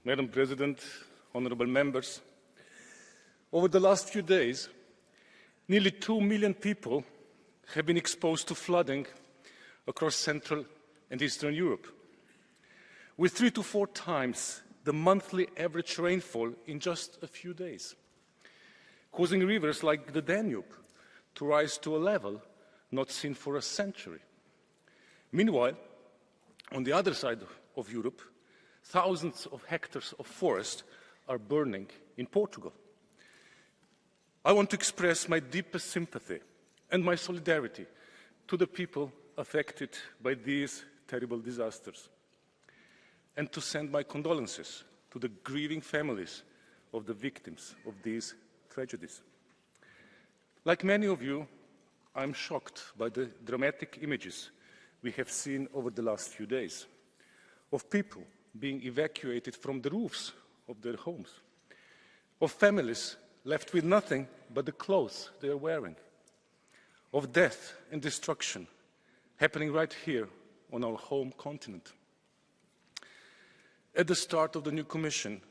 Madam President, honourable members, over the last few days, nearly 2 million people have been exposed to flooding across Central and Eastern Europe, with 3 to 4 times the monthly average rainfall in just a few days, causing rivers like the Danube to rise to a level not seen for a century. Meanwhile, on the other side of Europe, thousands of hectares of forest are burning in Portugal. I want to express my deepest sympathy and my solidarity to the people affected by these terrible disasters, and to send my condolences to the grieving families of the victims of these tragedies. Like many of you, I'm shocked by the dramatic images we have seen over the last few days of people being evacuated from the roofs of their homes, of families left with nothing but the clothes they are wearing, of death and destruction happening right here on our home continent. At the start of the new Commission,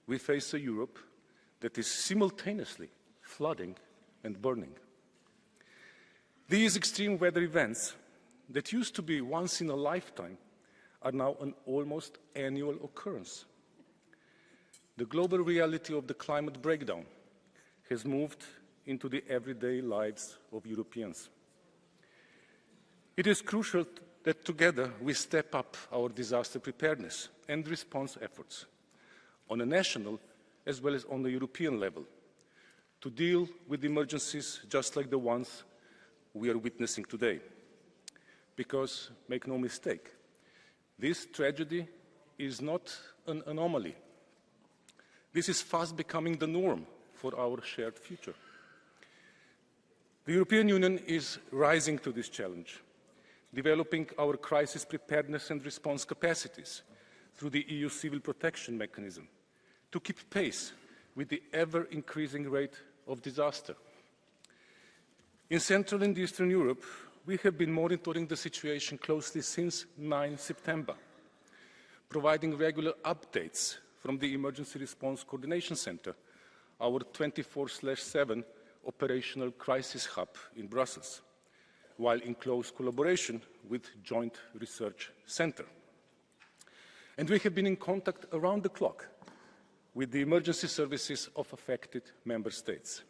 we face a Europe that is simultaneously flooding and burning. These extreme weather events that used to be once in a lifetime are now an almost annual occurrence. The global reality of the climate breakdown has moved into the everyday lives of Europeans. It is crucial that together we step up our disaster preparedness and response efforts on a national as well as on the European level to deal with emergencies just like the ones we are witnessing today. Because, make no mistake, this tragedy is not an anomaly. This is fast becoming the norm for our shared future. The European Union is rising to this challenge, developing our crisis preparedness and response capacities through the EU Civil Protection Mechanism to keep pace with the ever-increasing rate of disaster. In Central and Eastern Europe, we have been monitoring the situation closely since 9 September, providing regular updates from the Emergency Response Coordination Centre, our 24/7 operational crisis hub in Brussels, while in close collaboration with Joint Research Centre. And we have been in contact around the clock with the emergency services of affected member states.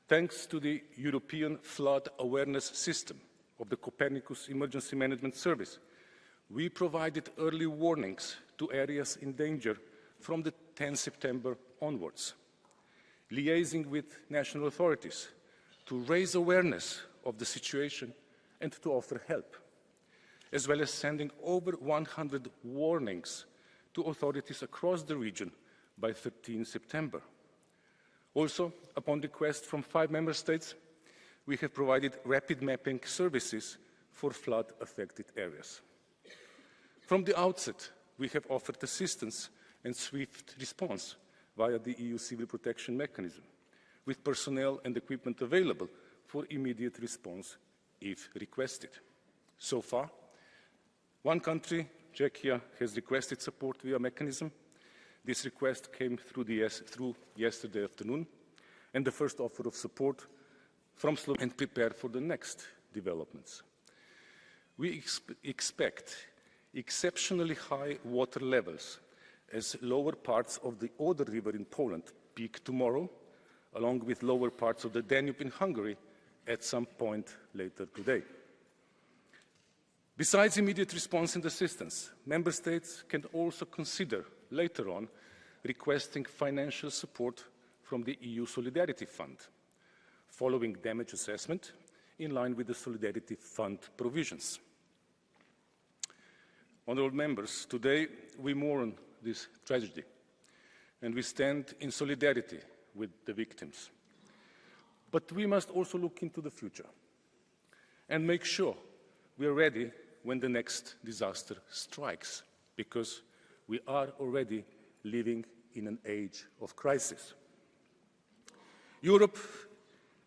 Thanks to the European Flood Awareness System of the Copernicus Emergency Management Service, we provided early warnings to areas in danger from the 10 September onwards, liaising with national authorities to raise awareness of the situation and to offer help, as well as sending over 100 warnings to authorities across the region by 13 September. Also, upon request from 5 member states, we have provided rapid mapping services for flood-affected areas. From the outset, we have offered assistance and swift response via the EU Civil Protection Mechanism, with personnel and equipment available for immediate response if requested. So far, one country, Czechia, has requested support via mechanism. This request came through yesterday afternoon, and the first offer of support from Slovenia and prepare for the next developments. We expect exceptionally high water levels as lower parts of the Oder River in Poland peak tomorrow, along with lower parts of the Danube in Hungary at some point later today. Besides immediate response and assistance, member states can also consider later on requesting financial support from the EU Solidarity Fund, following damage assessment in line with the Solidarity Fund provisions. Honourable members, today we mourn this tragedy and we stand in solidarity with the victims. But we must also look into the future and make sure we are ready when the next disaster strikes, because we are already living in an age of crisis. Europe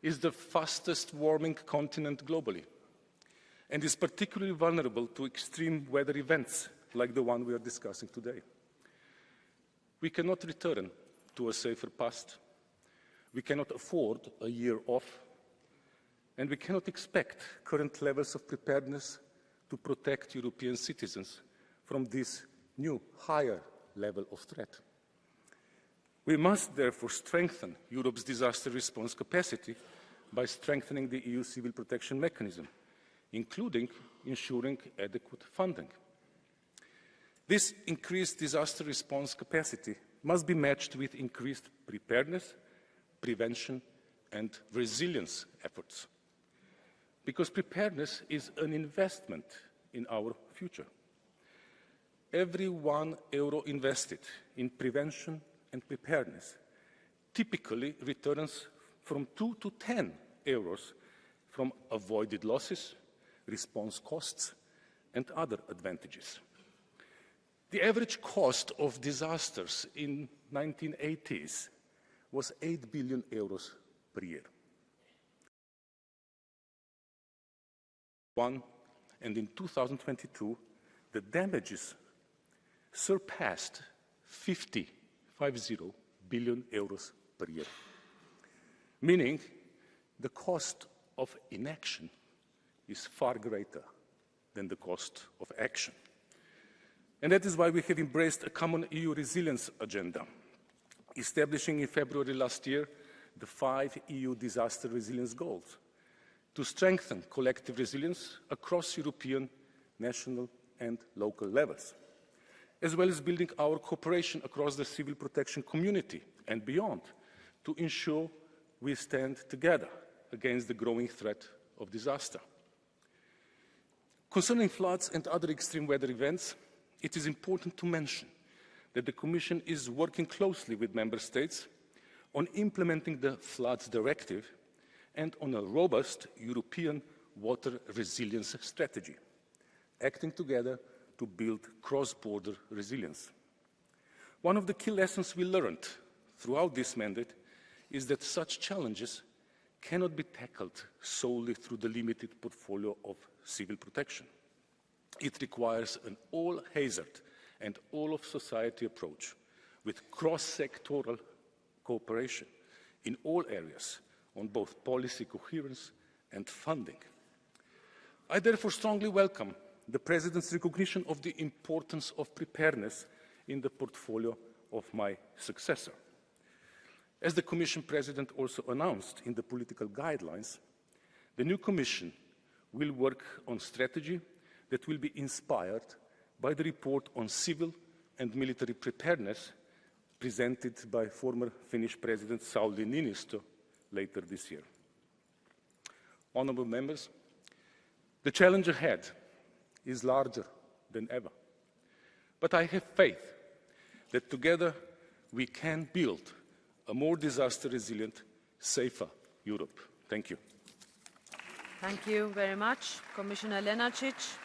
is the fastest warming continent globally and is particularly vulnerable to extreme weather events like the one we are discussing today. We cannot return to a safer past. We cannot afford a year off. And we cannot expect current levels of preparedness to protect European citizens from this new, higher level of threat. We must therefore strengthen Europe's disaster response capacity by strengthening the EU civil protection mechanism, including ensuring adequate funding. This increased disaster response capacity must be matched with increased preparedness, prevention, and resilience efforts. Because preparedness is an investment in our future. Every €1 invested in prevention and preparedness typically returns from 2 to 10 euros from avoided losses, response costs, and other advantages. The average cost of disasters in the 1980s was €8 billion per year. And in 2022, the damages surpassed €50 billion per year, meaning the cost of inaction is far greater than the cost of action. And that is why we have embraced a common EU resilience agenda, establishing in February last year the 5 EU disaster resilience goals to strengthen collective resilience across European, national, and local levels, as well as building our cooperation across the civil protection community and beyond to ensure we stand together against the growing threat of disaster. Concerning floods and other extreme weather events, it is important to mention that the Commission is working closely with Member States on implementing the Floods Directive and on a robust European water resilience strategy, acting together to build cross-border resilience. One of the key lessons we learned throughout this mandate is that such challenges cannot be tackled solely through the limited portfolio of civil protection. It requires an all-hazard and all-of-society approach with cross-sectoral cooperation in all areas on both policy coherence and funding. I therefore strongly welcome the President's recognition of the importance of preparedness in the portfolio of my successor. As the Commission President also announced in the political guidelines, the new Commission will work on strategy that will be inspired by the report on civil and military preparedness presented by former Finnish President Sauli Niinistö later this year. Honourable members, the challenge ahead is larger than ever. But I have faith that together we can build a more disaster-resilient, safer Europe. Thank you. Thank you very much, Commissioner Lenarčič.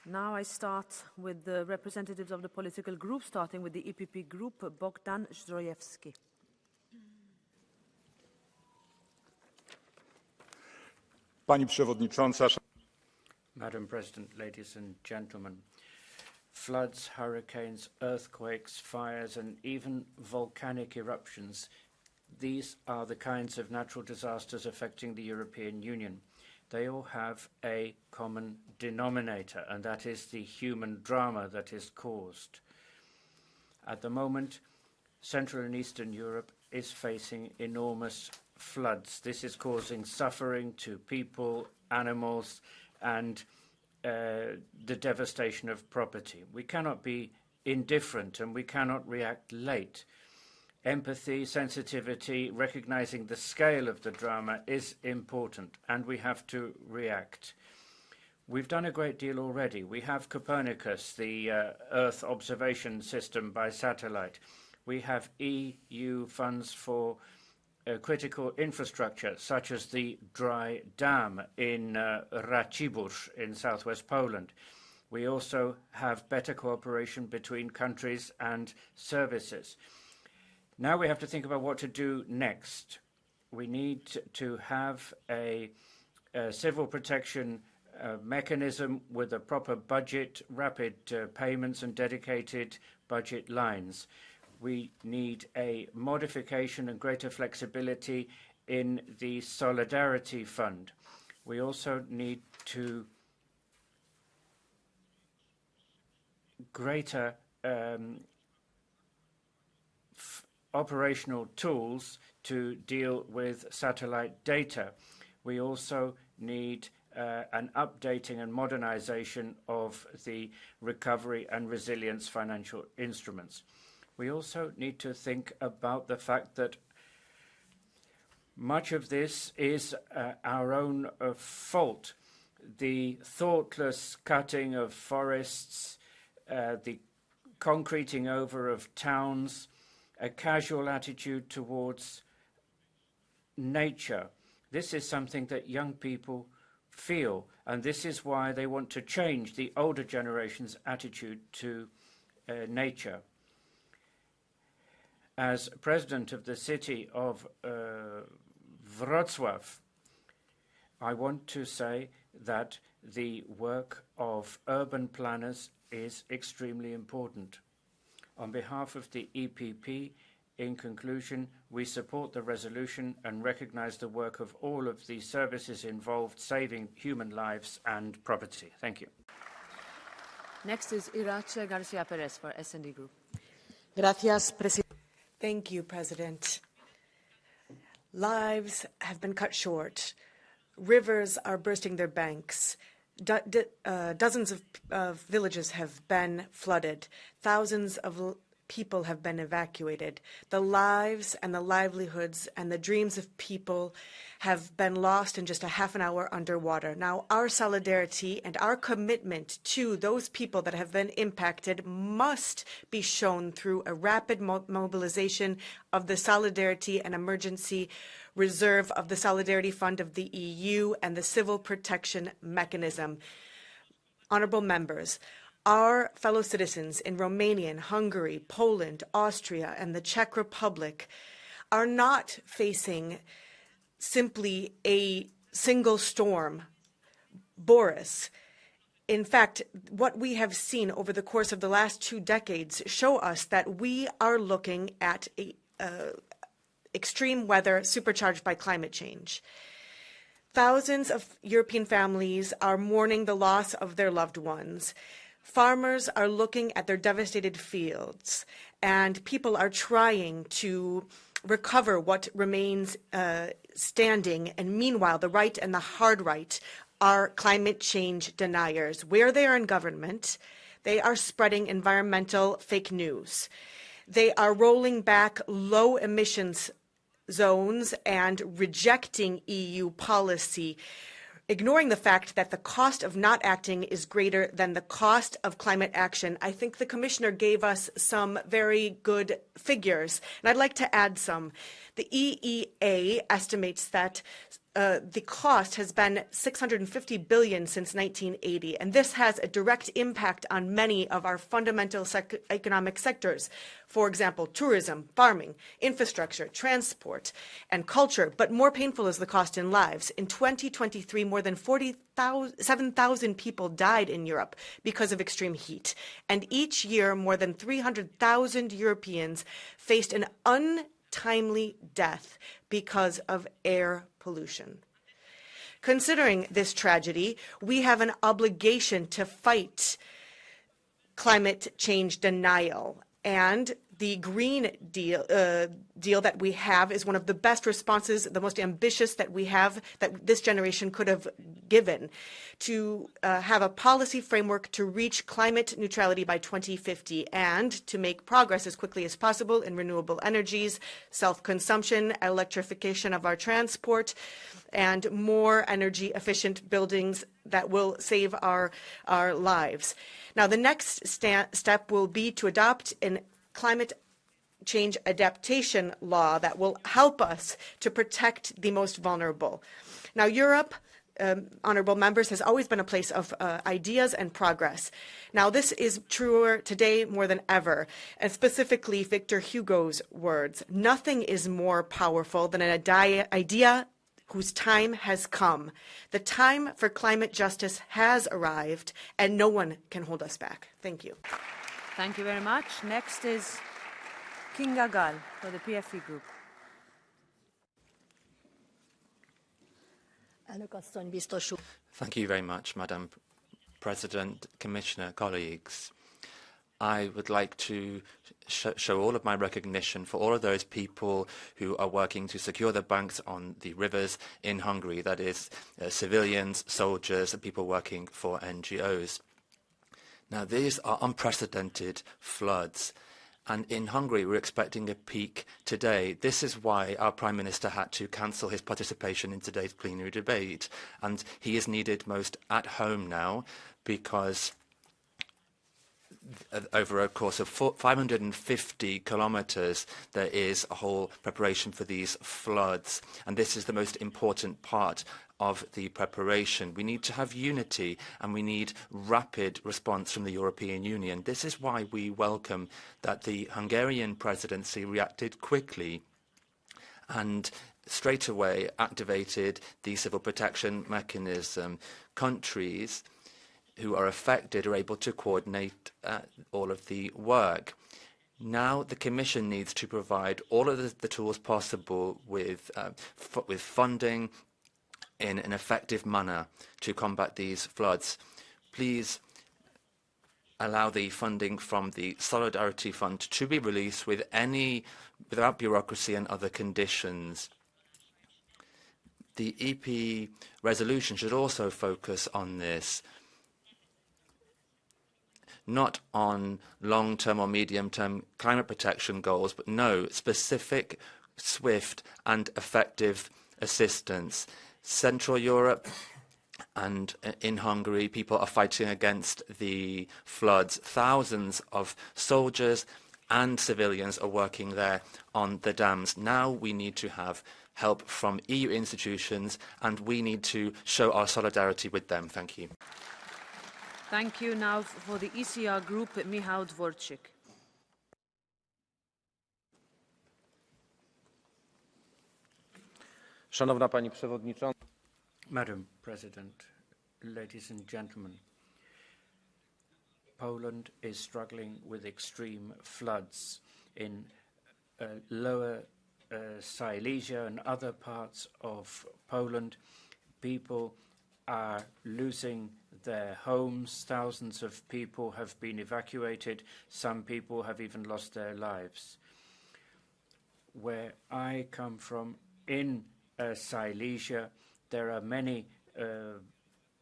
Now I start with the representatives of the political groups, starting with the EPP group, Bogdan Zdrojewski. Pani Przewodnicząca. Madam President, ladies and gentlemen, floods, hurricanes, earthquakes, fires, and even volcanic eruptions, these are the kinds of natural disasters affecting the European Union. They all have a common denominator, and that is the human drama that is caused. At the moment, Central and Eastern Europe is facing enormous floods. This is causing suffering to people, animals, and the devastation of property. We cannot be indifferent and we cannot react late. Empathy, sensitivity, recognizing the scale of the drama is important, and we have to react. We've done a great deal already. We have Copernicus, the Earth observation system by satellite. We have EU funds for critical infrastructure, such as the dry dam in Racibórz in southwest Poland. We also have better cooperation between countries and services. Now we have to think about what to do next. We need to have a civil protection mechanism with a proper budget, rapid payments and dedicated budget lines. We need a modification and greater flexibility in the Solidarity Fund. We also need to greater operational tools to deal with satellite data. We also need an updating and modernization of the recovery and resilience financial instruments. We also need to think about the fact that much of this is our own fault. The thoughtless cutting of forests, the concreting over of towns, a casual attitude towards nature. This is something that young people feel, and this is why they want to change the older generation's attitude to nature. As president of the city of Wrocław, I want to say that the work of urban planners is extremely important. On behalf of the EPP, in conclusion, we support the resolution and recognize the work of all of the services involved saving human lives and property. Thank you. Next is Irache Garcia Perez for S&D Group. Gracias, Presidente. Thank you, President. Lives have been cut short. Rivers are bursting their banks. Dozens of villages have been flooded. Thousands of people have been evacuated. The lives and the livelihoods and the dreams of people have been lost in just a half an hour underwater. Now, our solidarity and our commitment to those people that have been impacted must be shown through a rapid mobilization of the Solidarity and Emergency Reserve of the Solidarity Fund of the EU and the Civil Protection Mechanism. Honorable members, our fellow citizens in Romania, Hungary, Poland, Austria, and the Czech Republic are not facing simply a single storm, Boris. In fact, what we have seen over the course of the last 2 decades show us that we are looking at extreme weather supercharged by climate change. Thousands of European families are mourning the loss of their loved ones. Farmers are looking at their devastated fields, and people are trying to recover what remains standing. And meanwhile, the right and the hard right are climate change deniers. Where they are in government, they are spreading environmental fake news. They are rolling back low emissions zones and rejecting EU policy, ignoring the fact that the cost of not acting is greater than the cost of climate action. I think the Commissioner gave us some very good figures, and I'd like to add some. The EEA estimates that the cost has been 650 billion since 1980, and this has a direct impact on many of our fundamental economic sectors. For example, tourism, farming, infrastructure, transport, and culture. But more painful is the cost in lives. In 2023, more than 47,000 people died in Europe because of extreme heat. And each year, more than 300,000 Europeans faced an untimely death because of air pollution. Considering this tragedy, we have an obligation to fight climate change denial. And the Green Deal that we have is one of the best responses, the most ambitious that we have, that this generation could have given, to have a policy framework to reach climate neutrality by 2050 and to make progress as quickly as possible in renewable energies, self-consumption, electrification of our transport, and more energy-efficient buildings that will save our lives. Now, the next step will be to adopt an climate change adaptation law that will help us to protect the most vulnerable. Now, Europe, honorable members, has always been a place of ideas and progress. Now, this is truer today more than ever, and specifically Victor Hugo's words: "Nothing is more powerful than an idea whose time has come. The time for climate justice has arrived, and no one can hold us back. Thank you. Thank you very much. Next is Kinga Gal for the PFE Group. Thank you very much, Madam President, Commissioner, colleagues. I would like to show all of my recognition for all of those people who are working to secure the banks on the rivers in Hungary, that is, civilians, soldiers, and people working for NGOs. Now, these are unprecedented floods. And in Hungary, we're expecting a peak today. This is why our Prime Minister had to cancel his participation in today's plenary debate. And he is needed most at home now because over a course of 550 kilometers, there is a whole preparation for these floods. And this is the most important part of the preparation. We need to have unity and we need rapid response from the European Union. This is why we welcome that the Hungarian presidency reacted quickly and straight away activated the civil protection mechanism. Countries who are affected are able to coordinate all of the work. Now the Commission needs to provide all of the tools possible with funding in an effective manner to combat these floods. Please allow the funding from the Solidarity Fund to be released without bureaucracy and other conditions. The EP resolution should also focus on this, not on long-term or medium-term climate protection goals, but no, specific, swift and effective assistance. Central Europe and in Hungary, people are fighting against the floods. Thousands of soldiers and civilians are working there on the dams. Now we need to have help from EU institutions and we need to show our solidarity with them. Thank you. Thank you. Now for the ECR Group, Michał Dworczyk. Szanowna Pani Przewodnicząca. Madam President, ladies and gentlemen, Poland is struggling with extreme floods in lower Silesia and other parts of Poland. People are losing their homes. Thousands of people have been evacuated. Some people have even lost their lives. Where I come from, in Silesia, there are many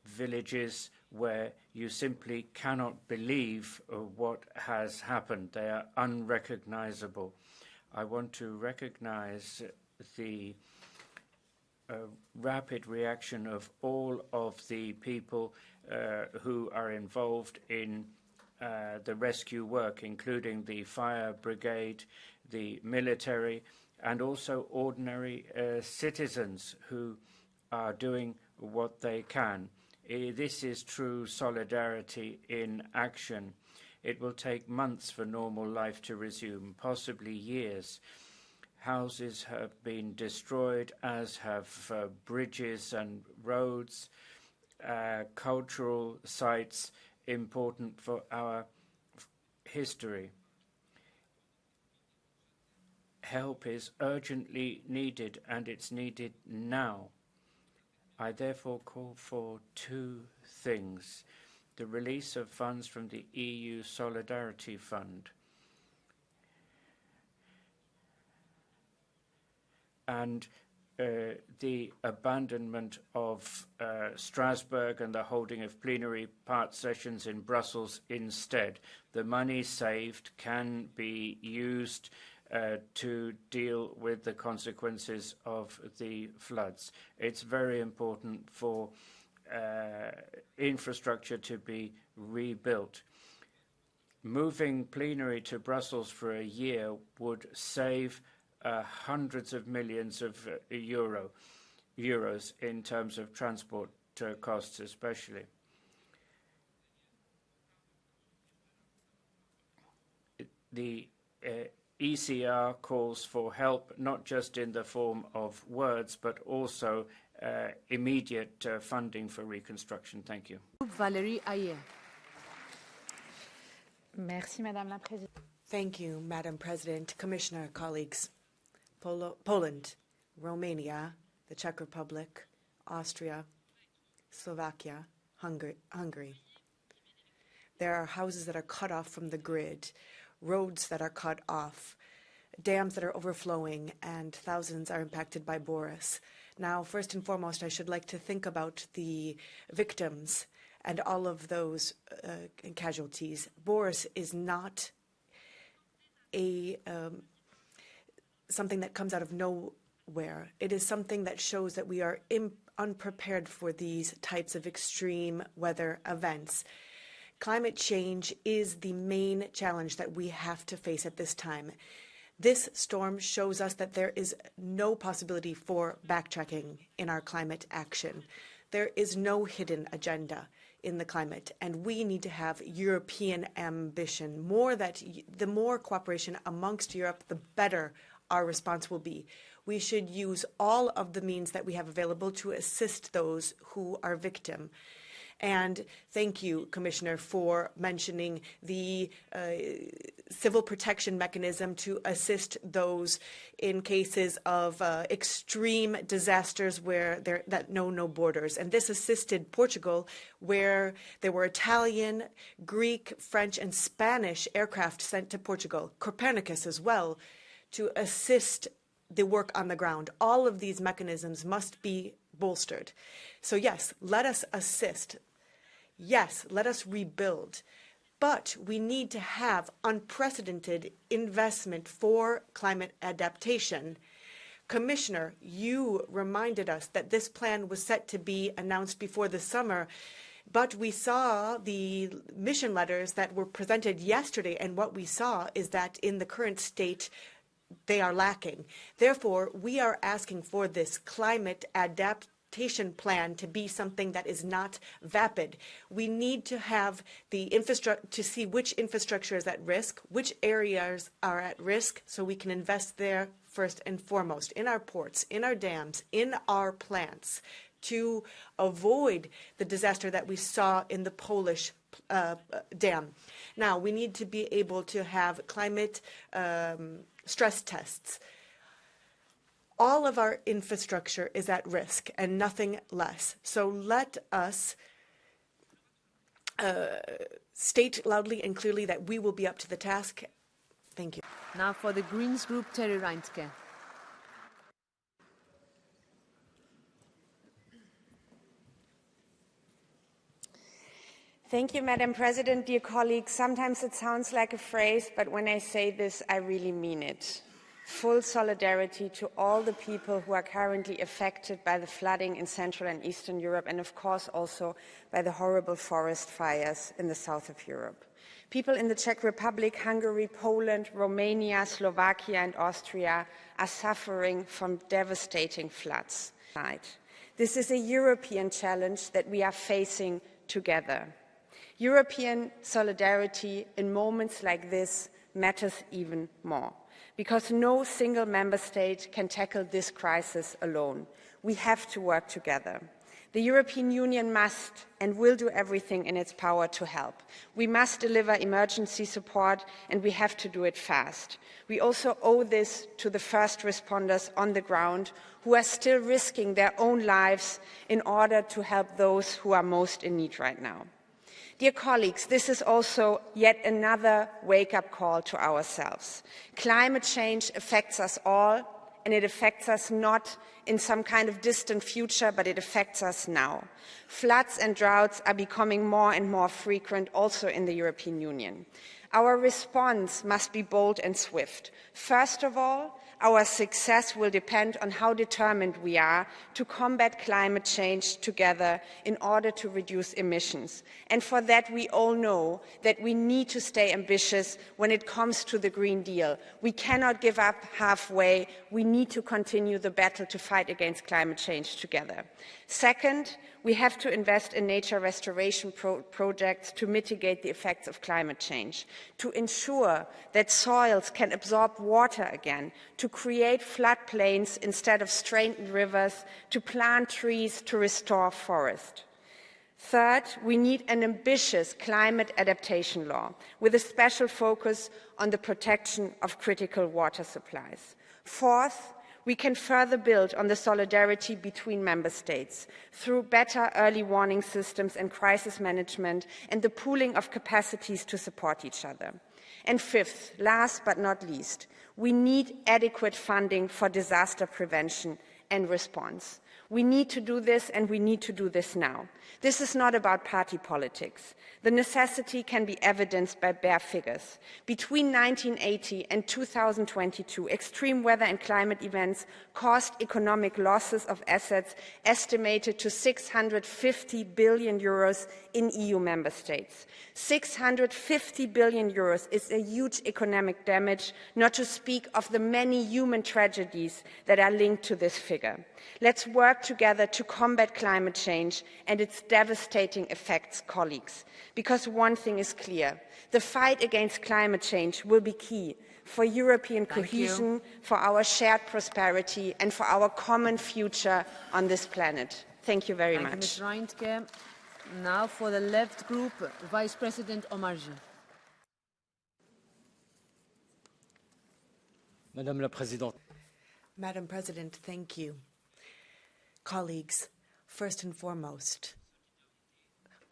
villages where you simply cannot believe what has happened. They are unrecognizable. I want to recognize the rapid reaction of all of the people who are involved in the rescue work, including the fire brigade, the military, and also ordinary citizens who are doing what they can. This is true solidarity in action. It will take months for normal life to resume, possibly years. Houses have been destroyed, as have bridges and roads, cultural sites important for our history. Help is urgently needed, and it's needed now. I therefore call for two things: the release of funds from the EU Solidarity Fund and the abandonment of Strasbourg and the holding of plenary part sessions in Brussels instead. The money saved can be used to deal with the consequences of the floods. It's very important for infrastructure to be rebuilt. Moving plenary to Brussels for a year would save hundreds of millions of euros in terms of transport costs especially. The ECR calls for help not just in the form of words, but also immediate funding for reconstruction. Thank you. Valérie Ayer. Merci, Madame la Présidente. Thank you, Madam President, Commissioner, colleagues. Poland, Romania, the Czech Republic, Austria, Slovakia, Hungary. There are houses that are cut off from the grid, roads that are cut off, dams that are overflowing, and thousands are impacted by Boris. Now, first and foremost, I should like to think about the victims and all of those casualties. Boris is not something that comes out of nowhere. It is something that shows that we are unprepared for these types of extreme weather events. Climate change is the main challenge that we have to face at this time. This storm shows us that there is no possibility for backtracking in our climate action. There is no hidden agenda in the climate, and we need to have European ambition. The more cooperation amongst Europe, the better our response will be. We should use all of the means that we have available to assist those who are victim. And thank you, Commissioner, for mentioning the civil protection mechanism to assist those in cases of extreme disasters that know no borders. And this assisted Portugal, where there were Italian, Greek, French, and Spanish aircraft sent to Portugal, Copernicus as well, to assist the work on the ground. All of these mechanisms must be bolstered. So yes, let us assist. Yes, let us rebuild. But we need to have unprecedented investment for climate adaptation. Commissioner, you reminded us that this plan was set to be announced before the summer, but we saw the mission letters that were presented yesterday, and what we saw is that in the current state, they are lacking. Therefore, we are asking for this climate adaptation plan to be something that is not vapid. We need to have the infrastructure to see which infrastructure is at risk, which areas are at risk, so we can invest there first and foremost, in our ports, in our dams, in our plants, to avoid the disaster that we saw in the Polish dam. Now, we need to be able to have climate stress tests. All of our infrastructure is at risk and nothing less. So let us state loudly and clearly that we will be up to the task. Thank you. Now for the Greens Group, Terry Reintke. Thank you, Madam President. Dear colleagues, sometimes it sounds like a phrase, but when I say this, I really mean it. Full solidarity to all the people who are currently affected by the flooding in Central and Eastern Europe, and of course also by the horrible forest fires in the south of Europe. People in the Czech Republic, Hungary, Poland, Romania, Slovakia and Austria are suffering from devastating floods. This is a European challenge that we are facing together. European solidarity in moments like this matters even more, because no single member state can tackle this crisis alone. We have to work together. The European Union must and will do everything in its power to help. We must deliver emergency support, and we have to do it fast. We also owe this to the first responders on the ground, who are still risking their own lives in order to help those who are most in need right now. Dear colleagues, this is also yet another wake-up call to ourselves. Climate change affects us all, and it affects us not in some kind of distant future, but it affects us now. Floods and droughts are becoming more and more frequent also in the European Union. Our response must be bold and swift. First of all, our success will depend on how determined we are to combat climate change together in order to reduce emissions. And for that, we all know that we need to stay ambitious when it comes to the Green Deal. We cannot give up halfway. We need to continue the battle to fight against climate change together. Second, we have to invest in nature restoration projects to mitigate the effects of climate change, to ensure that soils can absorb water again, to create floodplains instead of strained rivers, to plant trees, to restore forest. Third, we need an ambitious climate adaptation law with a special focus on the protection of critical water supplies. Fourth, we can further build on the solidarity between member states through better early warning systems and crisis management and the pooling of capacities to support each other. And fifth, last but not least, we need adequate funding for disaster prevention and response. We need to do this, and we need to do this now. This is not about party politics. The necessity can be evidenced by bare figures. Between 1980 and 2022, extreme weather and climate events caused economic losses of assets estimated to 650 billion euros in EU member states. 650 billion euros is a huge economic damage, not to speak of the many human tragedies that are linked to this figure. Let's work together to combat climate change and its devastating effects, colleagues. Because one thing is clear, the fight against climate change will be key for European cohesion, for our shared prosperity, and for our common future on this planet. Thank you very much. Thank you, Ms. Reintke. Now for the left group, Vice President Omarjee. Madame la Présidente. Madam President, thank you. Colleagues, first and foremost,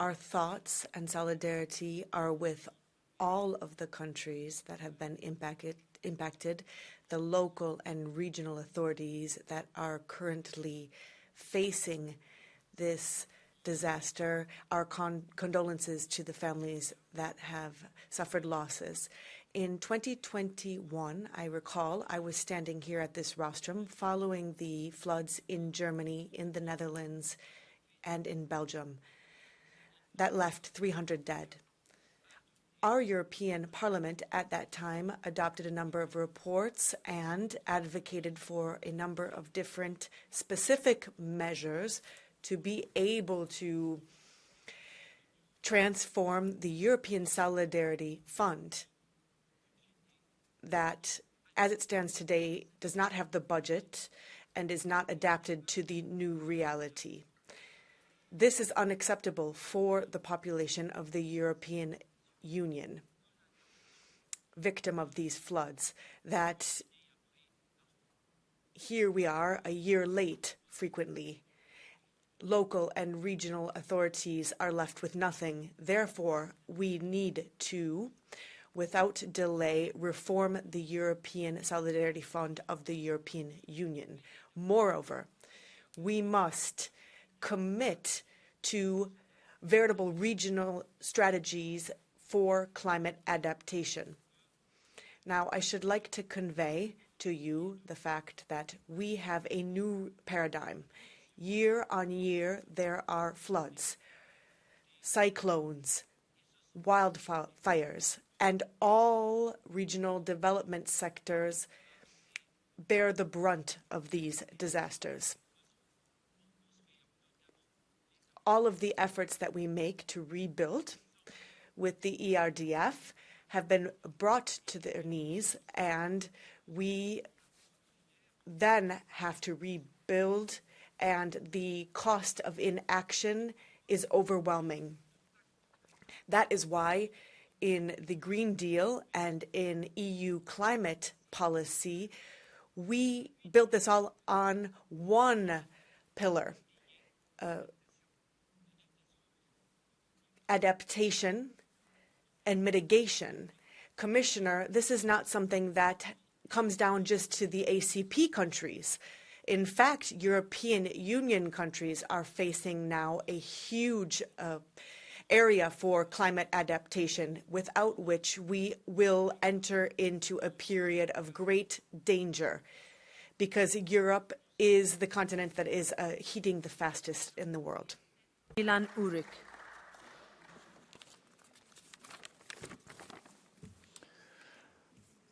our thoughts and solidarity are with all of the countries that have been impacted, the local and regional authorities that are currently facing this disaster. Our condolences to the families that have suffered losses. In 2021, I recall, I was standing here at this rostrum following the floods in Germany, in the Netherlands, and in Belgium that left 300 dead. Our European Parliament at that time adopted a number of reports and advocated for a number of different specific measures to be able to transform the European Solidarity Fund that, as it stands today, does not have the budget and is not adapted to the new reality. This is unacceptable for the population of the European Union, victim of these floods, that here we are a year late frequently. Local and regional authorities are left with nothing. Therefore, we need to, without delay, reform the European Solidarity Fund of the European Union. Moreover, we must commit to veritable regional strategies for climate adaptation. Now, I should like to convey to you the fact that we have a new paradigm. Year on year, there are floods, cyclones, wildfires, and all regional development sectors bear the brunt of these disasters. All of the efforts that we make to rebuild with the ERDF have been brought to their knees, and we then have to rebuild, and the cost of inaction is overwhelming. That is why in the Green Deal and in EU climate policy, we built this all on one pillar, adaptation and mitigation. Commissioner, this is not something that comes down just to the ACP countries. In fact, European Union countries are facing now a huge area for climate adaptation, without which we will enter into a period of great danger, because Europe is the continent that is heating the fastest in the world. Milan Urik.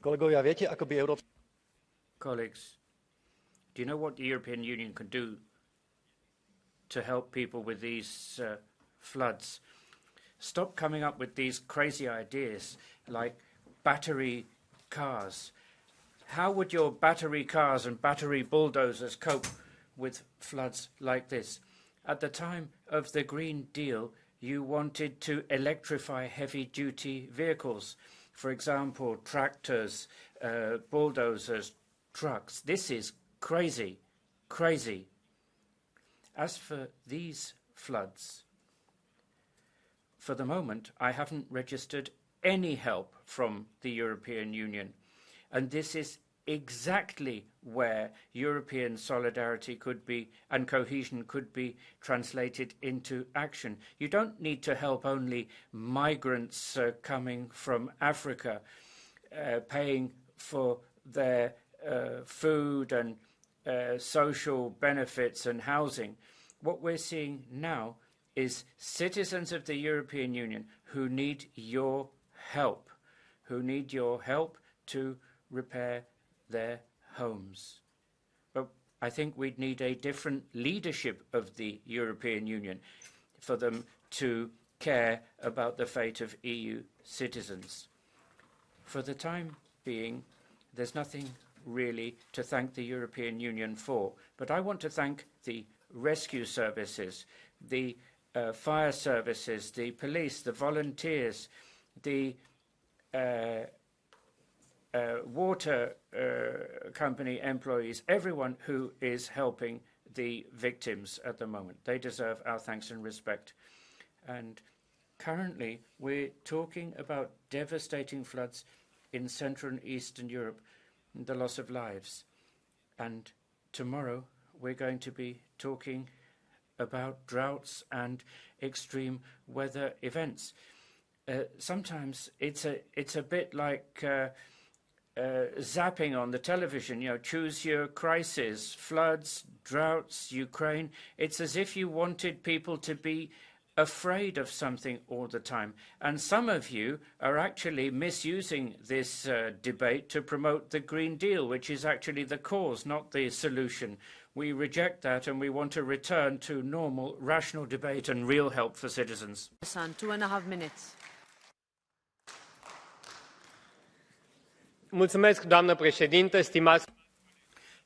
Kolegovia, viete, ako by Európska... Colleagues, do you know what the European Union can do to help people with these floods? Stop coming up with these crazy ideas like battery cars. How would your battery cars and battery bulldozers cope with floods like this? At the time of the Green Deal, you wanted to electrify heavy-duty vehicles. For example, tractors, bulldozers, trucks. This is crazy, crazy. As for these floods, for the moment, I haven't registered any help from the European Union. And this is exactly where European solidarity could be and cohesion could be translated into action. You don't need to help only migrants coming from Africa, paying for their food and social benefits and housing. What we're seeing now is citizens of the European Union who need your help, to repair their homes. But I think we'd need a different leadership of the European Union for them to care about the fate of EU citizens. For the time being, there's nothing really to thank the European Union for, but I want to thank the rescue services, the fire services, the police, the volunteers, the water company employees, everyone who is helping the victims at the moment. They deserve our thanks and respect. And currently, we're talking about devastating floods in Central and Eastern Europe, the loss of lives. And tomorrow, we're going to be talking about droughts and extreme weather events. Sometimes it's a bit like zapping on the television, choose your crisis, floods, droughts, Ukraine. It's as if you wanted people to be afraid of something all the time. And some of you are actually misusing this debate to promote the Green Deal, which is actually the cause, not the solution. We reject that and we want to return to normal, rational debate and real help for citizens. 2.5 minutes. Mulțumesc, doamnă președintă, stimați...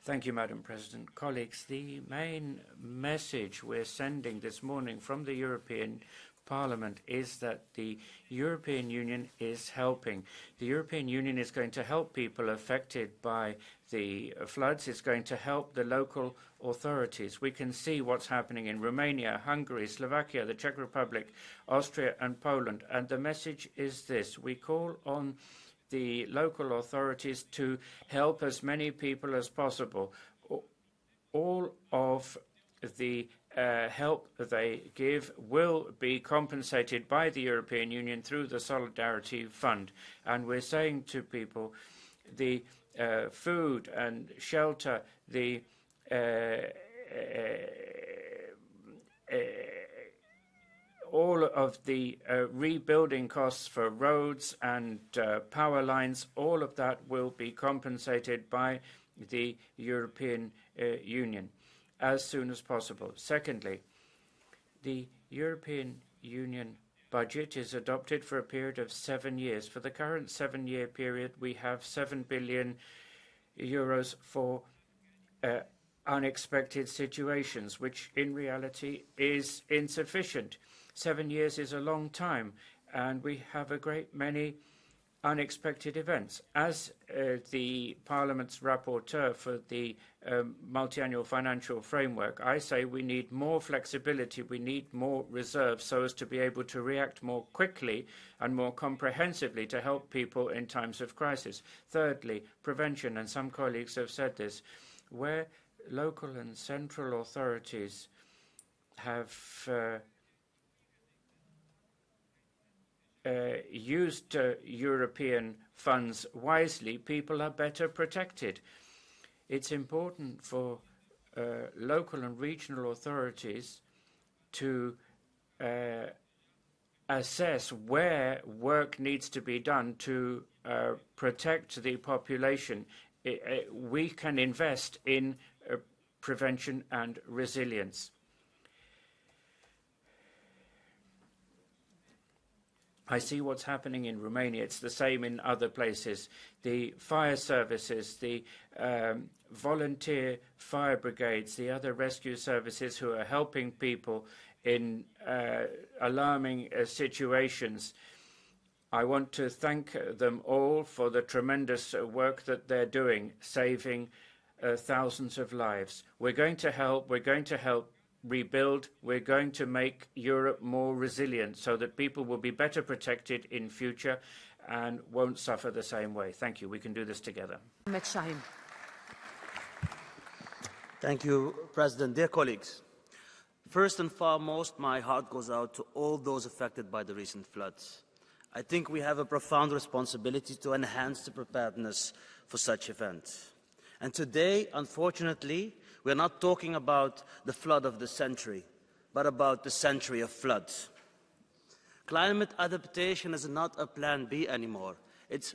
Thank you, Madam President. Colleagues, the main message we're sending this morning from the European Parliament is that the European Union is helping. The European Union is going to help people affected by the floods. It's going to help the local authorities. We can see what's happening in Romania, Hungary, Slovakia, the Czech Republic, Austria and Poland. And the message is this. We call on the local authorities to help as many people as possible. All of the help they give will be compensated by the European Union through the Solidarity Fund. And we're saying to people, the food and shelter, the all of the rebuilding costs for roads and power lines, all of that will be compensated by the European Union as soon as possible. Secondly, the European Union budget is adopted for a period of 7 years. For the current 7-year period, we have 7 billion euros for unexpected situations, which in reality is insufficient. 7 years is a long time, and we have a great many unexpected events. As the Parliament's rapporteur for the multi-annual financial framework, I say we need more flexibility, we need more reserves so as to be able to react more quickly and more comprehensively to help people in times of crisis. Thirdly, prevention, and some colleagues have said this, where local and central authorities have used European funds wisely, people are better protected. It's important for local and regional authorities to assess where work needs to be done to protect the population. We can invest in prevention and resilience. I see what's happening in Romania. It's the same in other places. The fire services, the volunteer fire brigades, the other rescue services who are helping people in alarming situations. I want to thank them all for the tremendous work that they're doing, saving thousands of lives. We're going to help rebuild. We're going to make Europe more resilient so that people will be better protected in future and won't suffer the same way. Thank you. We can do this together. Thank you, President. Dear colleagues, first and foremost, my heart goes out to all those affected by the recent floods. I think we have a profound responsibility to enhance the preparedness for such events. And today, unfortunately, we are not talking about the flood of the century, but about the century of floods. Climate adaptation is not a plan B anymore. It's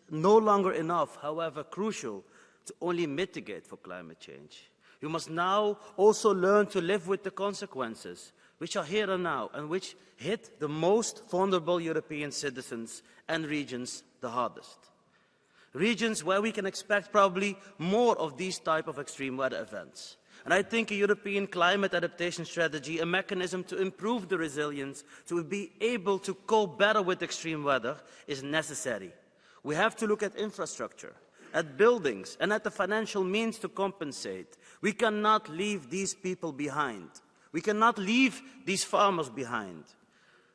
no longer enough, however crucial, to only mitigate for climate change. You must now also learn to live with the consequences, which are here and now, and which hit the most vulnerable European citizens and regions the hardest. Regions where we can expect probably more of these type of extreme weather events. And I think a European climate adaptation strategy, a mechanism to improve the resilience, to be able to cope better with extreme weather, is necessary. We have to look at infrastructure, at buildings, and at the financial means to compensate. We cannot leave these people behind. We cannot leave these farmers behind.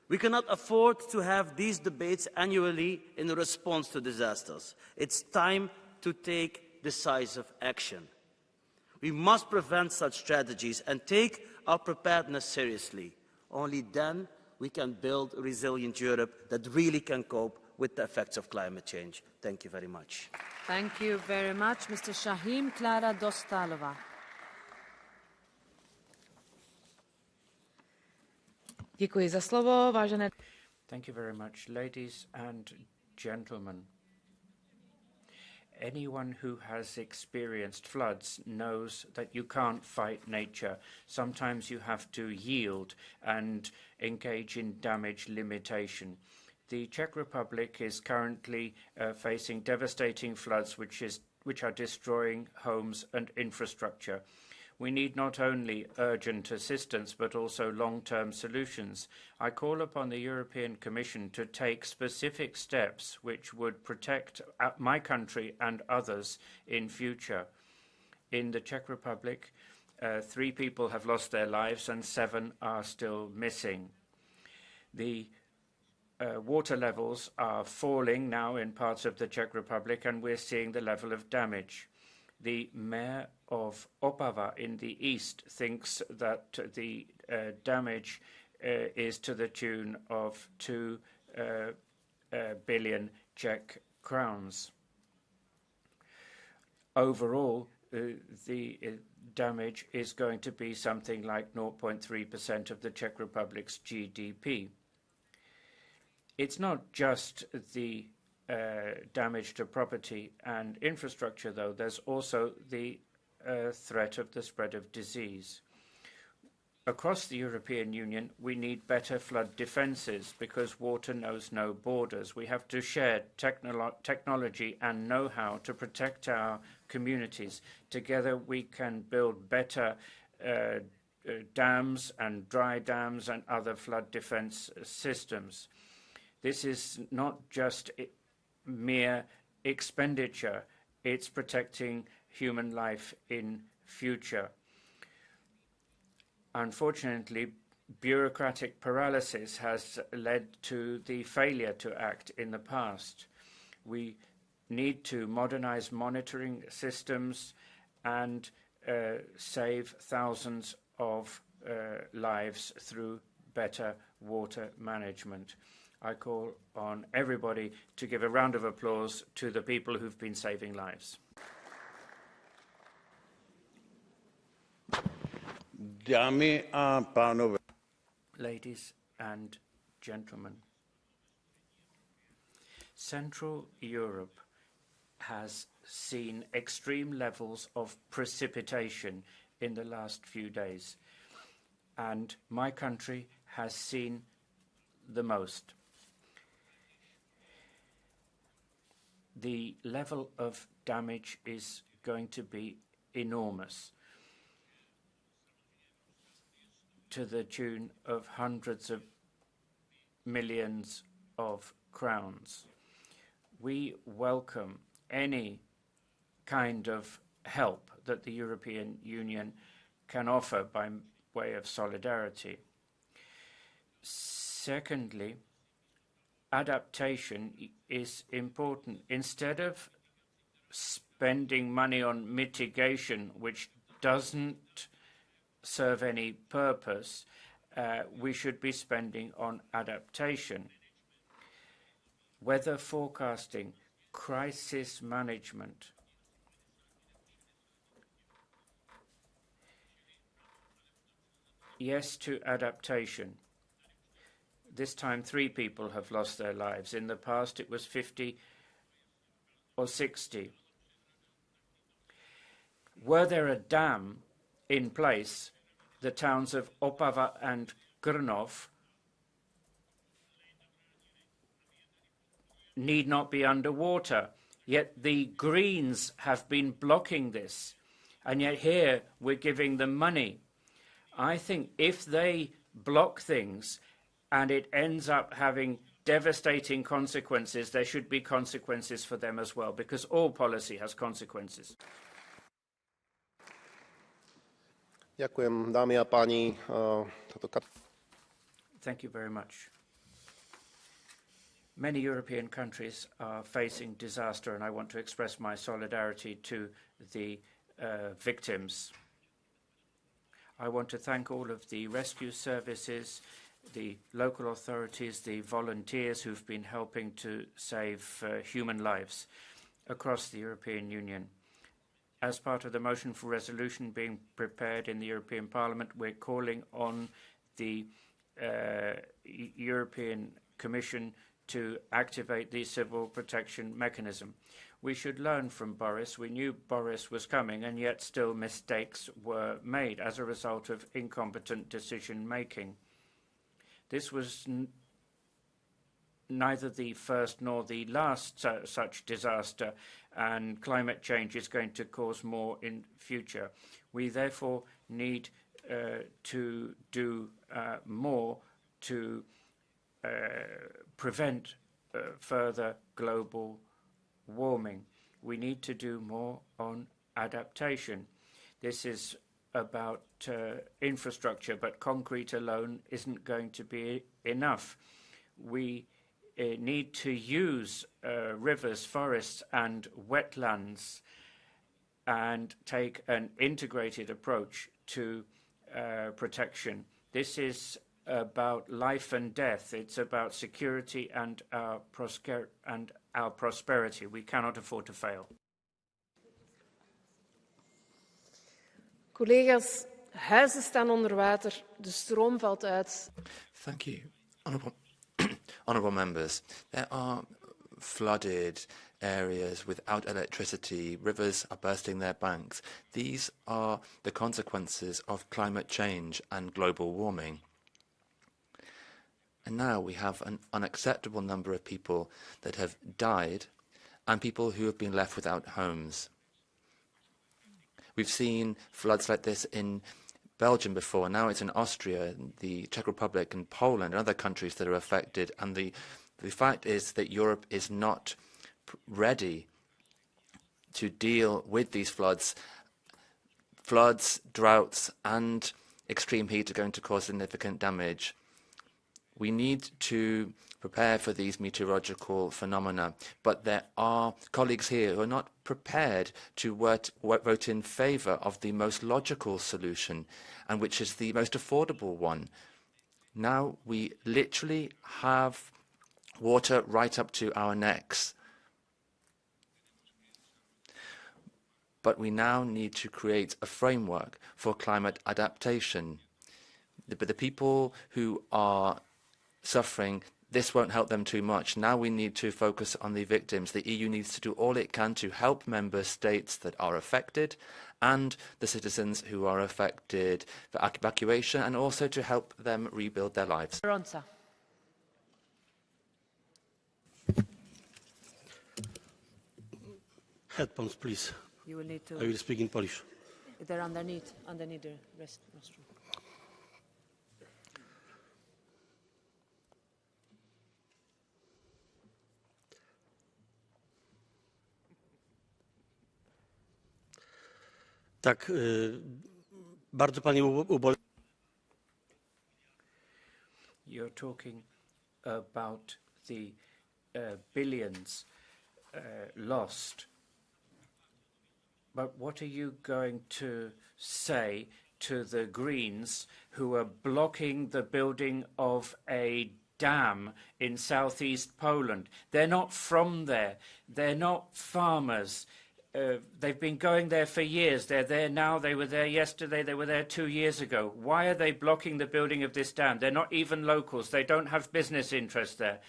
We cannot afford to have these debates annually in response to disasters. It's time to take decisive action. We must prevent such strategies and take our preparedness seriously. Only then we can build a resilient Europe that really can cope with the effects of climate change. Thank you very much. Thank you very much, Mr. Shahim. Klara Dostalova. Děkuji za slovo, vážené. Thank you very much, ladies and gentlemen. Anyone who has experienced floods knows that you can't fight nature. Sometimes you have to yield and engage in damage limitation. The Czech Republic is currently facing devastating floods which are destroying homes and infrastructure. We need not only urgent assistance, but also long-term solutions. I call upon the European Commission to take specific steps which would protect my country and others in future. In the Czech Republic, 3 people have lost their lives and 7 are still missing. The water levels are falling now in parts of the Czech Republic, and we're seeing the level of damage. The mayor of Opava in the east thinks that the damage is to the tune of 2 billion Czech crowns. Overall, the damage is going to be something like 0.3% of the Czech Republic's GDP. It's not just the damage to property and infrastructure, though. There's also the threat of the spread of disease. Across the European Union, we need better flood defences because water knows no borders. We have to share technology and know-how to protect our communities. Together, we can build better dams and dry dams and other flood defence systems. This is not just mere expenditure, it's protecting human life in future. Unfortunately, bureaucratic paralysis has led to the failure to act in the past. We need to modernize monitoring systems and save thousands of lives through better water management. I call on everybody to give a round of applause to the people who've been saving lives. Dámy a pánové. Ladies and gentlemen, Central Europe has seen extreme levels of precipitation in the last few days, and my country has seen the most. The level of damage is going to be enormous, to the tune of hundreds of millions of crowns. We welcome any kind of help that the European Union can offer by way of solidarity. Secondly, adaptation is important. Instead of spending money on mitigation, which doesn't serve any purpose, we should be spending on adaptation. Weather forecasting, crisis management. Yes to adaptation. This time 3 people have lost their lives. In the past it was 50 or 60. Were there a dam in place, the towns of Opava and Krnov need not be underwater. Yet the Greens have been blocking this, and yet here we're giving them money. I think if they block things and it ends up having devastating consequences, there should be consequences for them as well, because all policy has consequences. Ďakujem, dámy a páni. Thank you very much. Many European countries are facing disaster, and I want to express my solidarity to the victims. I want to thank all of the rescue services, the local authorities, the volunteers who've been helping to save human lives across the European Union. As part of the motion for resolution being prepared in the European Parliament, we're calling on the European Commission to activate the civil protection mechanism. We should learn from Boris. We knew Boris was coming, and yet still mistakes were made as a result of incompetent decision-making. This was neither the first nor the last such disaster, and climate change is going to cause more in future. We therefore need to do more to prevent further global warming. We need to do more on adaptation. This is about infrastructure, but concrete alone isn't going to be enough. We need to use rivers, forests and wetlands and take an integrated approach to protection. This is about life and death. It's about security and our prosperity. We cannot afford to fail. Collega's, huizen staan onder water, de stroom valt uit. Thank you. Honourable members, there are flooded areas without electricity, rivers are bursting their banks. These are the consequences of climate change and global warming. And now we have an unacceptable number of people that have died and people who have been left without homes. We've seen floods like this in Belgium before. Now it's in Austria, the Czech Republic and Poland and other countries that are affected. And the fact is that Europe is not ready to deal with these floods. Floods, droughts and extreme heat are going to cause significant damage. We need to prepare for these meteorological phenomena, but there are colleagues here who are not prepared to vote in favour of the most logical solution, and which is the most affordable one. Now we literally have water right up to our necks. But we now need to create a framework for climate adaptation. But the people who are suffering, this won't help them too much. Now we need to focus on the victims. The EU needs to do all it can to help member states that are affected and the citizens who are affected for evacuation, and also to help them rebuild their lives. Headphones, please. You will need to. I will speak in Polish. They're underneath the restroom. Tak, bardzo Pani ubolewam. You're talking about the billions lost. But what are you going to say to the Greens who are blocking the building of a dam in southeast Poland? They're not from there. They're not farmers. They've been going there for years. They're there now. They were there yesterday. They were there 2 years ago. Why are they blocking the building of this dam? They're not even locals. They don't have business interests there.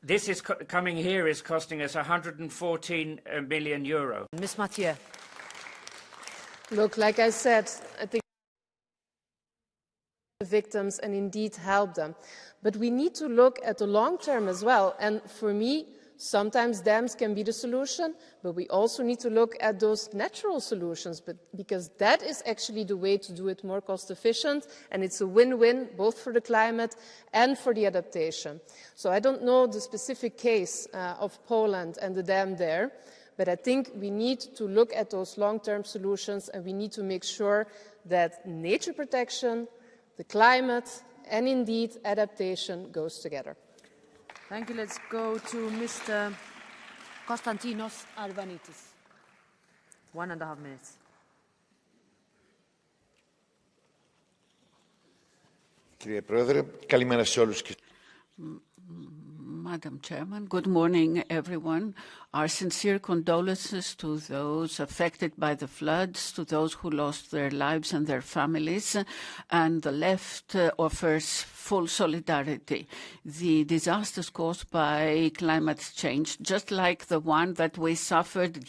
This is coming here is costing us 114 million euro. Ms. Mathieu. Look, like I said, I think the victims and indeed help them. But we need to look at the long term as well. And for me, sometimes dams can be the solution, but we also need to look at those natural solutions, because that is actually the way to do it more cost efficient, and it's a win-win both for the climate and for the adaptation. So I don't know the specific case of Poland and the dam there, but I think we need to look at those long-term solutions, and we need to make sure that nature protection, the climate, and indeed adaptation goes together. Thank you. Let's go to Mr. Konstantinos Arvanitis. 1.5 minutes. Κύριε Πρόεδρε, καλημέρα σε όλους. Madam Chairman, good morning, everyone. Our sincere condolences to those affected by the floods, to those who lost their lives and their families, and the left offers full solidarity. The disasters caused by climate change, just like the one that we suffered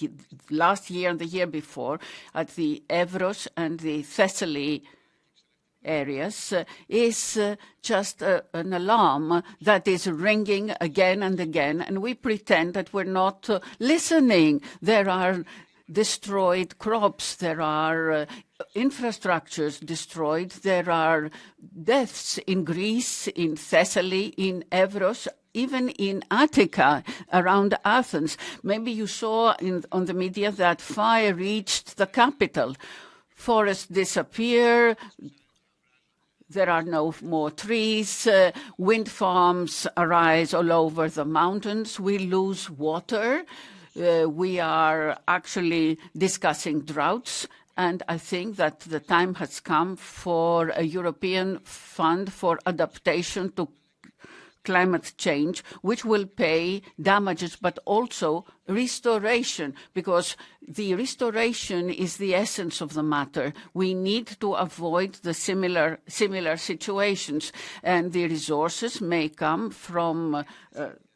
last year and the year before at the Evros and the Thessaly areas, is just an alarm that is ringing again and again, and we pretend that we're not listening. There are destroyed crops, there are infrastructures destroyed, there are deaths in Greece, in Thessaly, in Evros, even in Attica, around Athens. Maybe you saw on the media that fire reached the capital. Forests disappear. There are no more trees, wind farms arise all over the mountains, we lose water, we are actually discussing droughts, and I think that the time has come for a European fund for adaptation to climate change, which will pay damages but also restoration, because the restoration is the essence of the matter. We need to avoid the similar situations, and the resources may come from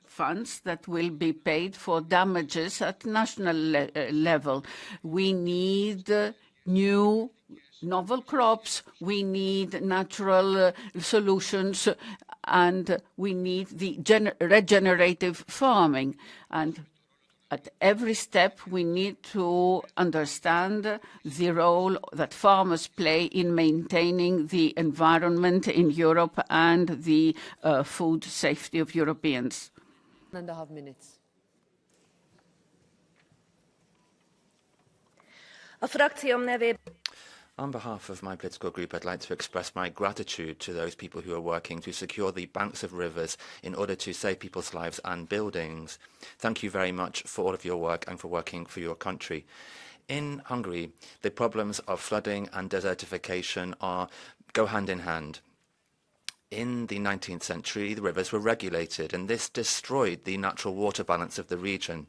funds that will be paid for damages at national level. We need new novel crops, we need natural solutions, and we need the regenerative farming. And at every step, we need to understand the role that farmers play in maintaining the environment in Europe and the food safety of Europeans. 1.5 minutes. On behalf of my political group, I'd like to express my gratitude to those people who are working to secure the banks of rivers in order to save people's lives and buildings. Thank you very much for all of your work and for working for your country. In Hungary, the problems of flooding and desertification go hand in hand. In the 19th century, the rivers were regulated, and this destroyed the natural water balance of the region.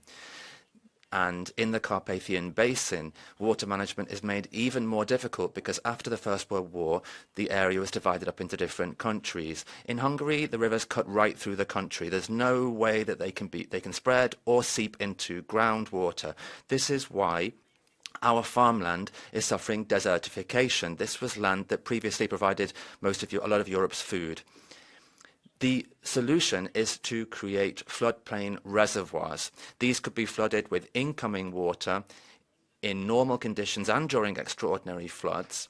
And in the Carpathian Basin, water management is made even more difficult because after the First World War, the area was divided up into different countries. In Hungary, the rivers cut right through the country. There's no way that they can spread or seep into groundwater. This is why our farmland is suffering desertification. This was land that previously provided a lot of Europe's food. The solution is to create floodplain reservoirs. These could be flooded with incoming water in normal conditions and during extraordinary floods.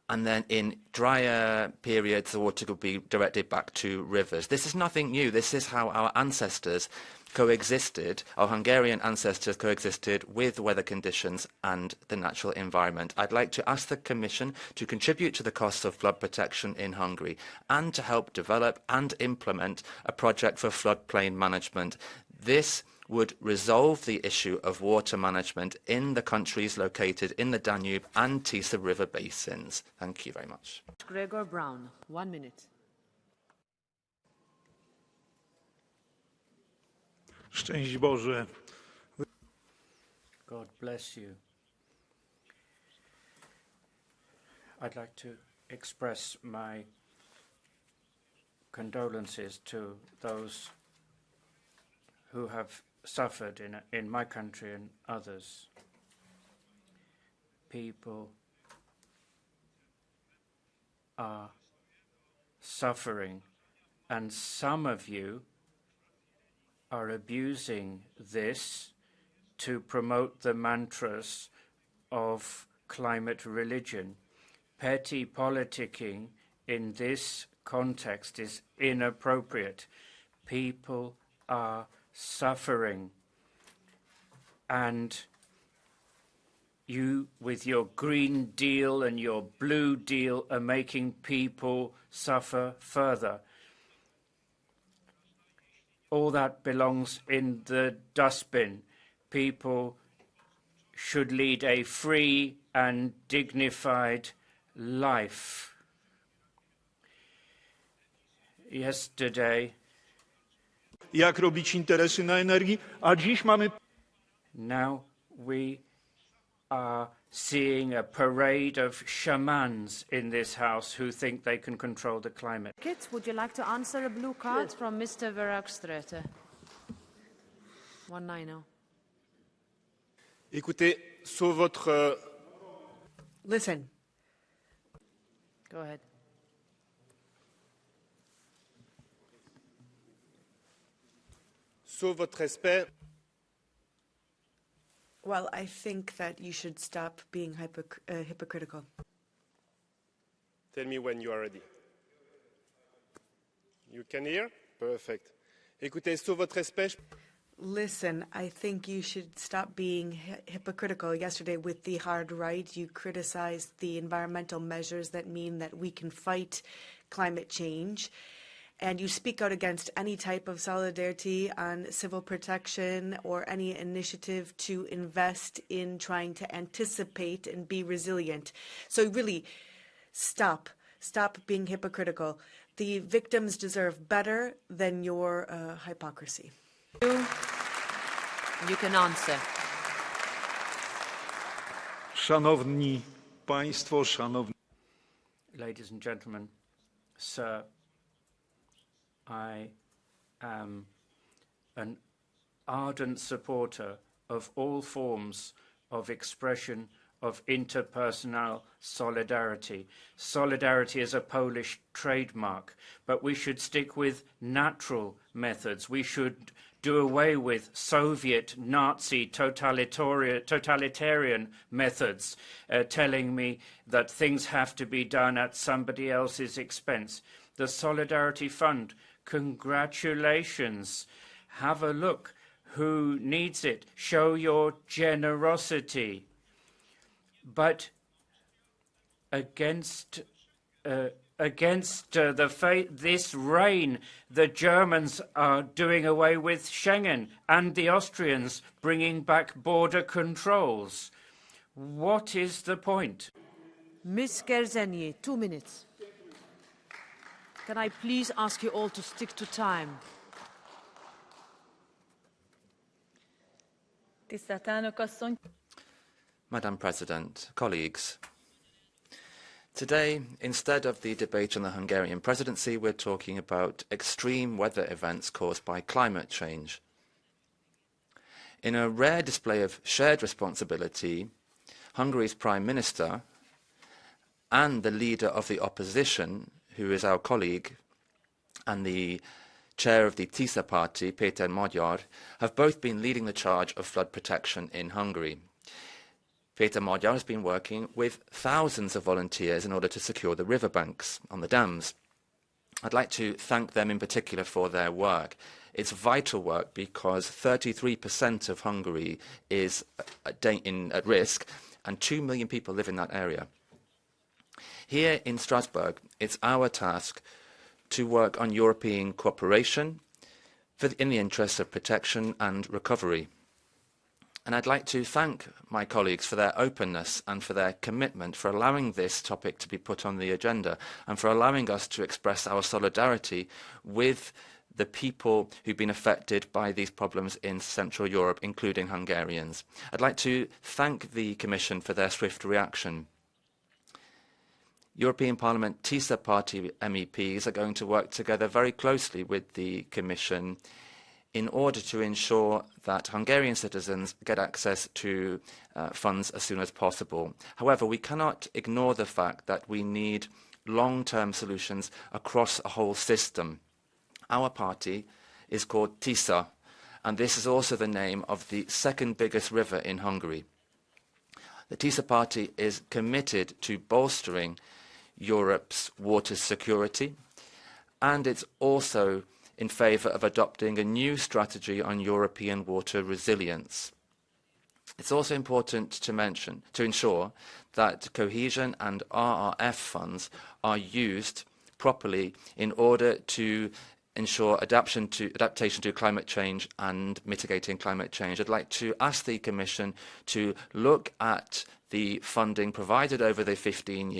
And then in drier periods, the water could be directed back to rivers. This is nothing new. This is how our ancestors coexisted, our Hungarian ancestors coexisted with weather conditions and the natural environment. I'd like to ask the Commission to contribute to the costs of flood protection in Hungary and to help develop and implement a project for floodplain management. This would resolve the issue of water management in the countries located in the Danube and Tisza River basins. Thank you very much. Gregor Brown, 1 minute. Szczęść Boże. God bless you. I'd like to express my condolences to those who have suffered in my country and others. People are suffering, and some of you are abusing this to promote the mantras of climate religion. Petty politicking in this context is inappropriate. People are suffering, and you, with your Green Deal and your Blue Deal, are making people suffer further. All that belongs in the dustbin. People should lead a free and dignified life. Yesterday, jak robić interesy na energii, a dziś mamy... Now we are seeing a parade of shamans in this house who think they can control the climate. Kit, would you like to answer a blue card from Mr. Verhofstadt? 190. Écoutez, sur votre... Listen. Go ahead. Sur votre respect... Well, I think that you should stop being hypocritical. Tell me when you are ready. You can hear? Perfect. Écoutez, sur votre respect... Listen, I think you should stop being hypocritical. Yesterday, with the hard right, you criticized the environmental measures that mean that we can fight climate change. And you speak out against any type of solidarity on civil protection or any initiative to invest in trying to anticipate and be resilient. So really, stop being hypocritical. The victims deserve better than your hypocrisy. You can answer. Szanowni Państwo, szanowni... Ladies and gentlemen, sir, I am an ardent supporter of all forms of expression of interpersonal solidarity. Solidarity is a Polish trademark, but we should stick with natural methods. We should do away with Soviet, Nazi, totalitarian methods, telling me that things have to be done at somebody else's expense. The Solidarity Fund, congratulations. Have a look. Who needs it? Show your generosity. But against against this rain, the Germans are doing away with Schengen and the Austrians bringing back border controls. What is the point? Ms. Kerzenier, 2 minutes. Can I please ask you all to stick to time? Madam President, colleagues, today, instead of the debate on the Hungarian presidency, we're talking about extreme weather events caused by climate change. In a rare display of shared responsibility, Hungary's Prime Minister and the leader of the opposition, who is our colleague, and the chair of the TISA party, Péter Magyar, have both been leading the charge of flood protection in Hungary. Péter Magyar has been working with thousands of volunteers in order to secure the riverbanks on the dams. I'd like to thank them in particular for their work. It's vital work because 33% of Hungary is at risk, and 2 million people live in that area. Here in Strasbourg, it's our task to work on European cooperation in the interests of protection and recovery. And I'd like to thank my colleagues for their openness and for their commitment, for allowing this topic to be put on the agenda and for allowing us to express our solidarity with the people who've been affected by these problems in Central Europe, including Hungarians. I'd like to thank the Commission for their swift reaction. European Parliament TISA party MEPs are going to work together very closely with the Commission in order to ensure that Hungarian citizens get access to funds as soon as possible. However, we cannot ignore the fact that we need long-term solutions across a whole system. Our party is called TISA, and this is also the name of the second biggest river in Hungary. The TISA party is committed to bolstering Europe's water security, and it's also in favour of adopting a new strategy on European water resilience. It's also important to ensure that cohesion and RRF funds are used properly in order to ensure adaptation to climate change and mitigating climate change. I'd like to ask the Commission to look at the funding provided over the 14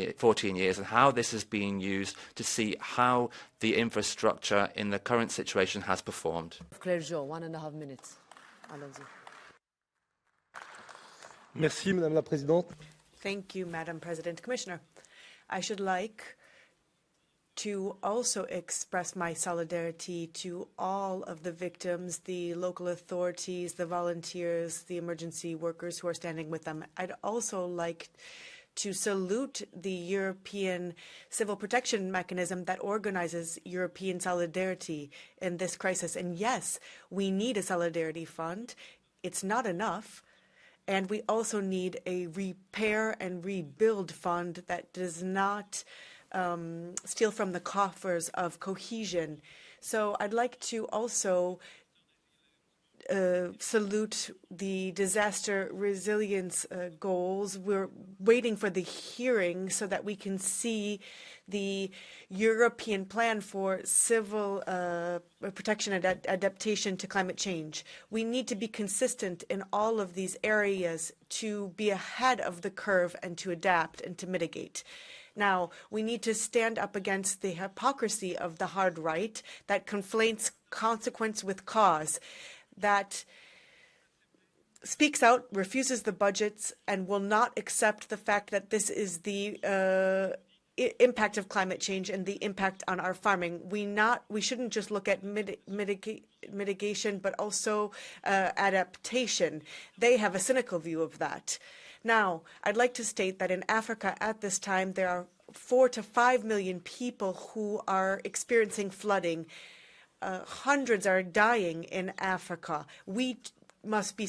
years and how this is being used to see how the infrastructure in the current situation has performed. Claire Jo, 1.5 minutes. Merci, Madame la Présidente. Thank you, Madam President. Commissioner, I should like to also express my solidarity to all of the victims, the local authorities, the volunteers, the emergency workers who are standing with them. I'd also like to salute the European Civil Protection Mechanism that organizes European solidarity in this crisis. And yes, we need a solidarity fund. It's not enough. And we also need a repair and rebuild fund that does not steal from the coffers of cohesion. So I'd like to also salute the disaster resilience goals. We're waiting for the hearing so that we can see the European plan for civil protection and adaptation to climate change. We need to be consistent in all of these areas to be ahead of the curve and to adapt and to mitigate. Now, we need to stand up against the hypocrisy of the hard right that conflates consequence with cause, that speaks out, refuses the budgets, and will not accept the fact that this is the impact of climate change and the impact on our farming. We shouldn't just look at mitigation, but also adaptation. They have a cynical view of that. Now, I'd like to state that in Africa at this time, there are 4 to 5 million people who are experiencing flooding. Hundreds are dying in Africa. We must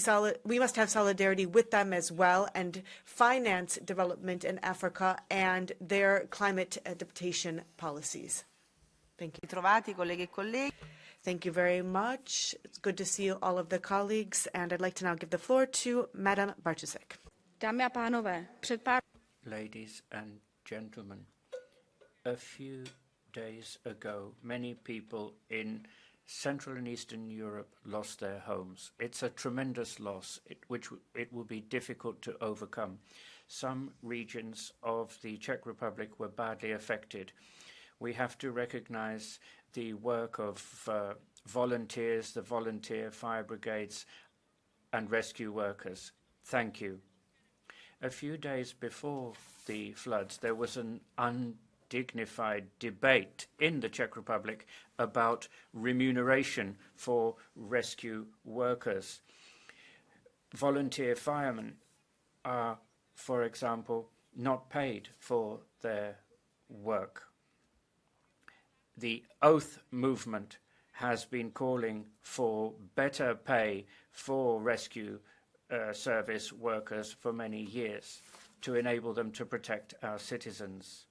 have solidarity with them as well and finance development in Africa and their climate adaptation policies. Thank you. Thank you very much. It's good to see all of the colleagues, and I'd like to now give the floor to Madam Bartusek. Ladies and gentlemen, A few days ago, many people in Central and Eastern Europe lost their homes. It's a tremendous loss, which it will be difficult to overcome. Some regions of the Czech Republic were badly affected. We have to recognize the work of volunteers, the volunteer fire brigades, and rescue workers. Thank you. A few days before the floods, there was an undignified debate in the Czech Republic about remuneration for rescue workers. Volunteer firemen are, for example, not paid for their work. The Oath movement has been calling for better pay for rescue service workers for many years to enable them to protect our citizens.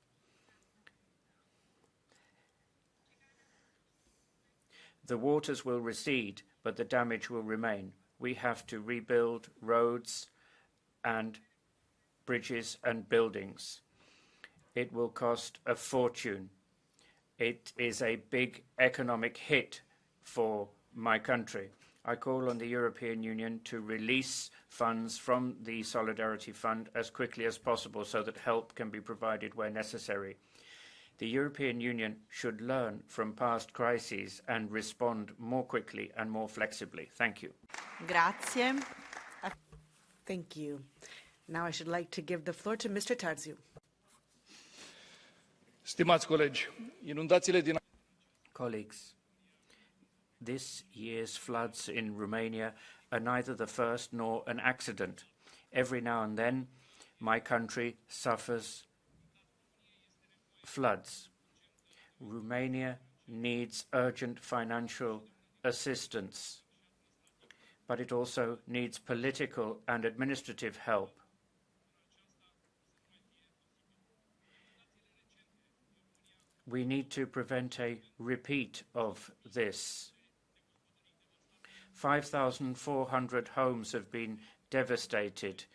The waters will recede, but the damage will remain. We have to rebuild roads and bridges and buildings. It will cost a fortune. It is a big economic hit for my country. I call on the European Union to release funds from the Solidarity Fund as quickly as possible so that help can be provided where necessary. The European Union should learn from past crises and respond more quickly and more flexibly. Thank you. Grazie. Thank you. Now I should like to give the floor to Mr. Tarziu. Stimați colegi, inundațiile din... Colleagues, this year's floods in Romania are neither the first nor an accident. Every now and then, my country suffers floods. Romania needs urgent financial assistance, but it also needs political and administrative help. We need to prevent a repeat of this. 5,400 homes have been devastated.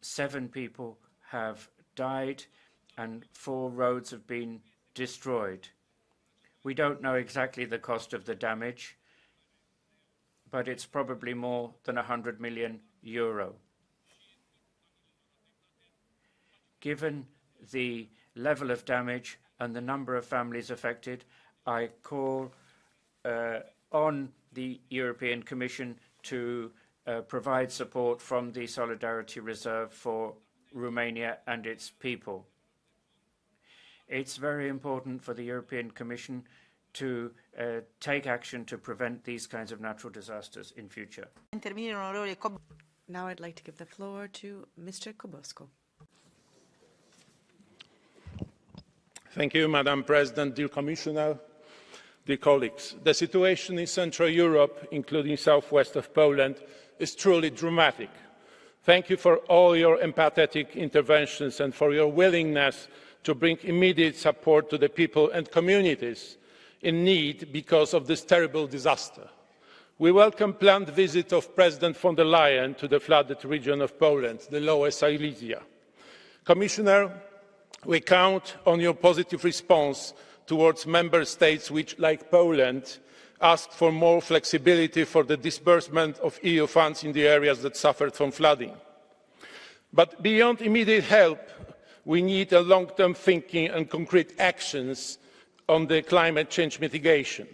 7 people have died and 4 roads have been destroyed. We don't know exactly the cost of the damage, but it's probably more than 100 million euro. Given the level of damage and the number of families affected, I call on the European Commission to provide support from the Solidarity Reserve for Romania and its people. It's very important for the European Commission to take action to prevent these kinds of natural disasters in future. Now I'd like to give the floor to Mr. Kobosko. Thank you, Madam President, dear Commissioner, dear colleagues. The situation in Central Europe, including southwest of Poland, is truly dramatic. Thank you for all your empathetic interventions and for your willingness to bring immediate support to the people and communities in need because of this terrible disaster. We welcome the planned visit of President von der Leyen to the flooded region of Poland, the Lower Silesia. Commissioner, we count on your positive response towards member states which, like Poland, asked for more flexibility for the disbursement of EU funds in the areas that suffered from flooding. But beyond immediate help, we need a long-term thinking and concrete actions on the climate change mitigation,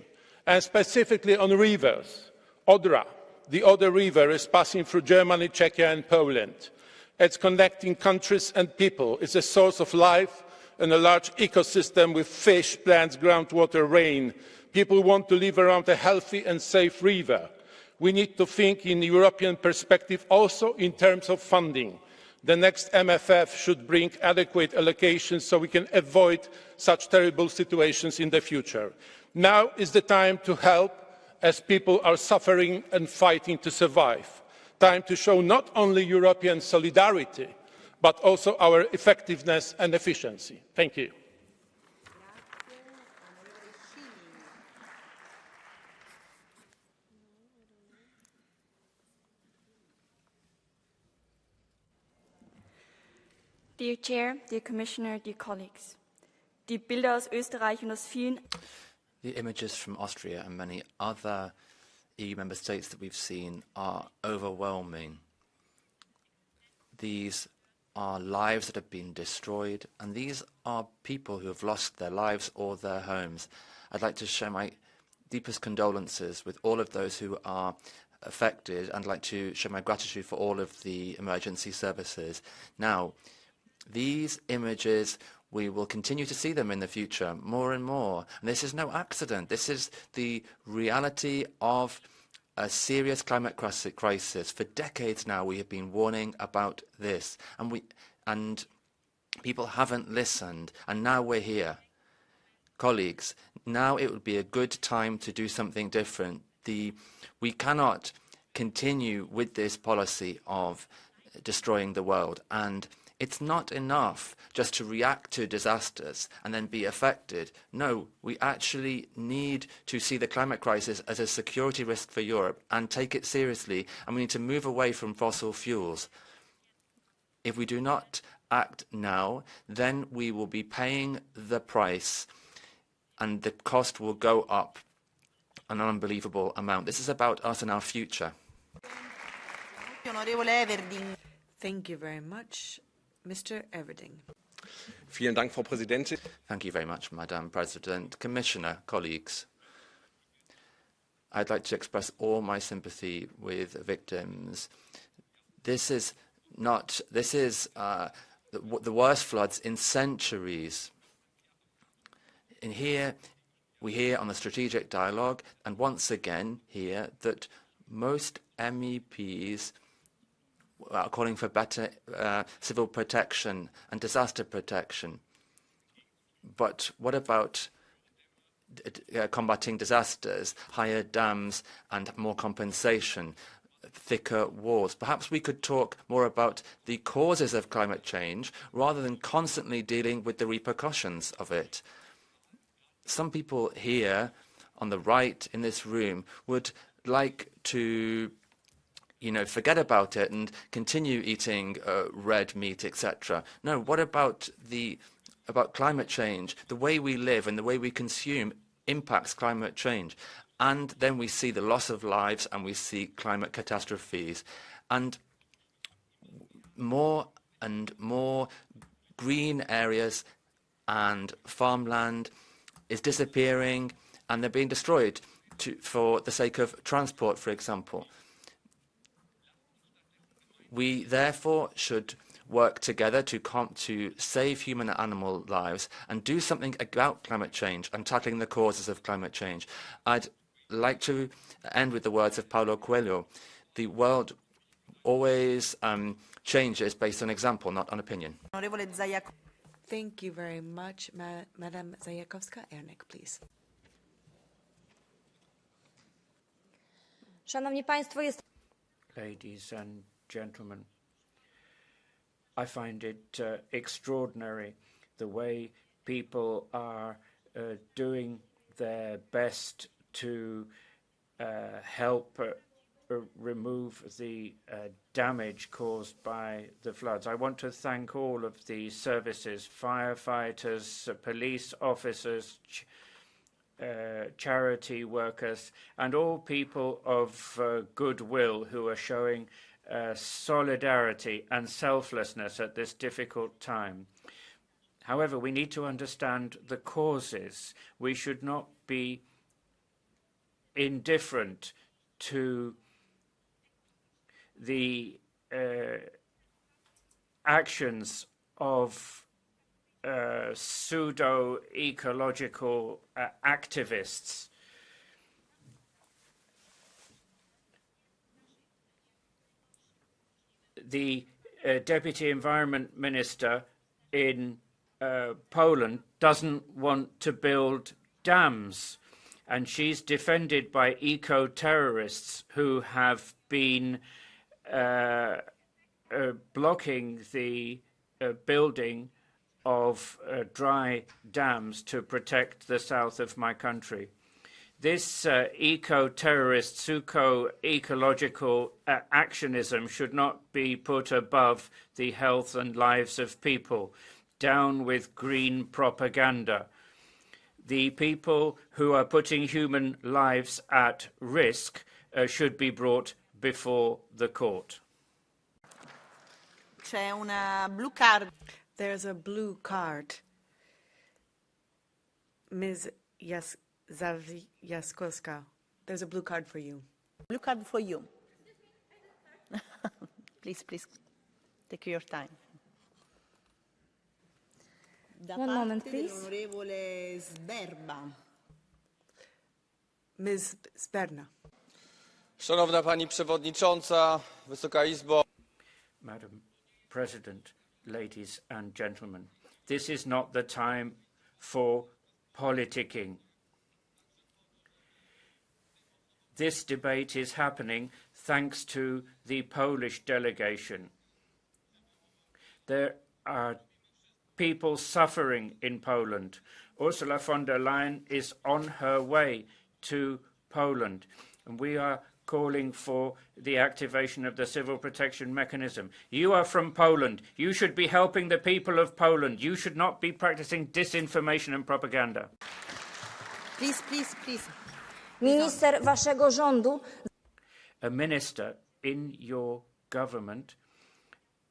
and specifically on rivers. Odra, the Oder River, is passing through Germany, Czechia and Poland. It's connecting countries and people. It's a source of life and a large ecosystem with fish, plants, groundwater, rain. People want to live around a healthy and safe river. We need to think in European perspective also in terms of funding. The next MFF should bring adequate allocations so we can avoid such terrible situations in the future. Now is the time to help as people are suffering and fighting to survive. Time to show not only European solidarity, but also our effectiveness and efficiency. Thank you. Dear Chair, dear Commissioner, dear colleagues, Die Bilder aus Österreich und aus vielen The images from Austria and many other EU member states that we've seen are overwhelming. These are lives that have been destroyed, and these are people who have lost their lives or their homes. I'd like to share my deepest condolences with all of those who are affected, and I'd like to show my gratitude for all of the emergency services. Now, these images, we will continue to see them in the future more and more. And this is no accident. This is the reality of a serious climate crisis. For decades now, we have been warning about this, and people haven't listened. And now we're here. Colleagues, now it would be a good time to do something different. We cannot continue with this policy of destroying the world, and it's not enough just to react to disasters and then be affected. No, we actually need to see the climate crisis as a security risk for Europe and take it seriously, and we need to move away from fossil fuels. If we do not act now, then we will be paying the price, and the cost will go up an unbelievable amount. This is about us and our future. Thank you very much. Mr. Everding. Vielen Dank, Frau Präsidentin. Thank you very much, Madam President. Commissioner, colleagues, I'd like to express all my sympathy with victims. This is the worst floods in centuries. In here, we hear on the strategic dialogue, and once again here, that most MEPs are calling for better civil protection and disaster protection. But what about combating disasters, higher dams and more compensation, thicker walls? Perhaps we could talk more about the causes of climate change rather than constantly dealing with the repercussions of it. Some people here on the right in this room would like to forget about it and continue eating red meat, etc. No, what about climate change? The way we live and the way we consume impacts climate change. And then we see the loss of lives and we see climate catastrophes. And more green areas and farmland is disappearing, and they're being destroyed for the sake of transport, for example. We therefore should work together to save human and animal lives and do something about climate change and tackling the causes of climate change. I'd like to end with the words of Paulo Coelho. The world always changes based on example, not on opinion. Thank you very much. Madam Zajakowska-Ernek, please. Szanowni Państwo, jest... Ladies and gentlemen, I find it extraordinary the way people are doing their best to help remove the damage caused by the floods. I want to thank all of the services, firefighters, police officers, charity workers, and all people of goodwill who are showing solidarity and selflessness at this difficult time. However, we need to understand the causes. We should not be indifferent to the actions of pseudo-ecological activists. The Deputy Environment Minister in Poland doesn't want to build dams, and she's defended by eco-terrorists who have been blocking the building of dry dams to protect the south of my country. This eco-terrorist, pseudo-ecological actionism should not be put above the health and lives of people. Down with green propaganda. The people who are putting human lives at risk should be brought before the court. C'è una blue card. There's a blue card. Ms. Jaskowska, there's a blue card for you. Blue card for you. Please, take your time. One moment, please. Onorevole Sberba. Ms. Sberna. Szanowna Pani Przewodnicząca, Wysoka Izbo. Madam President, ladies and gentlemen, this is not the time for politicking. This debate is happening thanks to the Polish delegation. There are people suffering in Poland. Ursula von der Leyen is on her way to Poland, and we are calling for the activation of the civil protection mechanism. You are from Poland. You should be helping the people of Poland. You should not be practicing disinformation and propaganda. Please. Minister waszego rządu. A minister in your government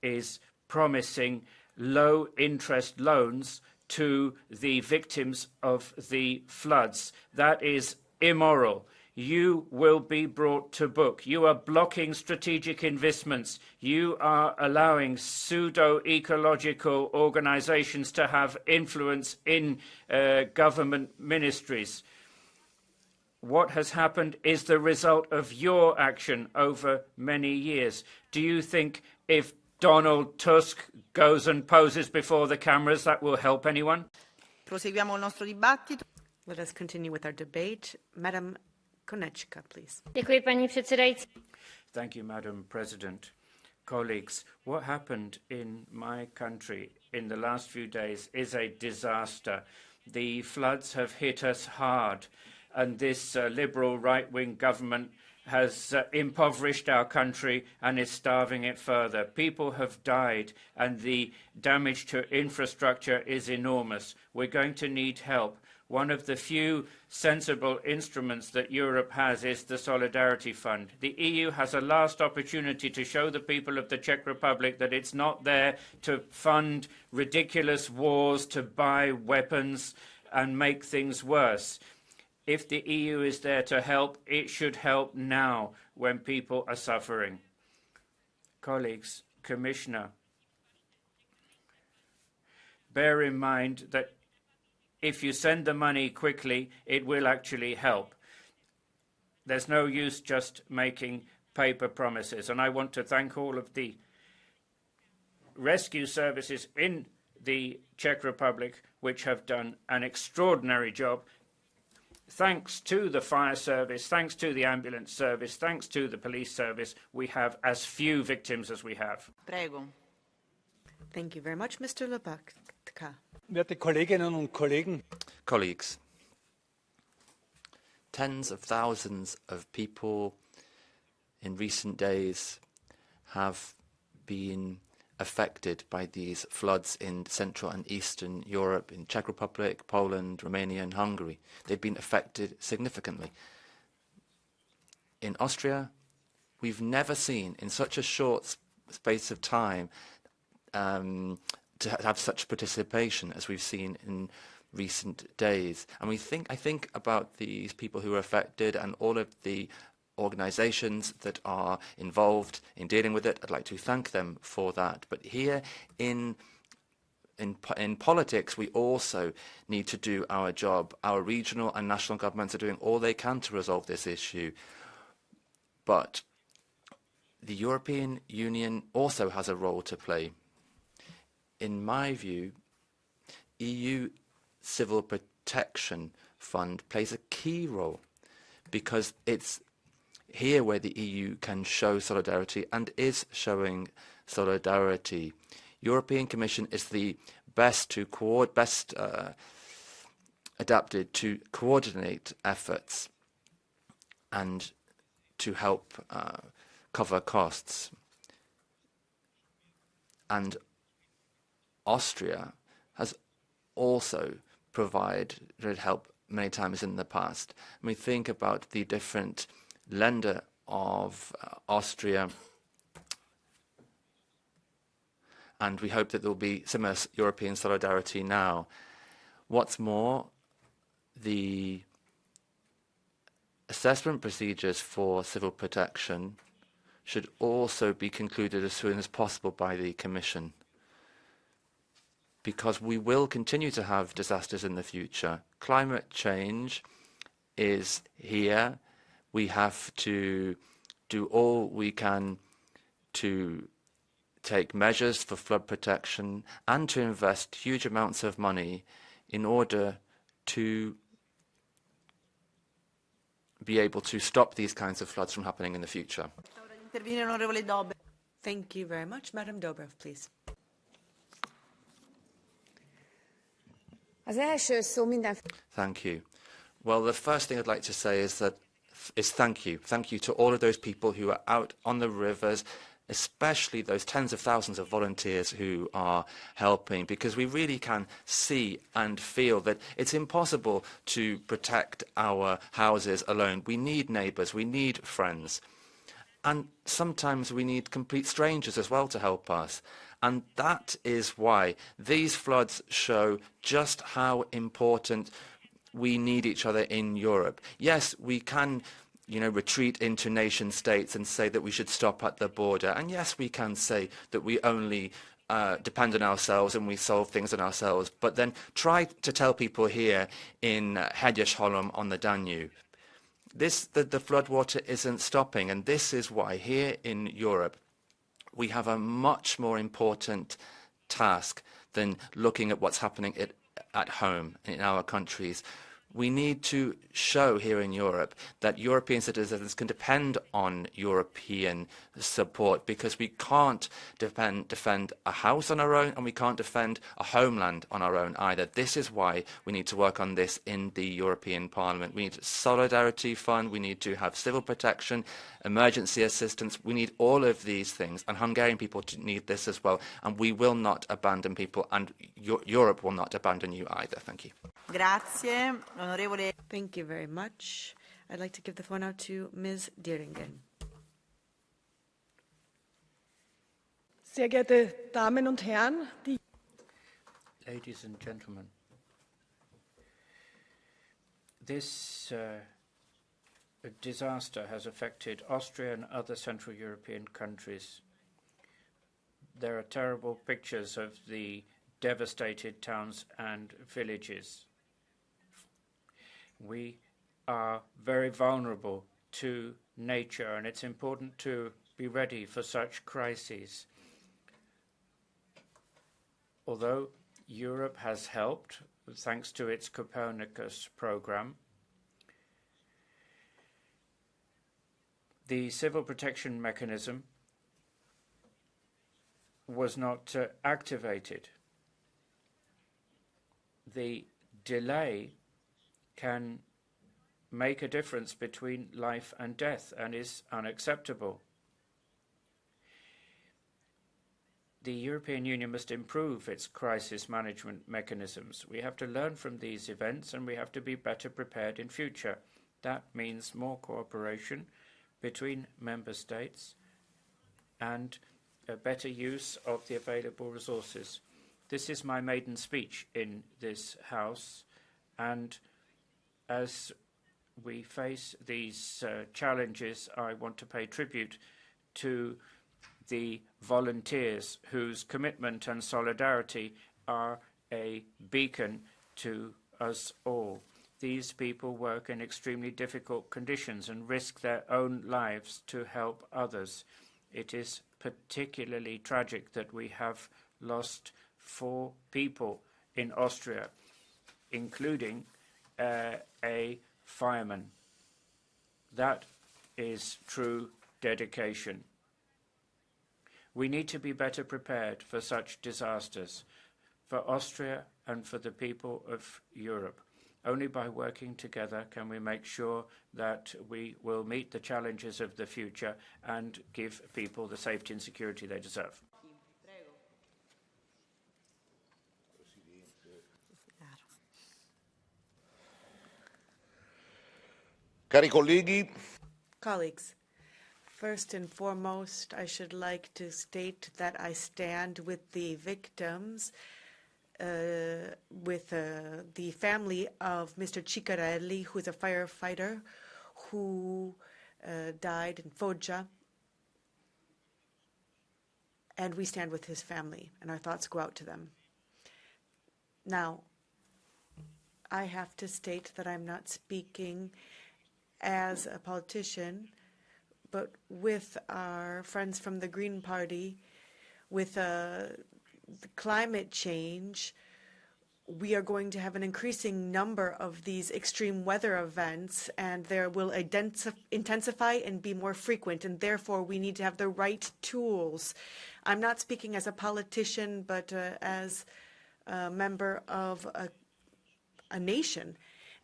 is promising low-interest loans to the victims of the floods. That is immoral. You will be brought to book. You are blocking strategic investments. You are allowing pseudo-ecological organizations to have influence in government ministries. What has happened is the result of your action over many years. Do you think if Donald Tusk goes and poses before the cameras, that will help anyone? Proseguiamo il nostro dibattito. Let us continue with our debate. Madam Konečka, please. Děkuji, paní předsedající. Thank you, Madam President. Colleagues, what happened in my country in the last few days is a disaster. The floods have hit us hard, and this liberal right-wing government has impoverished our country and is starving it further. People have died, and the damage to infrastructure is enormous. We're going to need help. One of the few sensible instruments that Europe has is the Solidarity Fund. The EU has a last opportunity to show the people of the Czech Republic that it's not there to fund ridiculous wars, to buy weapons and make things worse. If the EU is there to help, it should help now when people are suffering. Colleagues, Commissioner, bear in mind that if you send the money quickly, it will actually help. There's no use just making paper promises. And I want to thank all of the rescue services in the Czech Republic, which have done an extraordinary job. Thanks to the fire service, thanks to the ambulance service, thanks to the police service, we have as few victims as we have. Prego. Thank you very much, Mr. Lepaka. Werte Kolleginnen und Kollegen. Colleagues, tens of thousands of people in recent days have been affected by these floods in Central and Eastern Europe, in Czech Republic, Poland, Romania and Hungary. They've been affected significantly. In Austria, we've never seen in such a short space of time to have such participation as we've seen in recent days. And I think about these people who are affected and all of the organizations that are involved in dealing with it. I'd like to thank them for that. But here in politics, we also need to do our job. Our regional and national governments are doing all they can to resolve this issue. But the European Union also has a role to play. In my view, EU Civil Protection Fund plays a key role because it's here where the EU can show solidarity and is showing solidarity. European Commission is the best adapted to coordinate efforts and to help cover costs. And Austria has also provided help many times in the past. When we think about the different lender of Austria, and we hope that there will be similar European solidarity now. What's more, the assessment procedures for civil protection should also be concluded as soon as possible by the Commission, because we will continue to have disasters in the future. Climate change is here. We have to do all we can to take measures for flood protection and to invest huge amounts of money in order to be able to stop these kinds of floods from happening in the future. Thank you very much. Madam Dobrev, please. Thank you. Well, the first thing I'd like to say is thank you. Thank you to all of those people who are out on the rivers, especially those tens of thousands of volunteers who are helping, because we really can see and feel that it's impossible to protect our houses alone. We need neighbours, we need friends. And sometimes we need complete strangers as well to help us. And that is why these floods show just how important we need each other in Europe. Yes, we can retreat into nation states and say that we should stop at the border. And yes, we can say that we only depend on ourselves and we solve things on ourselves. But then try to tell people here in Heatwaves on the Danube. The floodwater isn't stopping. And this is why here in Europe, we have a much more important task than looking at what's happening at home in our countries. We need to show here in Europe that European citizens can depend on European support, because we can't defend a house on our own and we can't defend a homeland on our own either. This is why we need to work on this in the European Parliament. We need a solidarity fund, we need to have civil protection, emergency assistance. We need all of these things, and Hungarian people need this as well. And we will not abandon people, and Europe will not abandon you either. Thank you. Grazie, onorevole. Thank you very much. I'd like to give the floor now to Ms. Dieringen. Sehr geehrte Damen und Herren, Ladies and gentlemen, this disaster has affected Austria and other Central European countries. There are terrible pictures of the devastated towns and villages. We are very vulnerable to nature, and it's important to be ready for such crises. Although Europe has helped, thanks to its Copernicus program, the civil protection mechanism was not activated. The delay can make a difference between life and death and is unacceptable. The European Union must improve its crisis management mechanisms. We have to learn from these events and we have to be better prepared in future. That means more cooperation between member states and a better use of the available resources. This is my maiden speech in this House, and as we face these challenges, I want to pay tribute to the volunteers whose commitment and solidarity are a beacon to us all. These people work in extremely difficult conditions and risk their own lives to help others. It is particularly tragic that we have lost 4 people in Austria, including a fireman. That is true dedication. We need to be better prepared for such disasters, for Austria and for the people of Europe. Only by working together can we make sure that we will meet the challenges of the future and give people the safety and security they deserve. Cari colleghi, Colleagues, first and foremost, I should like to state that I stand with the victims, with the family of Mr. Ciccarelli, who is a firefighter who died in Foggia. And we stand with his family, and our thoughts go out to them. Now, I have to state that I'm not speaking as a politician, but with our friends from the Green Party, with the climate change, we are going to have an increasing number of these extreme weather events, and they will intensify and be more frequent, and therefore we need to have the right tools. I'm not speaking as a politician, but as a member of a nation.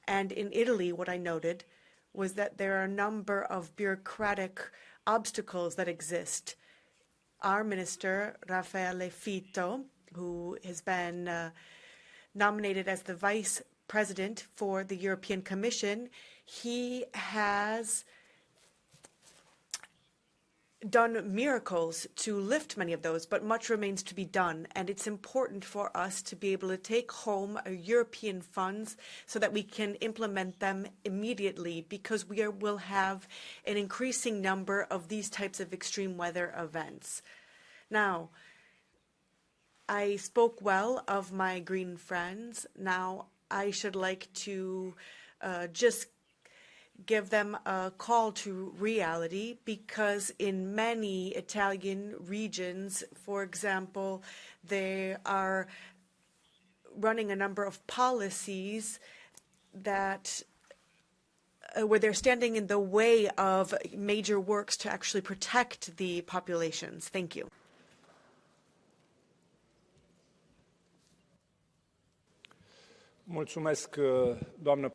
And in Italy, what I noted was that there are a number of bureaucratic obstacles that exist. Our minister, Raffaele Fitto, who has been nominated as the vice president for the European Commission, he has done miracles to lift many of those, but much remains to be done. And it's important for us to be able to take home European funds so that we can implement them immediately, because we will have an increasing number of these types of extreme weather events. Now, I spoke well of my green friends. Now, I should like to just give them a call to reality, because in many Italian regions, for example, they are running a number of policies that where they're standing in the way of major works to actually protect the populations. Thank you. Mulțumesc, doamnă.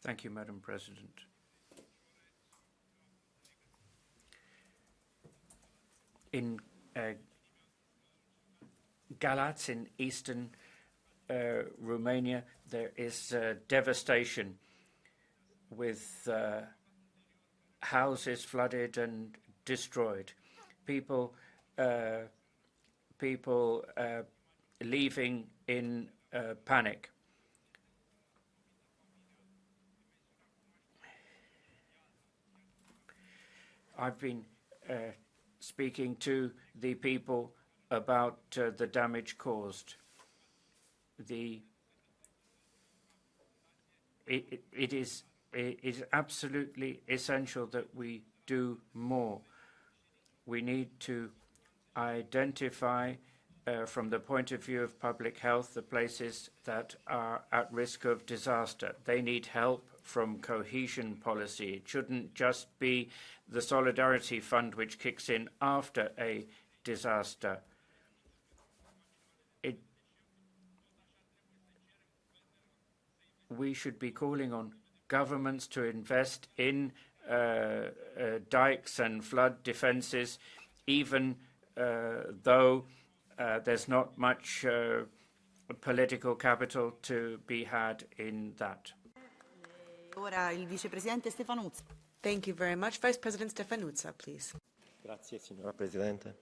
Thank you, Madam President. In Galați, in eastern Romania, there is devastation with houses flooded and destroyed. People leaving in panic. I've been speaking to the people about the damage caused. It is absolutely essential that we do more. We need to identify from the point of view of public health the places that are at risk of disaster. They need help from cohesion policy. It shouldn't just be the Solidarity Fund which kicks in after a disaster. We should be calling on governments to invest in dikes and flood defenses, even though there's not much political capital to be had in that. Ora il vicepresidente Stefanuzzi. Thank you very much. Vice President Stefanuzza, please. Grazie, signora Presidente.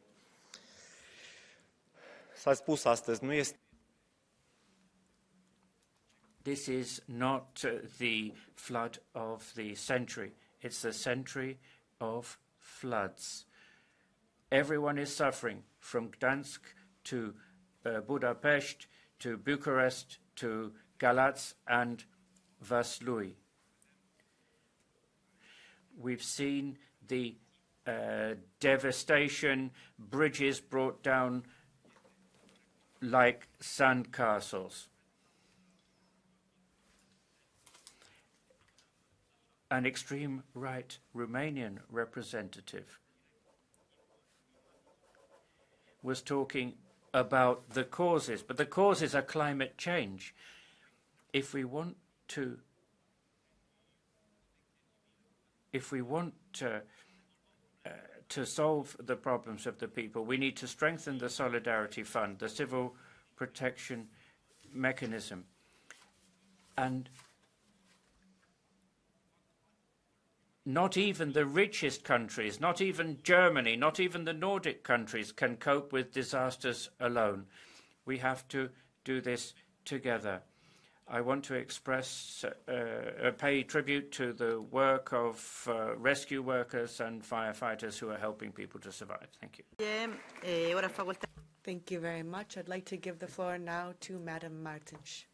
S-a spus astăzi, nu este. This is not the flood of the century. It's the century of floods. Everyone is suffering, from Gdansk to Budapest, to Bucharest, to Galați and Vaslui. We've seen the devastation, bridges brought down like sandcastles. An extreme right Romanian representative was talking about the causes, but the causes are climate change. If we want to solve the problems of the people, we need to strengthen the Solidarity Fund, the civil protection mechanism. And Not even the richest countries, not even Germany, not even the Nordic countries can cope with disasters alone. We have to do this together. I want to pay tribute to the work of rescue workers and firefighters who are helping people to survive. Thank you. Thank you very much. I'd like to give the floor now to Madam Martins.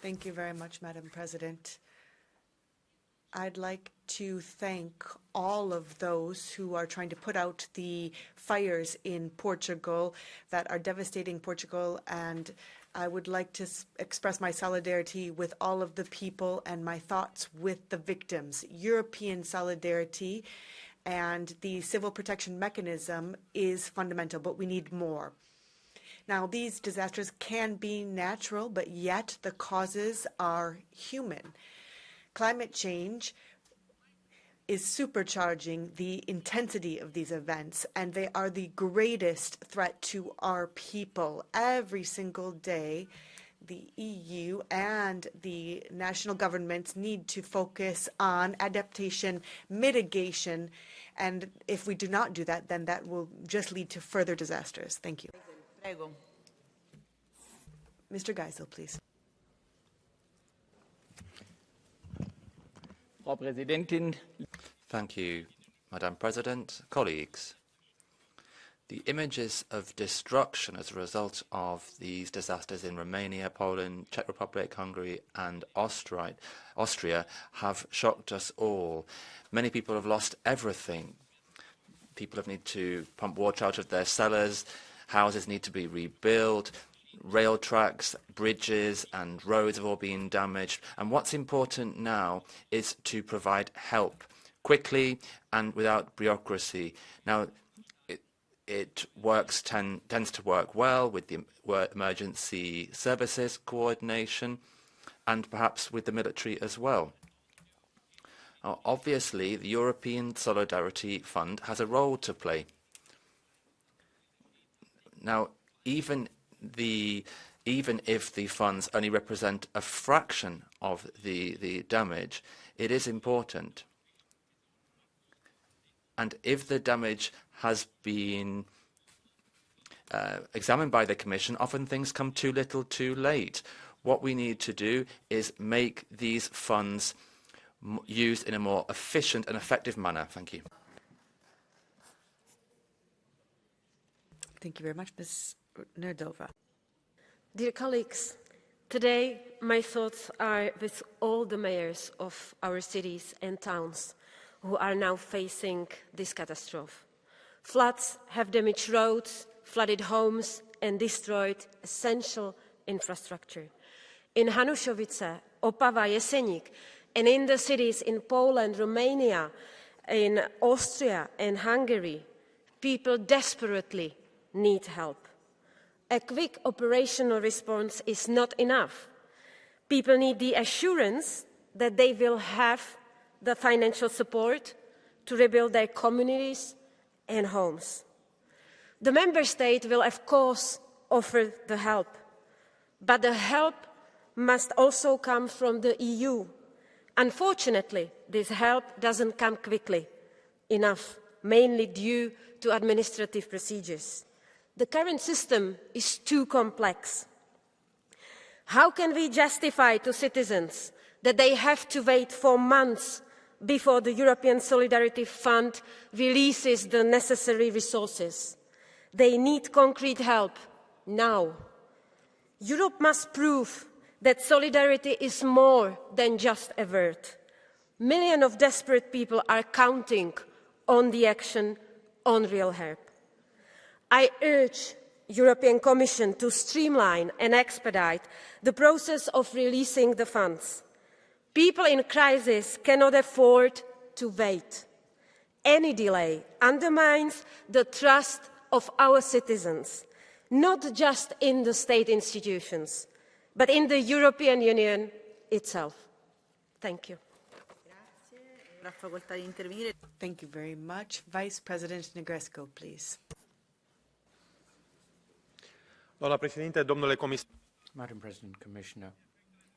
Thank you very much, Madam President. I'd like to thank all of those who are trying to put out the fires in Portugal that are devastating Portugal, and I would like to express my solidarity with all of the people and my thoughts with the victims. European solidarity and the civil protection mechanism is fundamental, but we need more. Now, these disasters can be natural, but yet the causes are human. Climate change is supercharging the intensity of these events, and they are the greatest threat to our people. Every single day, the EU and the national governments need to focus on adaptation, mitigation, and if we do not do that, then that will just lead to further disasters. Thank you. Mr. Geisel, please. Frau Präsidentin. Thank you, Madam President, colleagues. The images of destruction as a result of these disasters in Romania, Poland, Czech Republic, Hungary and Austria have shocked us all. Many people have lost everything. People have needed to pump water out of their cellars, houses need to be rebuilt, rail tracks, bridges and roads have all been damaged. And what's important now is to provide help quickly and without bureaucracy. Now, it tends to work well with the emergency services coordination and perhaps with the military as well. Now, obviously, the European Solidarity Fund has a role to play. Now, even if the funds only represent a fraction of the damage, it is important. And if the damage has been examined by the Commission, often things come too little too late. What we need to do is make these funds used in a more efficient and effective manner. Thank you. Thank you very much, Ms. Nerdova. Dear colleagues, today my thoughts are with all the mayors of our cities and towns who are now facing this catastrophe. Floods have damaged roads, flooded homes and destroyed essential infrastructure. In Hanušovice, Opava, Jeseník, and in the cities in Poland, Romania, in Austria and Hungary, people desperately need help. A quick operational response is not enough. People need the assurance that they will have the financial support to rebuild their communities and homes. The member state will, of course, offer the help, but the help must also come from the EU. Unfortunately, this help doesn't come quickly enough, mainly due to administrative procedures. The current system is too complex. How can we justify to citizens that they have to wait for months before the European Solidarity Fund releases the necessary resources? They need concrete help now. Europe must prove that solidarity is more than just a word. Millions of desperate people are counting on the action, on real help. I urge the European Commission to streamline and expedite the process of releasing the funds. People in crisis cannot afford to wait. Any delay undermines the trust of our citizens, not just in the state institutions, but in the European Union itself. Thank you. Thank you very much. Vice President Negrescu, please. Doamna președinte, domnule comisar. Madam President, Commissioner,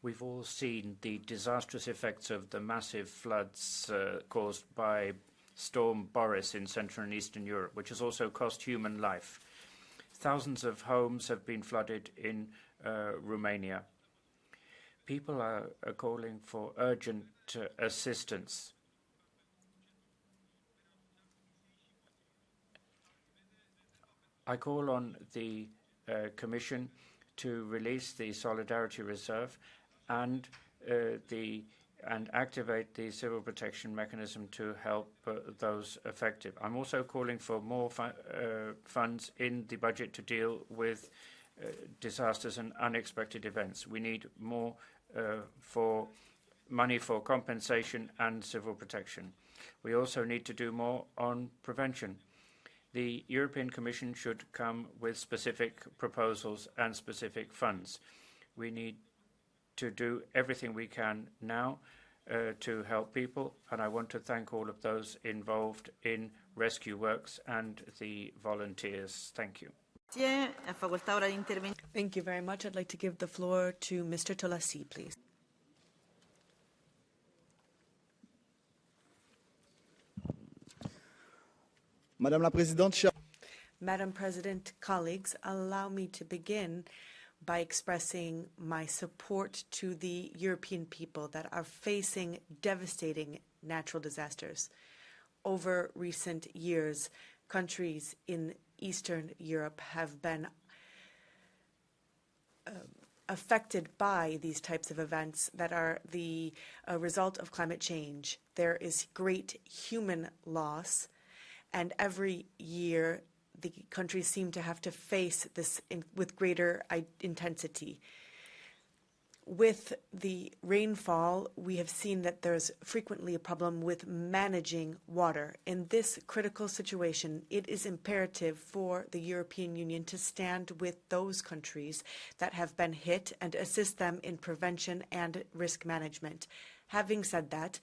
we've all seen the disastrous effects of the massive floods caused by Storm Boris in Central and Eastern Europe, which has also cost human life. Thousands of homes have been flooded in Romania. People are calling for urgent assistance. I call on the Commission to release the Solidarity Reserve and activate the civil protection mechanism to help those affected. I'm also calling for more funds in the budget to deal with disasters and unexpected events. We need more money for compensation and civil protection. We also need to do more on prevention. The European Commission should come with specific proposals and specific funds. We need to do everything we can now to help people, and I want to thank all of those involved in rescue works and the volunteers. Thank you. Thank you very much. I'd like to give the floor to Mr. Tolassi, please. Madam President, colleagues, allow me to begin by expressing my support to the European people that are facing devastating natural disasters. Over recent years, countries in Eastern Europe have been affected by these types of events that are the result of climate change. There is great human loss, and every year the countries seem to have to face this with greater intensity. With the rainfall, we have seen that there's frequently a problem with managing water. In this critical situation, it is imperative for the European Union to stand with those countries that have been hit and assist them in prevention and risk management. Having said that,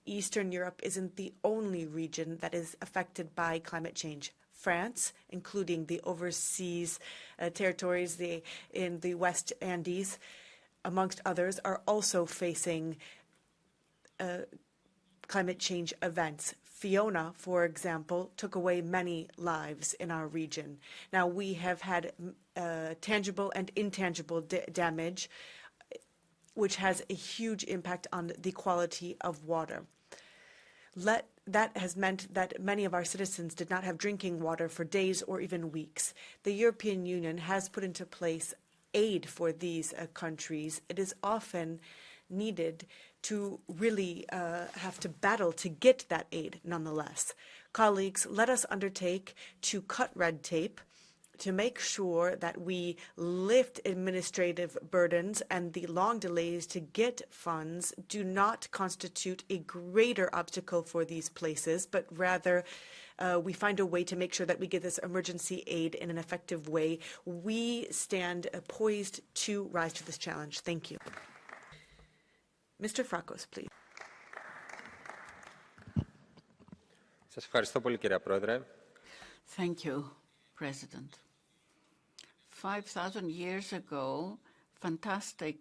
Eastern Europe isn't the only region that is affected by climate change. France, including the overseas territories in the West Andes, amongst others, are also facing climate change events. Fiona, for example, took away many lives in our region. Now, we have had tangible and intangible damage, which has a huge impact on the quality of water. That has meant that many of our citizens did not have drinking water for days or even weeks. The European Union has put into place aid for these countries. It is often needed to really have to battle to get that aid nonetheless. Colleagues, let us undertake to cut red tape, to make sure that we lift administrative burdens, and the long delays to get funds do not constitute a greater obstacle for these places, but rather we find a way to make sure that we get this emergency aid in an effective way. We stand poised to rise to this challenge. Thank you. Mr. Frakos, please. Thank you, President. 5,000 years ago, fantastic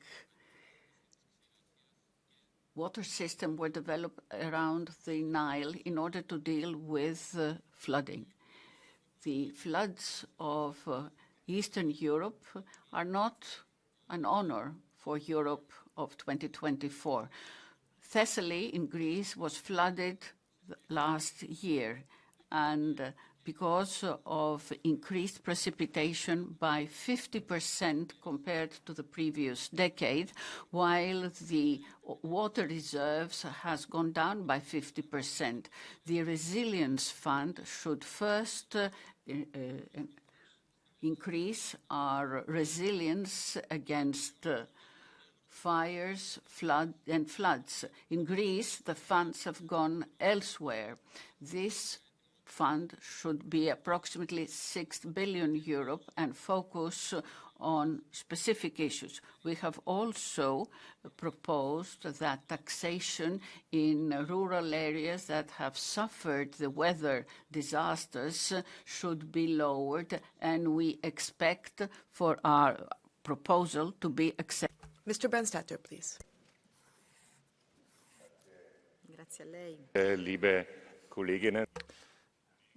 water systems were developed around the Nile in order to deal with flooding. The floods of Eastern Europe are not an honor for Europe of 2024. Thessaly in Greece was flooded last year, and because of increased precipitation by 50% compared to the previous decade, while the water reserves has gone down by 50%. The Resilience Fund should first increase our resilience against fires, floods. In Greece, the funds have gone elsewhere. This fund should be approximately 6 billion euro and focus on specific issues. We have also proposed that taxation in rural areas that have suffered the weather disasters should be lowered, and we expect for our proposal to be accepted. Mr. Benstatter, please. Grazie a lei. Liebe Kolleginnen.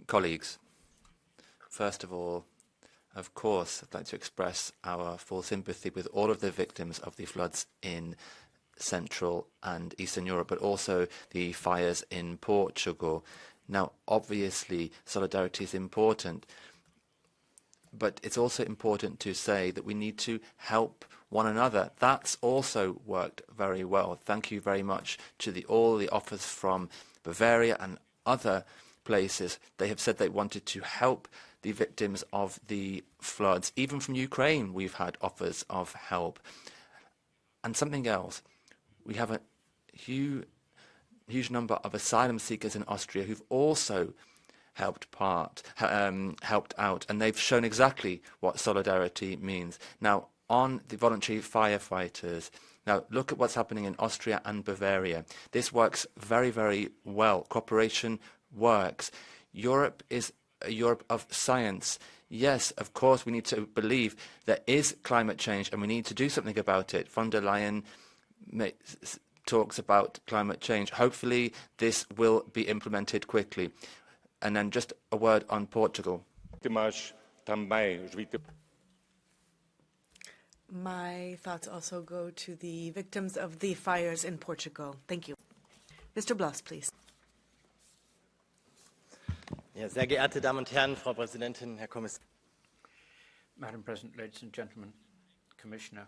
Colleagues, first of all, of course, I'd like to express our full sympathy with all of the victims of the floods in Central and Eastern Europe, but also the fires in Portugal. Now, obviously, solidarity is important, but it's also important to say that we need to help one another. That's also worked very well. Thank you very much to all the offers from Bavaria and other places. They have said they wanted to help the victims of the floods. Even from Ukraine, we've had offers of help. And something else, we have a huge number of asylum seekers in Austria who've also helped out, and they've shown exactly what solidarity means. Now, on the voluntary firefighters, now look at what's happening in Austria and Bavaria. This works very, very well. Cooperation works. Europe is a Europe of science. Yes, of course, we need to believe there is climate change and we need to do something about it. Von der Leyen talks about climate change. Hopefully, this will be implemented quickly. And then just a word on Portugal. My thoughts also go to the victims of the fires in Portugal. Thank you. Mr. Blas, please. Ja, sehr geehrte Damen und Herren, Frau Präsidentin, Herr Kommissar. Madam President, ladies and gentlemen, Commissioner,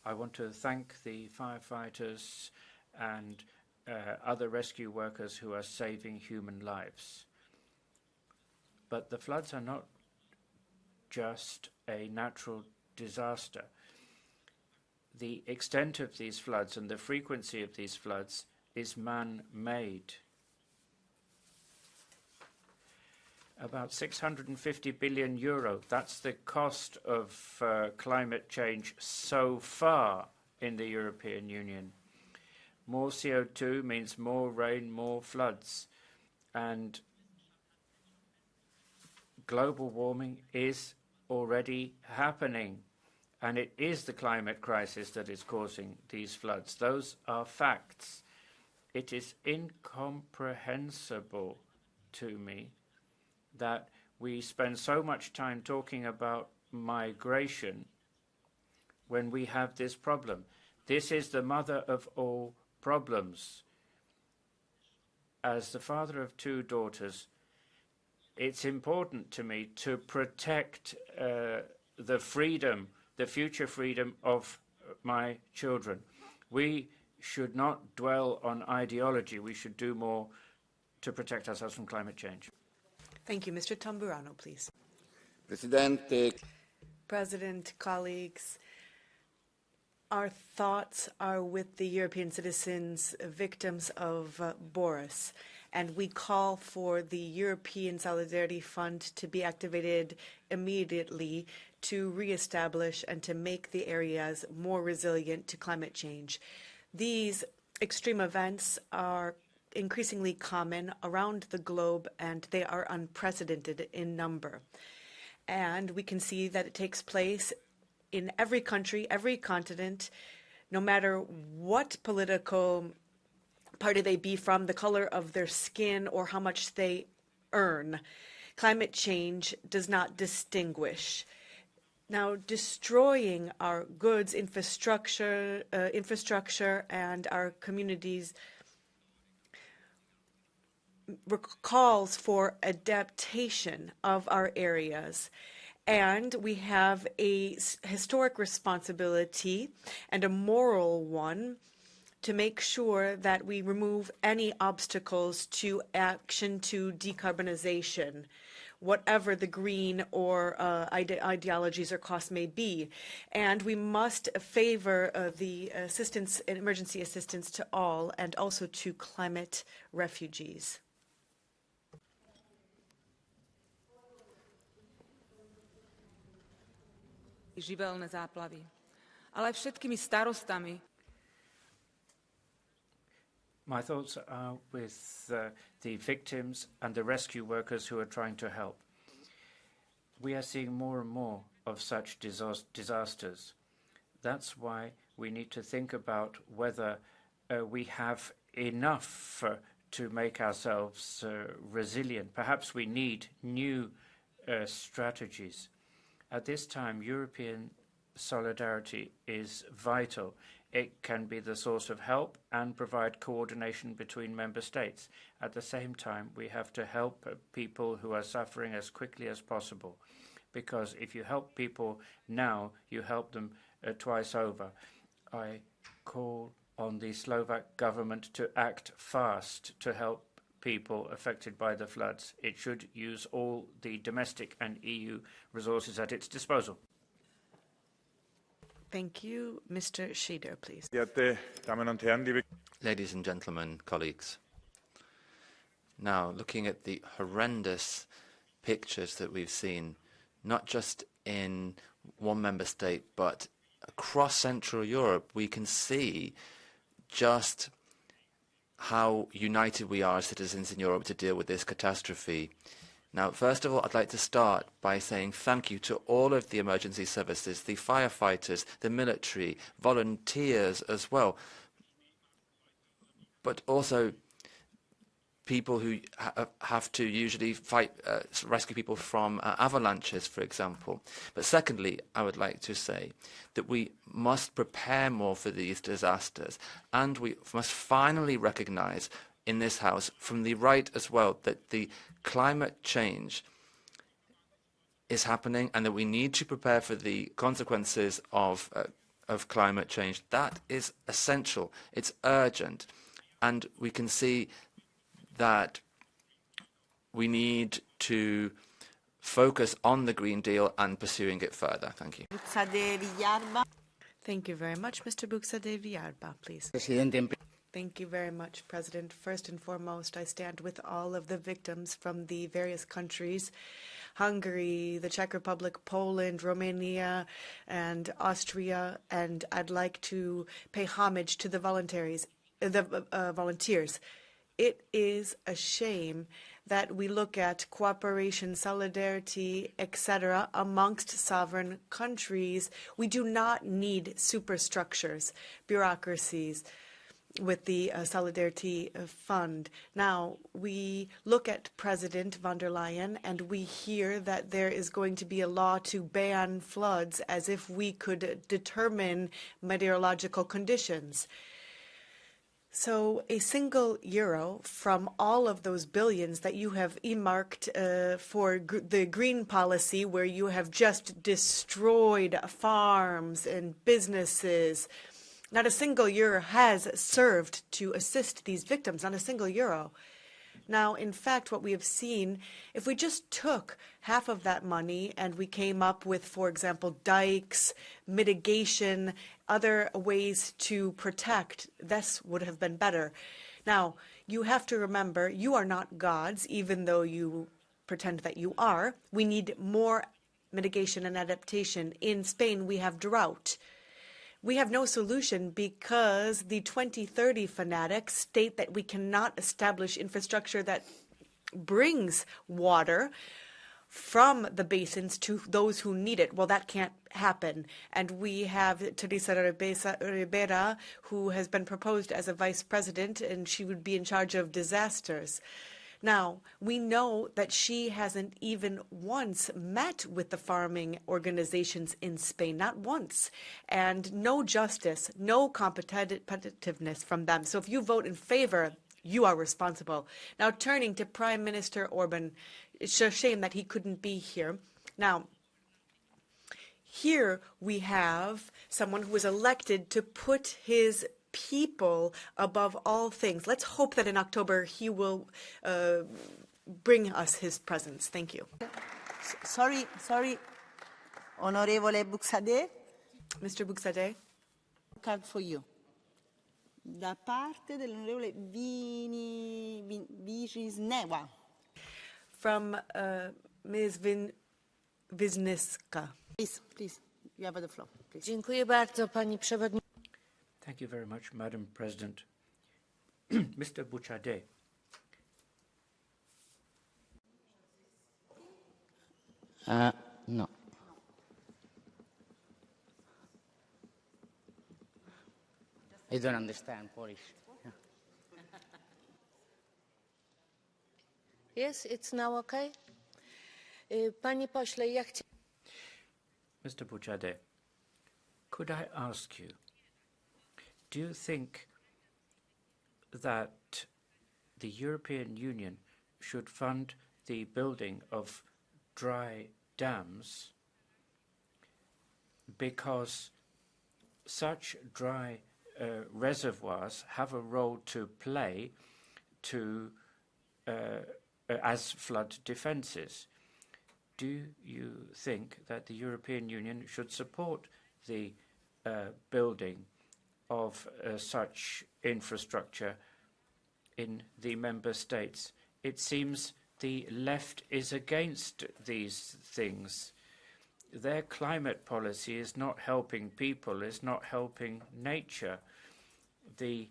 I want to thank the firefighters and other rescue workers who are saving human lives. But the floods are not just a natural disaster. The extent of these floods and the frequency of these floods is man-made. About 650 billion euro, that's the cost of climate change so far in the European Union. More CO2 means more rain, more floods. And global warming is already happening. And it is the climate crisis that is causing these floods. Those are facts. It is incomprehensible to me that we spend so much time talking about migration when we have this problem. This is the mother of all problems. As the father of two daughters, it's important to me to protect the freedom, the future freedom of my children. We should not dwell on ideology. We should do more to protect ourselves from climate change. Thank you. Mr. Tamburano, please. President, colleagues, our thoughts are with the European citizens, victims of Boris, and we call for the European Solidarity Fund to be activated immediately to reestablish and to make the areas more resilient to climate change. These extreme events are increasingly common around the globe, and they are unprecedented in number. And we can see that it takes place in every country, every continent, no matter what political party they be from, the color of their skin, or how much they earn. Climate change does not distinguish. Now, destroying our goods, infrastructure, and our communities calls for adaptation of our areas. And we have a historic responsibility and a moral one to make sure that we remove any obstacles to action to decarbonization, whatever the green or ideologies or costs may be. And we must favor the assistance and emergency assistance to all, and also to climate refugees. Živelné záplavy, ale všetkými starostami. My thoughts are with the victims and the rescue workers who are trying to help. We are seeing more and more of such disasters. That's why we need to think about whether we have enough to make ourselves resilient. Perhaps we need new strategies. At this time, European solidarity is vital. It can be the source of help and provide coordination between member states. At the same time, we have to help people who are suffering as quickly as possible, because if you help people now, you help them twice over. I call on the Slovak government to act fast to help people affected by the floods. It should use all the domestic and EU resources at its disposal. Thank you. Mr. Schieder, please. Ladies and gentlemen, colleagues. Now, looking at the horrendous pictures that we've seen, not just in one member state, but across Central Europe, we can see just how united we are as citizens in Europe to deal with this catastrophe. Now, first of all, I'd like to start by saying thank you to all of the emergency services, the firefighters, the military, volunteers as well, but also people who have to usually fight, rescue people from avalanches, for example. But secondly, I would like to say that we must prepare more for these disasters, and we must finally recognize in this House, from the right as well, that the climate change is happening and that we need to prepare for the consequences of climate change. That is essential. It's urgent. And we can see that we need to focus on the Green Deal and pursuing it further. Thank you. Thank you very much. Mr. Buxadeviarba, please. Thank you very much, President. First and foremost, I stand with all of the victims from the various countries, Hungary, the Czech Republic, Poland, Romania, and Austria, and I'd like to pay homage to the volunteers. It is a shame that we look at cooperation, solidarity, etc. amongst sovereign countries. We do not need superstructures, bureaucracies, with the Solidarity Fund. Now, we look at President von der Leyen and we hear that there is going to be a law to ban floods, as if we could determine meteorological conditions. So a single euro from all of those billions that you have earmarked for the green policy, where you have just destroyed farms and businesses, not a single euro has served to assist these victims, not a single euro. Now, in fact, what we have seen, if we just took half of that money and we came up with, for example, dikes, mitigation, other ways to protect, this would have been better. Now, you have to remember, you are not gods, even though you pretend that you are. We need more mitigation and adaptation. In Spain, we have drought. We have no solution because the 2030 fanatics state that we cannot establish infrastructure that brings water from the basins to those who need it. Well, that can't happen. And we have Teresa Ribera, who has been proposed as a vice president, and she would be in charge of disasters. Now, we know that she hasn't even once met with the farming organizations in Spain, not once, and no justice, no competitiveness from them. So if you vote in favor, you are responsible. Now, turning to Prime Minister Orban, it's a shame that he couldn't be here. Now, here we have someone who was elected to put his people above all things. Let's hope that in October he will bring us his presence. Thank you. Sorry, Onorevole Buxade. Mr. Buxade. Card for you. Da parte dell'onorevole Wisniewska. From Ms. Wisniewska. Please, you have the floor. Please. Dziękuję bardzo, pani przewodnicząca. Thank you very much, Madam President. Mr. Buchade. No. I don't understand Polish. Yeah. Yes, it's now okay. Panie pośle, ja Mr. Buchade, could I ask you, do you think that the European Union should fund the building of dry dams because such dry reservoirs have a role to play as flood defences? Do you think that the European Union should support the building of such infrastructure in the member states? It seems the left is against these things. Their climate policy is not helping people, is not helping nature. The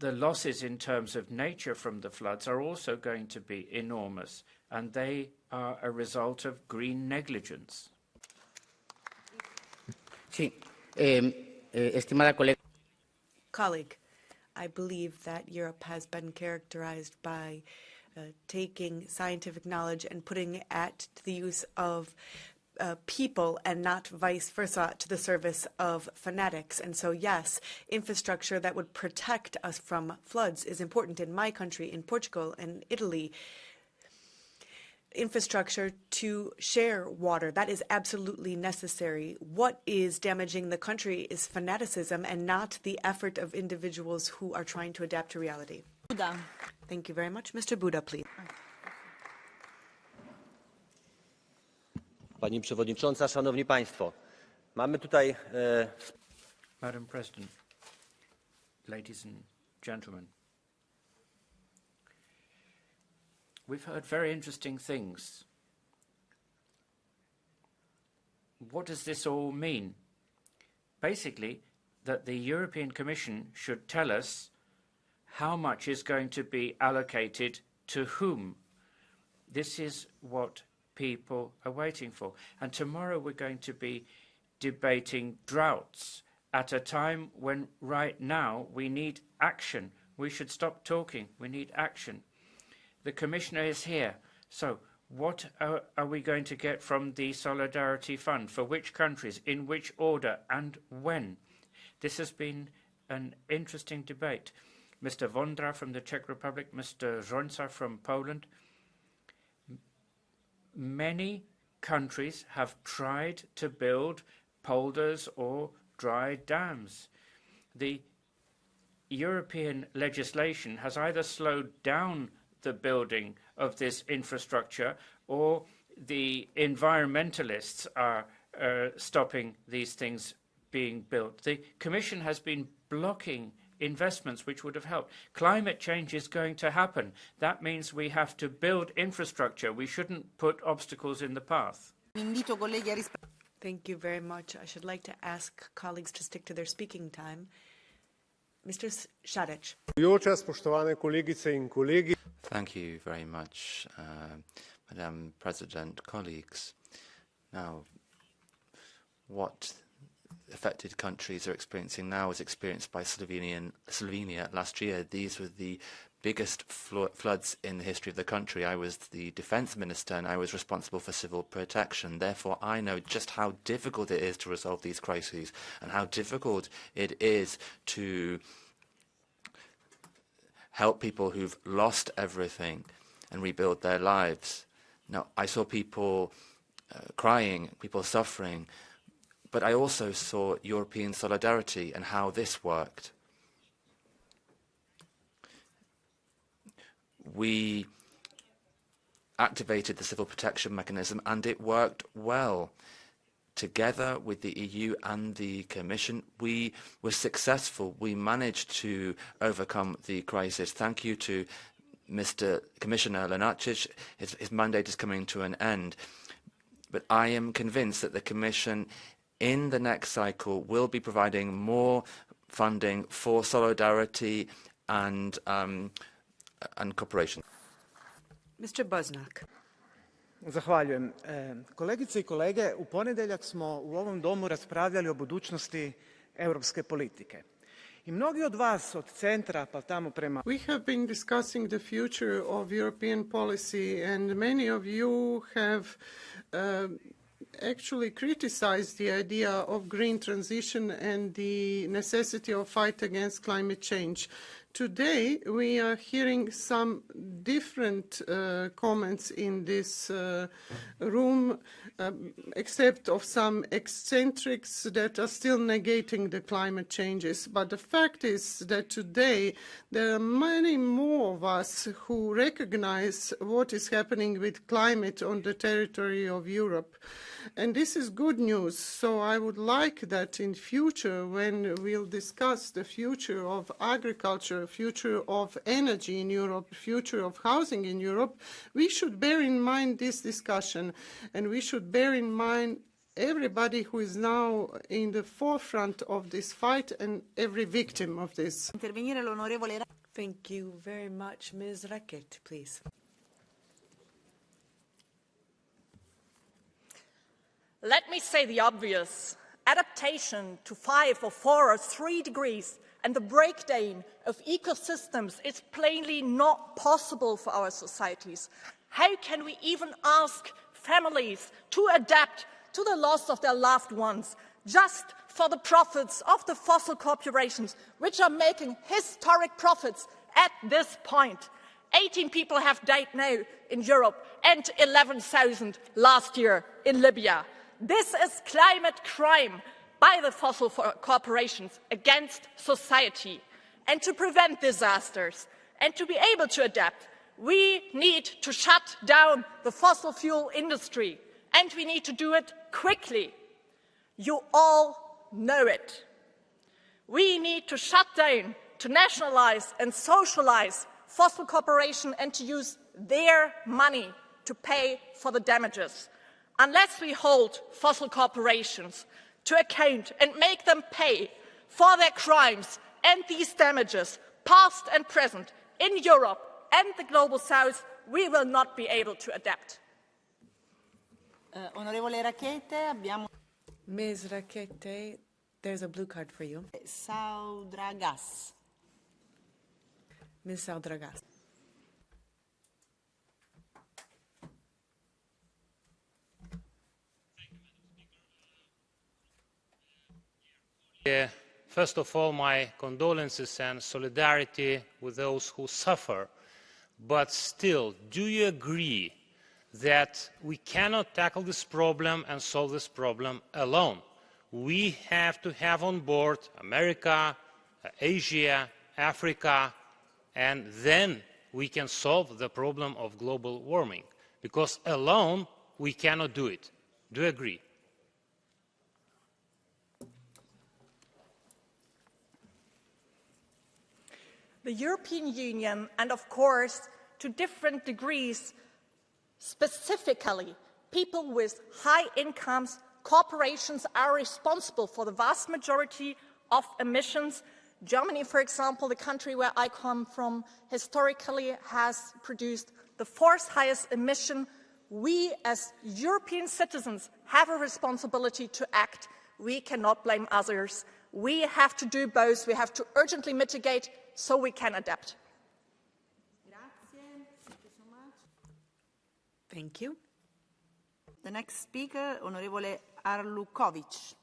losses in terms of nature from the floods are also going to be enormous, and they are a result of green negligence. Sí. Estimada colega. Colleague, I believe that Europe has been characterized by taking scientific knowledge and putting it at the use of people and not vice versa to the service of fanatics. And so, yes, infrastructure that would protect us from floods is important in my country, in Portugal and Italy. Infrastructure to share water, that is absolutely necessary. What is damaging the country is fanaticism and not the effort of individuals who are trying to adapt to reality. Buda. Thank you very much. Mr. Buda, please. Pani Przewodnicząca, Szanowni Państwo, mamy tutaj... Madam President, ladies and gentlemen, we've heard very interesting things. What does this all mean? Basically, that the European Commission should tell us how much is going to be allocated to whom. This is what people are waiting for. And tomorrow we're going to be debating droughts at a time when right now we need action. We should stop talking. We need action. The Commissioner is here. So what are we going to get from the Solidarity Fund? For which countries, in which order, and when? This has been an interesting debate. Mr. Vondra from the Czech Republic, Mr. Rzońca from Poland. Many countries have tried to build polders or dry dams. The European legislation has either slowed down the building of this infrastructure, or the environmentalists are stopping these things being built. The Commission has been blocking investments which would have helped. Climate change is going to happen. That means we have to build infrastructure. We shouldn't put obstacles in the path. Thank you very much. I should like to ask colleagues to stick to their speaking time. Mr. Šarić. Thank you very much, Madam President, colleagues. Now, what affected countries are experiencing now was experienced by Slovenia last year. These were the biggest floods in the history of the country. I was the defence minister and I was responsible for civil protection. Therefore, I know just how difficult it is to resolve these crises and how difficult it is to help people who've lost everything and rebuild their lives. Now, I saw people crying, people suffering, but I also saw European solidarity and how this worked. We activated the civil protection mechanism and it worked well. Together with the EU and the Commission, we were successful. We managed to overcome the crisis. Thank you to Mr. Commissioner Lenarčič. His mandate is coming to an end. But I am convinced that the Commission in the next cycle will be providing more funding for solidarity and cooperation. Mr. Buznak. Zahvaljujem. Kolegice I kolege, u ponedjeljak smo u ovom domu raspravljali o budućnosti europske politike. I mnogi od vas od centra pa tamo prema... We have been discussing the future of European policy and many of you have actually criticized the idea of green transition and the necessity of fight against climate change. Today, we are hearing some different comments in this room, except of some eccentrics that are still negating the climate changes. But the fact is that today, there are many more of us who recognize what is happening with climate on the territory of Europe. And this is good news. So I would like that in future, when we'll discuss the future of agriculture, future of energy in Europe, future of housing in Europe, we should bear in mind this discussion, and we should bear in mind everybody who is now in the forefront of this fight and every victim of this. Thank you very much. Ms. Racket, please. Let me say the obvious. Adaptation to 5 or 4 or 3 degrees and the breakdown of ecosystems is plainly not possible for our societies. How can we even ask families to adapt to the loss of their loved ones just for the profits of the fossil corporations, which are making historic profits at this point? 18 people have died now in Europe and 11,000 last year in Libya. This is climate crime by the fossil corporations against society. And to prevent disasters and to be able to adapt, we need to shut down the fossil fuel industry, and we need to do it quickly. You all know it. We need to shut down, to nationalize and socialize fossil corporations and to use their money to pay for the damages. Unless we hold fossil corporations to account and make them pay for their crimes and these damages, past and present, in Europe and the global south, we will not be able to adapt. Onorevole Rackete, abbiamo... Ms. Rackete, there's a blue card for you. Saudragas. Ms. Saudragas. First of all, my condolences and solidarity with those who suffer. But still, do you agree that we cannot tackle this problem and solve this problem alone? We have to have on board America, Asia, Africa, and then we can solve the problem of global warming. Because alone, we cannot do it. Do you agree? The European Union, and of course, to different degrees, specifically, people with high incomes, corporations are responsible for the vast majority of emissions. Germany, for example, the country where I come from, historically has produced the 4th highest emission. We, as European citizens, have a responsibility to act. We cannot blame others. We have to do both. We have to urgently mitigate so we can adapt. Thank you. The next speaker, Honorable Arlukovic.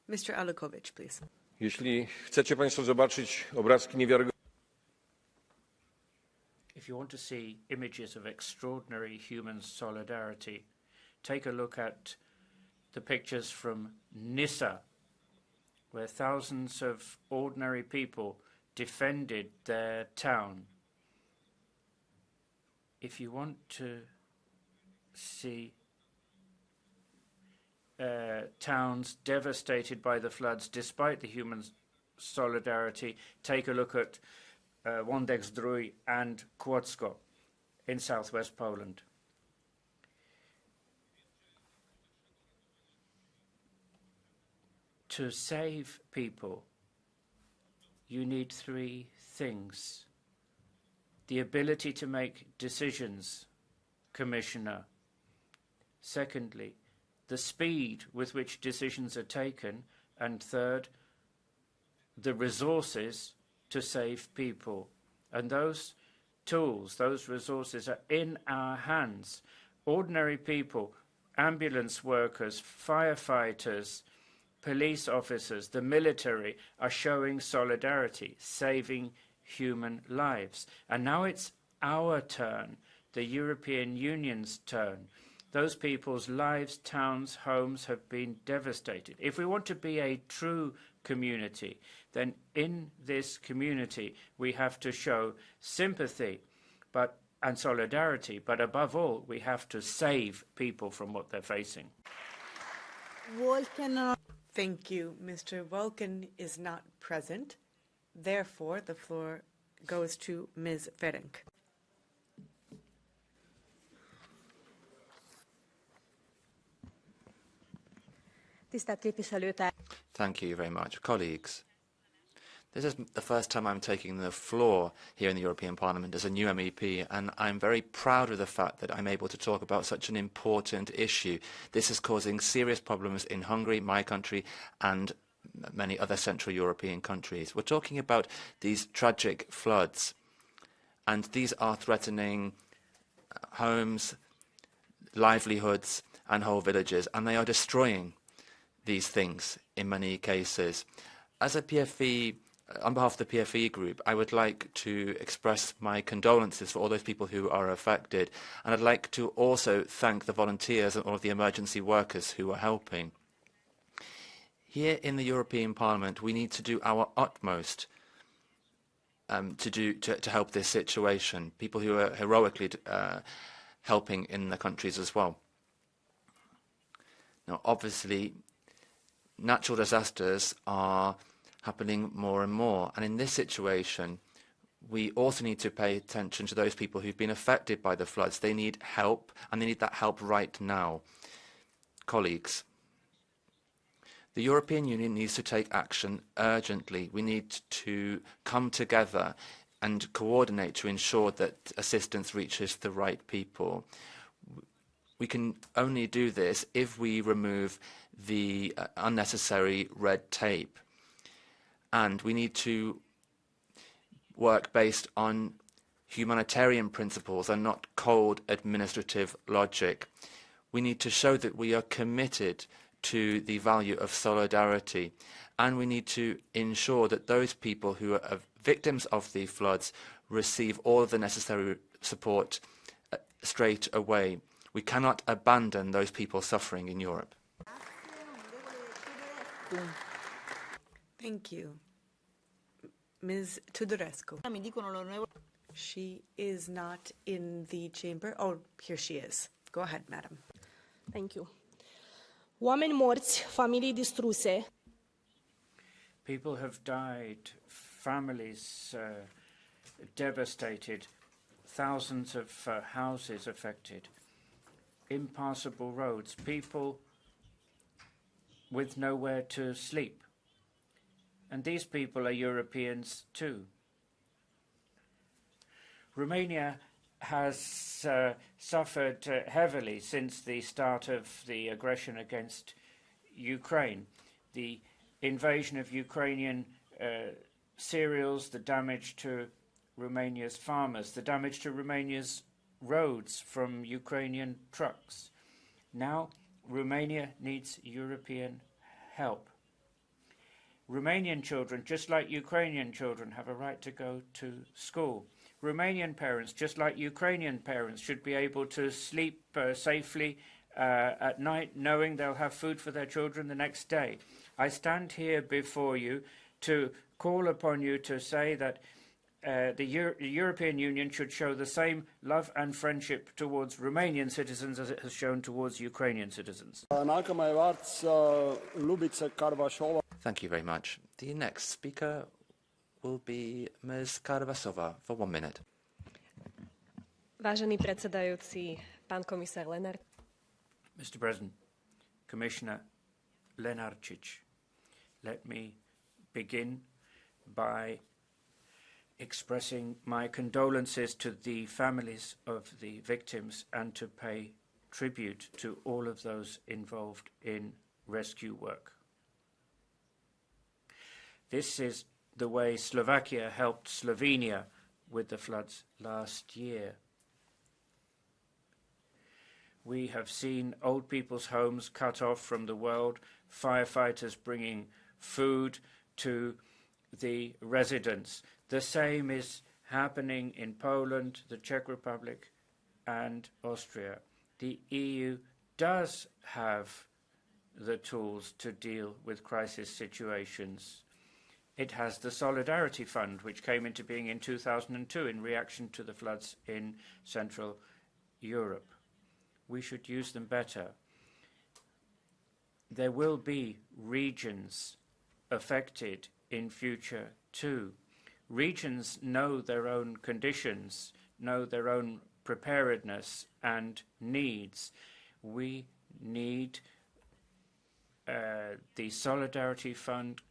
Mr. Arlukovic, please. Jeśli chcecie Państwo zobaczyć obrazki niewiarygodne. If you want to see images of extraordinary human solidarity, take a look at the pictures from Nissa, where thousands of ordinary people defended their town. If you want to see towns devastated by the floods despite the human solidarity, take a look at Wondek-Zdrój and Kłodzko in southwest Poland. To save people, you need 3 things. The ability to make decisions, Commissioner, Secondly, the speed with which decisions are taken. And third, the resources to save people. And those tools, those resources are in our hands. Ordinary people, ambulance workers, firefighters, police officers, the military are showing solidarity, saving human lives. And now it's our turn, the European Union's turn. Those people's lives, towns, homes have been devastated. If we want to be a true community, then in this community we have to show sympathy and solidarity, but above all, we have to save people from what they're facing. Thank you. Mr. Vulcan is not present. Therefore, the floor goes to Ms. Ferenc. Thank you very much. Colleagues, this is the first time I'm taking the floor here in the European Parliament as a new MEP, and I'm very proud of the fact that I'm able to talk about such an important issue. This is causing serious problems in Hungary, my country, and many other Central European countries. We're talking about these tragic floods, and these are threatening homes, livelihoods, and whole villages, and they are destroying these things in many cases. As a PFE, on behalf of the PFE group, I would like to express my condolences for all those people who are affected, and I'd like to also thank the volunteers and all of the emergency workers who are helping. Here in the European Parliament, we need to do our utmost to help this situation, people who are heroically helping in the countries as well. Now, obviously, natural disasters are happening more and more, and in this situation we also need to pay attention to those people who've been affected by the floods. They need help, and they need that help right now. Colleagues, the European Union needs to take action urgently. We need to come together and coordinate to ensure that assistance reaches the right people. We can only do this if we remove the unnecessary red tape. And we need to work based on humanitarian principles and not cold administrative logic. We need to show that we are committed to the value of solidarity, and we need to ensure that those people who are victims of the floods receive all of the necessary support straight away. We cannot abandon those people suffering in Europe. Thank you. Ms. Tudorescu. She is not in the chamber. Oh, here she is. Go ahead, madam. Thank you. Oameni morți, familii distruse. People have died, families devastated, thousands of houses affected, impassable roads, people with nowhere to sleep. And these people are Europeans too. Romania has suffered heavily since the start of the aggression against Ukraine. The invasion of Ukrainian cereals, the damage to Romania's farmers, the damage to Romania's roads from Ukrainian trucks. Now Romania needs European help. Romanian children, just like Ukrainian children, have a right to go to school. Romanian parents, just like Ukrainian parents, should be able to sleep safely at night, knowing they'll have food for their children the next day. I stand here before you to call upon you to say that the European Union should show the same love and friendship towards Romanian citizens as it has shown towards Ukrainian citizens. Thank you very much. The next speaker will be Ms. Karvasova for 1 minute. Vážený predsedajúci, pán komisár Lenár. Mr. President, Commissioner Lenarčič, let me begin by expressing my condolences to the families of the victims and to pay tribute to all of those involved in rescue work. This is the way Slovakia helped Slovenia with the floods last year. We have seen old people's homes cut off from the world, firefighters bringing food to the residents. The same is happening in Poland, the Czech Republic, and Austria. The EU does have the tools to deal with crisis situations. It has the Solidarity Fund, which came into being in 2002 in reaction to the floods in Central Europe. We should use them better. There will be regions affected in future too. Regions know their own conditions, know their own preparedness and needs. We need the Solidarity Fund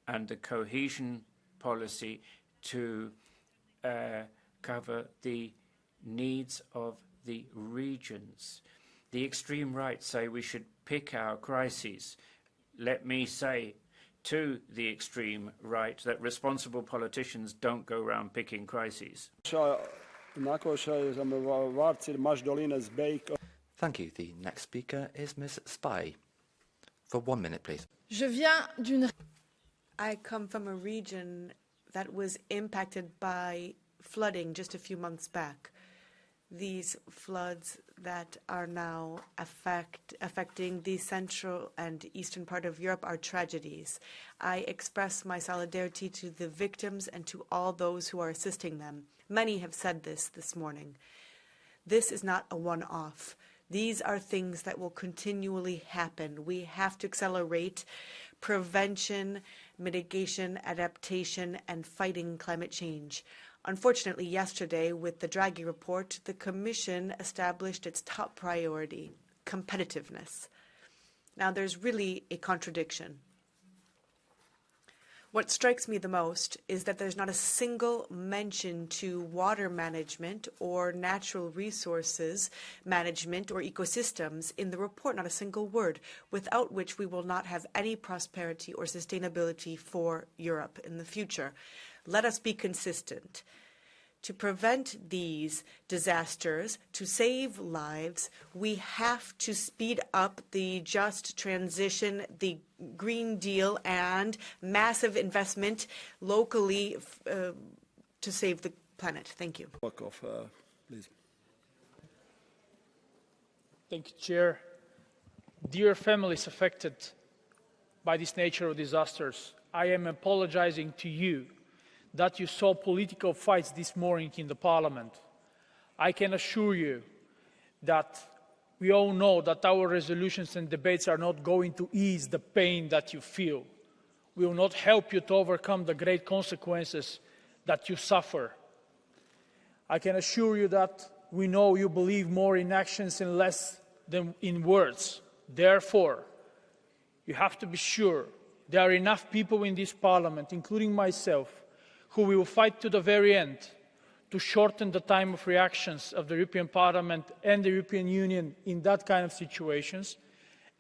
and the cohesion policy to cover the needs of the regions. The extreme right say we should pick our crises. Let me say to the extreme right that responsible politicians don't go around picking crises. Thank you. The next speaker is Ms. Spy. For 1 minute, please. I come from a region that was impacted by flooding just a few months back. These floods that are now affecting the central and eastern part of Europe are tragedies. I express my solidarity to the victims and to all those who are assisting them. Many have said this morning. This is not a one-off. These are things that will continually happen. We have to accelerate prevention, mitigation, adaptation, and fighting climate change. Unfortunately, yesterday, with the Draghi report, the Commission established its top priority, competitiveness. Now, there's really a contradiction. What strikes me the most is that there's not a single mention to water management or natural resources management or ecosystems in the report, not a single word, without which we will not have any prosperity or sustainability for Europe in the future. Let us be consistent. To prevent these disasters, to save lives, we have to speed up the just transition, the Green Deal, and massive investment locally to save the planet. Thank you. Please. Thank you, Chair. Dear families affected by this nature of disasters, I am apologizing to you that you saw political fights this morning in the Parliament. I can assure you that we all know that our resolutions and debates are not going to ease the pain that you feel. We will not help you to overcome the great consequences that you suffer. I can assure you that we know you believe more in actions and less than in words. Therefore, you have to be sure there are enough people in this Parliament, including myself, who will fight to the very end to shorten the time of reactions of the European Parliament and the European Union in that kind of situations,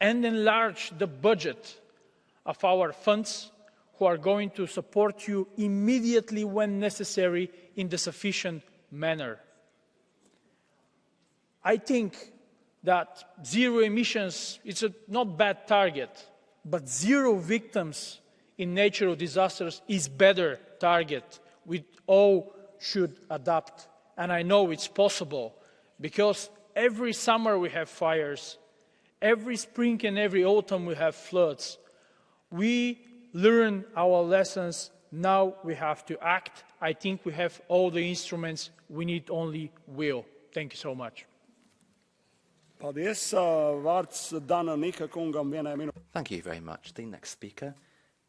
and enlarge the budget of our funds who are going to support you immediately when necessary in the sufficient manner. I think that zero emissions is a not bad target, but zero victims in natural disasters is better target. We all should adapt, and I know it's possible because every summer we have fires, every spring and every autumn we have floods. We learn our lessons, now we have to act. I think we have all the instruments, we need only will. Thank you so much. Thank you very much. The next speaker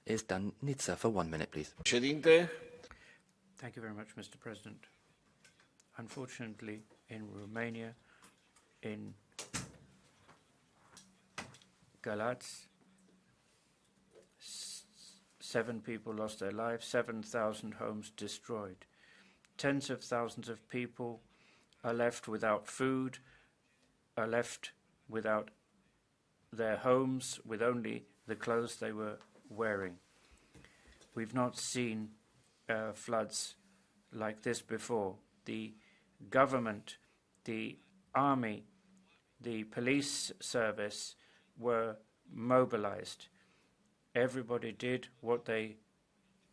is Dan Nitsa for 1 minute, please. Thank you very much, Mr. President. Unfortunately, in Romania, in Galați, 7 people lost their lives, 7,000 homes destroyed. Tens of thousands of people are left without food, are left without their homes, with only the clothes they were wearing. We've not seen floods like this before. The government, the army, the police service were mobilized. Everybody did what they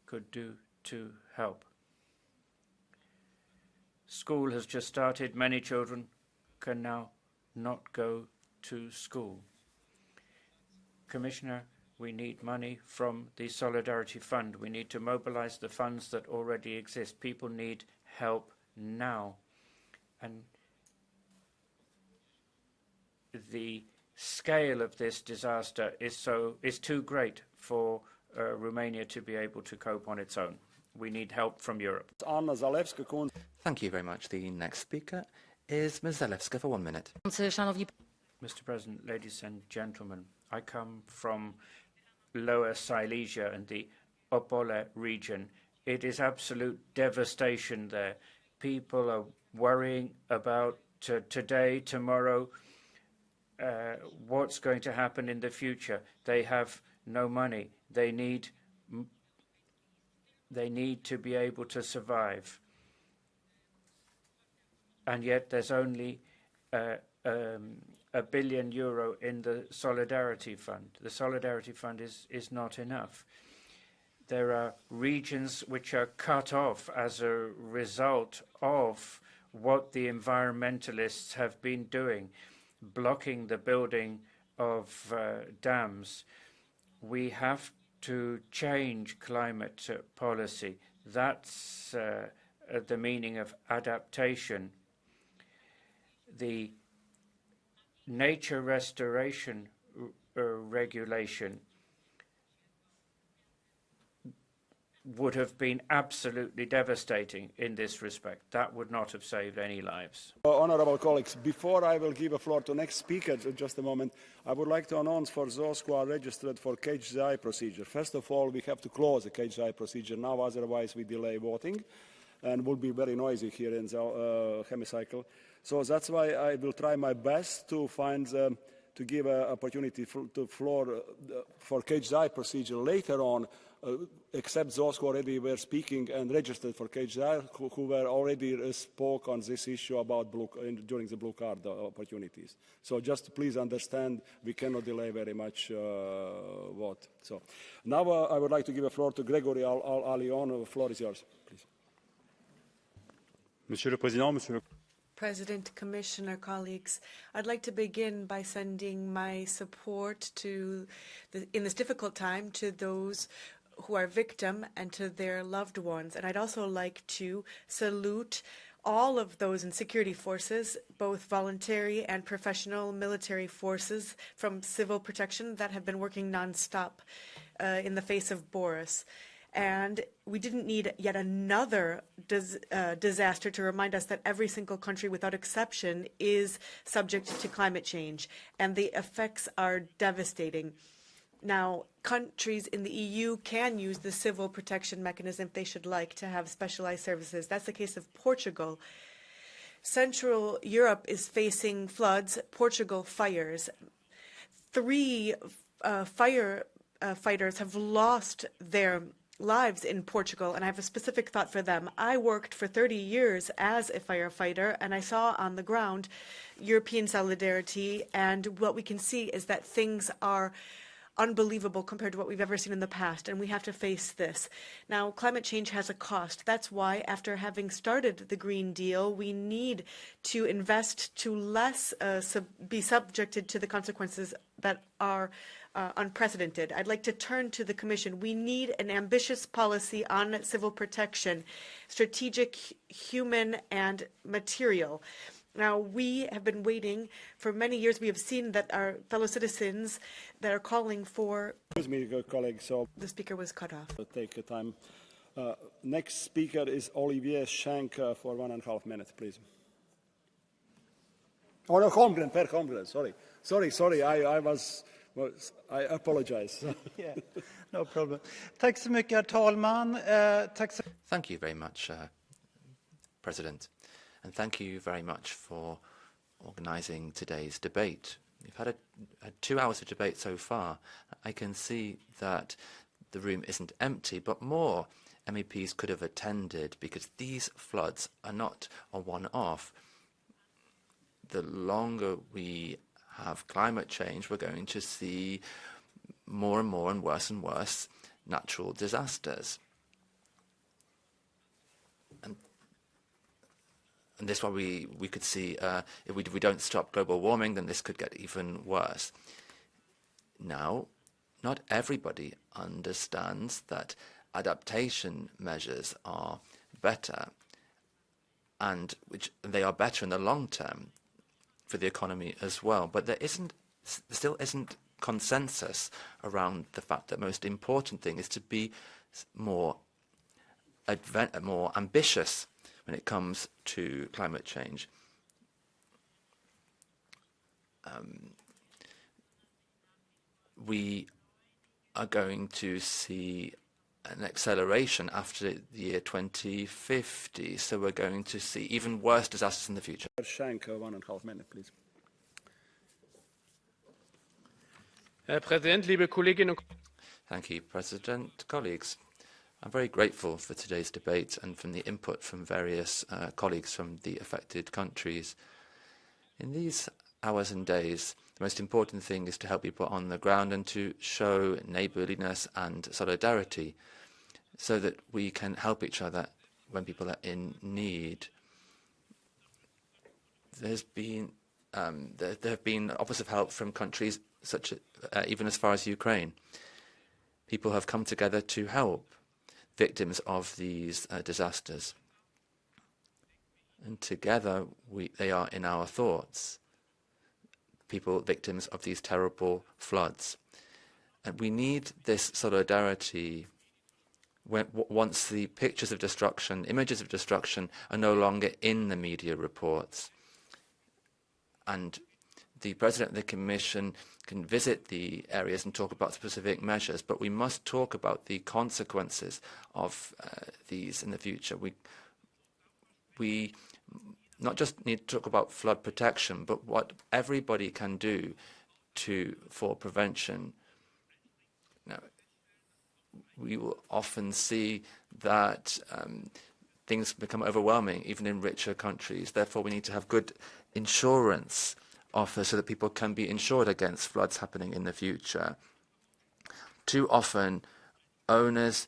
could do to help. School has just started. Many children can now not go to school. Commissioner, we need money from the Solidarity Fund. We need to mobilize the funds that already exist. People need help now. And the scale of this disaster is too great for Romania to be able to cope on its own. We need help from Europe. Thank you very much. The next speaker is Ms. Zalewska for 1 minute. Mr. President, ladies and gentlemen, I come from Lower Silesia and the Opole region. It is absolute devastation there. People are worrying about today, tomorrow, what's going to happen in the future. They have no money. They need to be able to survive. And yet there's only €1 billion in the Solidarity Fund. The Solidarity Fund is not enough. There are regions which are cut off as a result of what the environmentalists have been doing, blocking the building of dams. We have to change climate policy. That's the meaning of adaptation. The nature restoration regulation would have been absolutely devastating in this respect. That would not have saved any lives. Honourable colleagues, before I will give the floor to the next speaker, just a moment, I would like to announce for those who are registered for KHDI procedure. First of all, we have to close the KHDI procedure now, otherwise we delay voting and will be very noisy here in the hemicycle. So that's why I will try my best to find to give an opportunity to floor for KHDI procedure later on, except those who already were speaking and registered for KHDI, who were already spoke on this issue about during the blue card opportunities. So just please understand, we cannot delay very much vote. So now I would like to give the floor to Gregory Allion. The floor is yours, please. Monsieur le Président, Monsieur le President, Commissioner, colleagues, I'd like to begin by sending my support in this difficult time to those who are victims and to their loved ones. And I'd also like to salute all of those in security forces, both voluntary and professional military forces from civil protection that have been working nonstop in the face of Boris. And we didn't need yet another disaster to remind us that every single country, without exception, is subject to climate change, and the effects are devastating. Now, countries in the EU can use the civil protection mechanism if they should like to have specialized services. That's the case of Portugal. Central Europe is facing floods, Portugal fires. 3 firefighters have lost their lives in Portugal, and I have a specific thought for them. I worked for 30 years as a firefighter, and I saw on the ground European solidarity, and what we can see is that things are unbelievable compared to what we've ever seen in the past, and we have to face this. Now, climate change has a cost. That's why, after having started the Green Deal, we need to invest to less be subjected to the consequences that are unprecedented. I'd like to turn to the Commission. We need an ambitious policy on civil protection, strategic, human, and material. Now, we have been waiting for many years. We have seen that our fellow citizens that are calling for... Excuse me, colleague. So the speaker was cut off. Take time. Next speaker is Olivier Schenk for 1.5 minutes, please. Oh, no, Holmgren, Per Holmgren, sorry. I apologize. Yeah, no problem. Tack så mycket, herr talman. Thank you very much, President. And thank you very much for organising today's debate. We've had 2 hours of debate so far. I can see that the room isn't empty, but more MEPs could have attended because these floods are not a one-off. The longer we have climate change, we're going to see more and more and worse natural disasters. And this is why we could see, if we don't stop global warming, then this could get even worse. Now, not everybody understands that adaptation measures are better, and they are better in the long term for the economy as well. But there still isn't consensus around the fact that the most important thing is to be more ambitious when it comes to climate change. We are going to see an acceleration after the year 2050, so we're going to see even worse disasters in the future. Schenk, 1.5 minutes, please. Herr Präsident, liebe Kolleginnen und Kollegen. Thank you, President. Colleagues, I'm very grateful for today's debate and from the input from various colleagues from the affected countries. In these hours and days, the most important thing is to help people on the ground and to show neighbourliness and solidarity so that we can help each other when people are in need. There have been offers of help from countries such even as far as Ukraine. People have come together to help victims of these disasters. And together they are in our thoughts, people victims of these terrible floods. And we need this solidarity once the pictures of destruction, images of destruction are no longer in the media reports. And the President of the Commission can visit the areas and talk about specific measures, but we must talk about the consequences of these in the future. We not just need to talk about flood protection, but what everybody can do for prevention. Now, we will often see that things become overwhelming, even in richer countries. Therefore, we need to have good insurance offers so that people can be insured against floods happening in the future. Too often, owners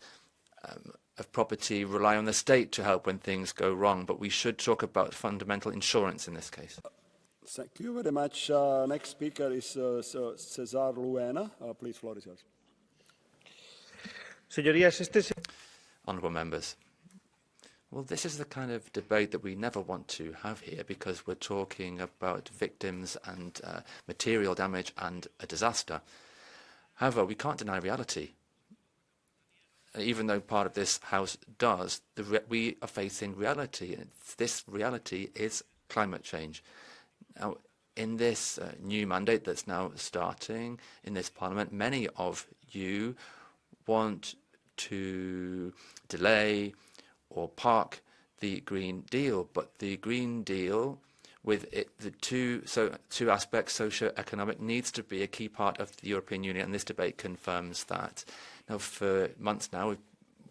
of property rely on the state to help when things go wrong, but we should talk about fundamental insurance in this case. Thank you very much. Next speaker is Cesar Luena. Please, floor is yours. Honourable members, well, this is the kind of debate that we never want to have here because we're talking about victims and material damage and a disaster. However, we can't deny reality. Even though part of this House does, we are facing reality, and this reality is climate change. Now, in this new mandate that's now starting in this Parliament, many of you want to delay or park the Green Deal, but the Green Deal, with the two aspects, socio-economic, needs to be a key part of the European Union, and this debate confirms that. Now, for months now, a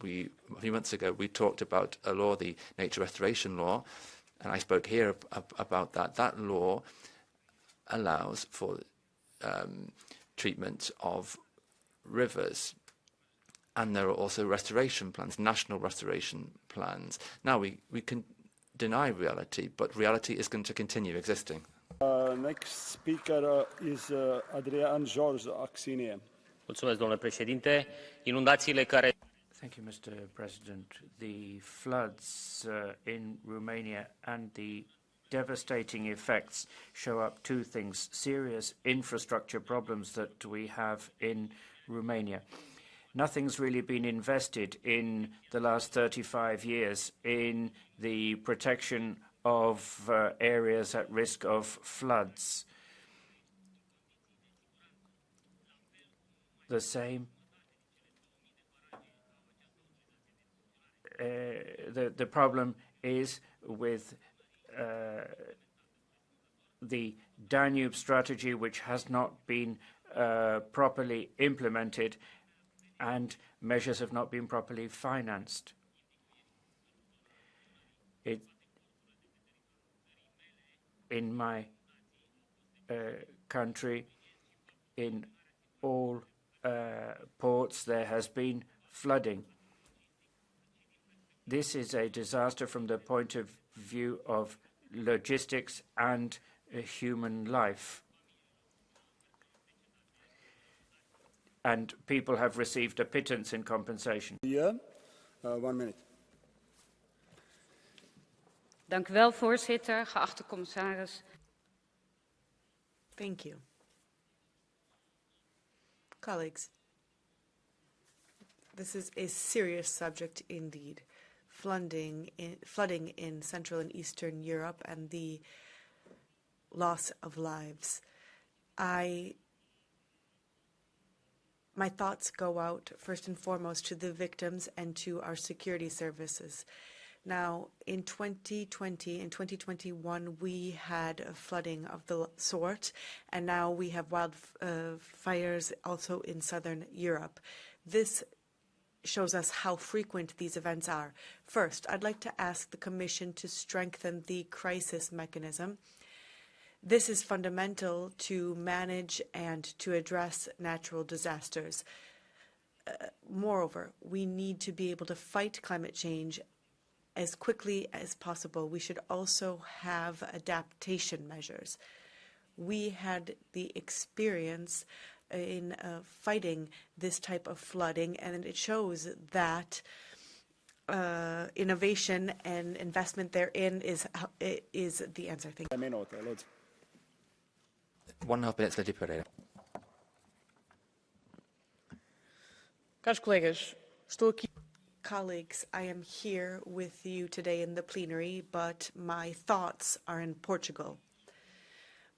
few months ago, we talked about a law, the Nature Restoration Law, and I spoke here about that. That law allows for treatment of rivers. And there are also restoration plans, national restoration plans. Now, we can deny reality, but reality is going to continue existing. Next speaker is Adrian George Axinie. Mulțumesc, domnule președinte. Inundațiile care... Thank you, Mr. President. The floods in Romania and the devastating effects show up two things: serious infrastructure problems that we have in Romania. Nothing's really been invested in the last 35 years in the protection of areas at risk of floods. The same. The problem is with the Danube strategy, which has not been properly implemented, and measures have not been properly financed. In my country, in all ports, there has been flooding. This is a disaster from the point of view of logistics and human life. And people have received a pittance in compensation. Yeah, 1 minute. Dank u wel, voorzitter, geachte commissaris. Thank you. Colleagues, this is a serious subject indeed. Flooding in Central and Eastern Europe and the loss of lives. My thoughts go out first and foremost to the victims and to our security services. Now, in 2020 and 2021, we had a flooding of the sort, and now we have wildfires also in southern Europe. This shows us how frequent these events are. First, I'd like to ask the Commission to strengthen the crisis mechanism. This is fundamental to manage and to address natural disasters. Moreover, we need to be able to fight climate change as quickly as possible. We should also have adaptation measures. We had the experience in fighting this type of flooding, and it shows that innovation and investment therein is the answer. Thank you. 1.5 minutes, Lady Pereira. Caros colegas, estou aqui. Colleagues, I am here with you today in the plenary, but my thoughts are in Portugal,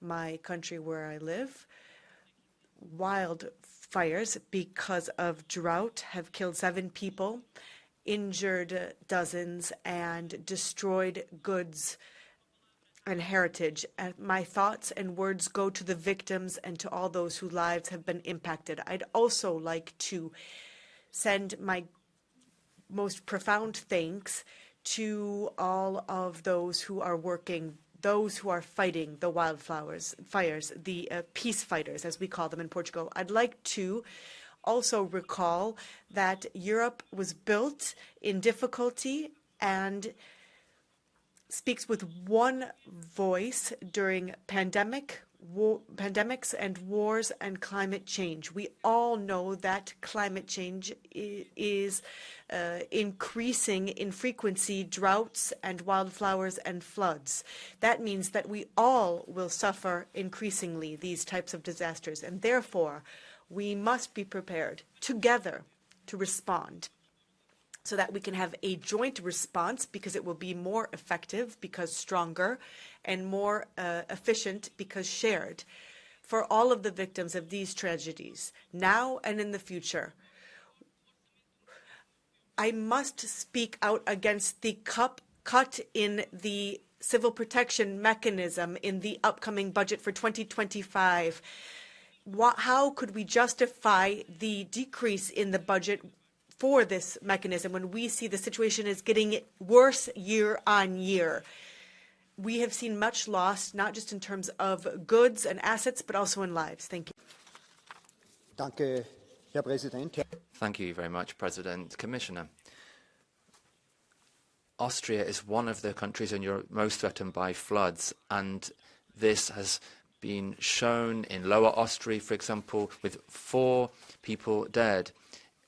my country where I live. Wildfires, because of drought, have killed 7 people, injured dozens, and destroyed goods and heritage. And my thoughts and words go to the victims and to all those whose lives have been impacted. I'd also like to send my most profound thanks to all of those who are working, those who are fighting the fires, the peace fighters, as we call them in Portugal. I'd like to also recall that Europe was built in difficulty and speaks with one voice during pandemics and wars and climate change. We all know that climate change is increasing in frequency, droughts and wildflowers and floods. That means that we all will suffer increasingly these types of disasters, and therefore we must be prepared together to respond, so that we can have a joint response, because it will be more effective, because stronger, and more efficient, because shared, for all of the victims of these tragedies, now and in the future. I must speak out against the cut in the civil protection mechanism in the upcoming budget for 2025. How could we justify the decrease in the budget for this mechanism when we see the situation is getting worse year on year? We have seen much loss, not just in terms of goods and assets, but also in lives. Thank you. Danke, Herr Präsident. Thank you very much, President. Commissioner, Austria is one of the countries in Europe most threatened by floods, and this has been shown in Lower Austria, for example, with 4 people dead.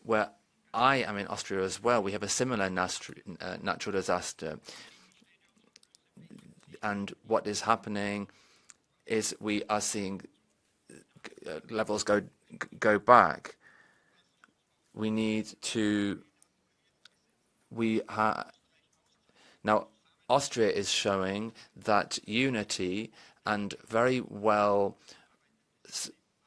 Where I am in Austria as well, we have a similar natural disaster. And what is happening is we are seeing levels go back. We need to... Now, Austria is showing that unity and very well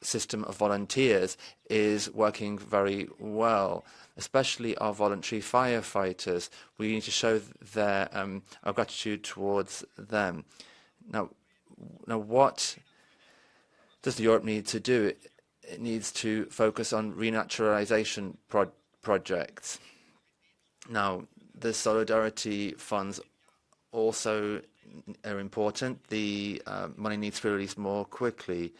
system of volunteers is working very well, especially our voluntary firefighters. We need to show our gratitude towards them. Now, Now, what does Europe need to do? It needs to focus on renaturalization projects. Now, the solidarity funds also are important. The money needs to be released more quickly.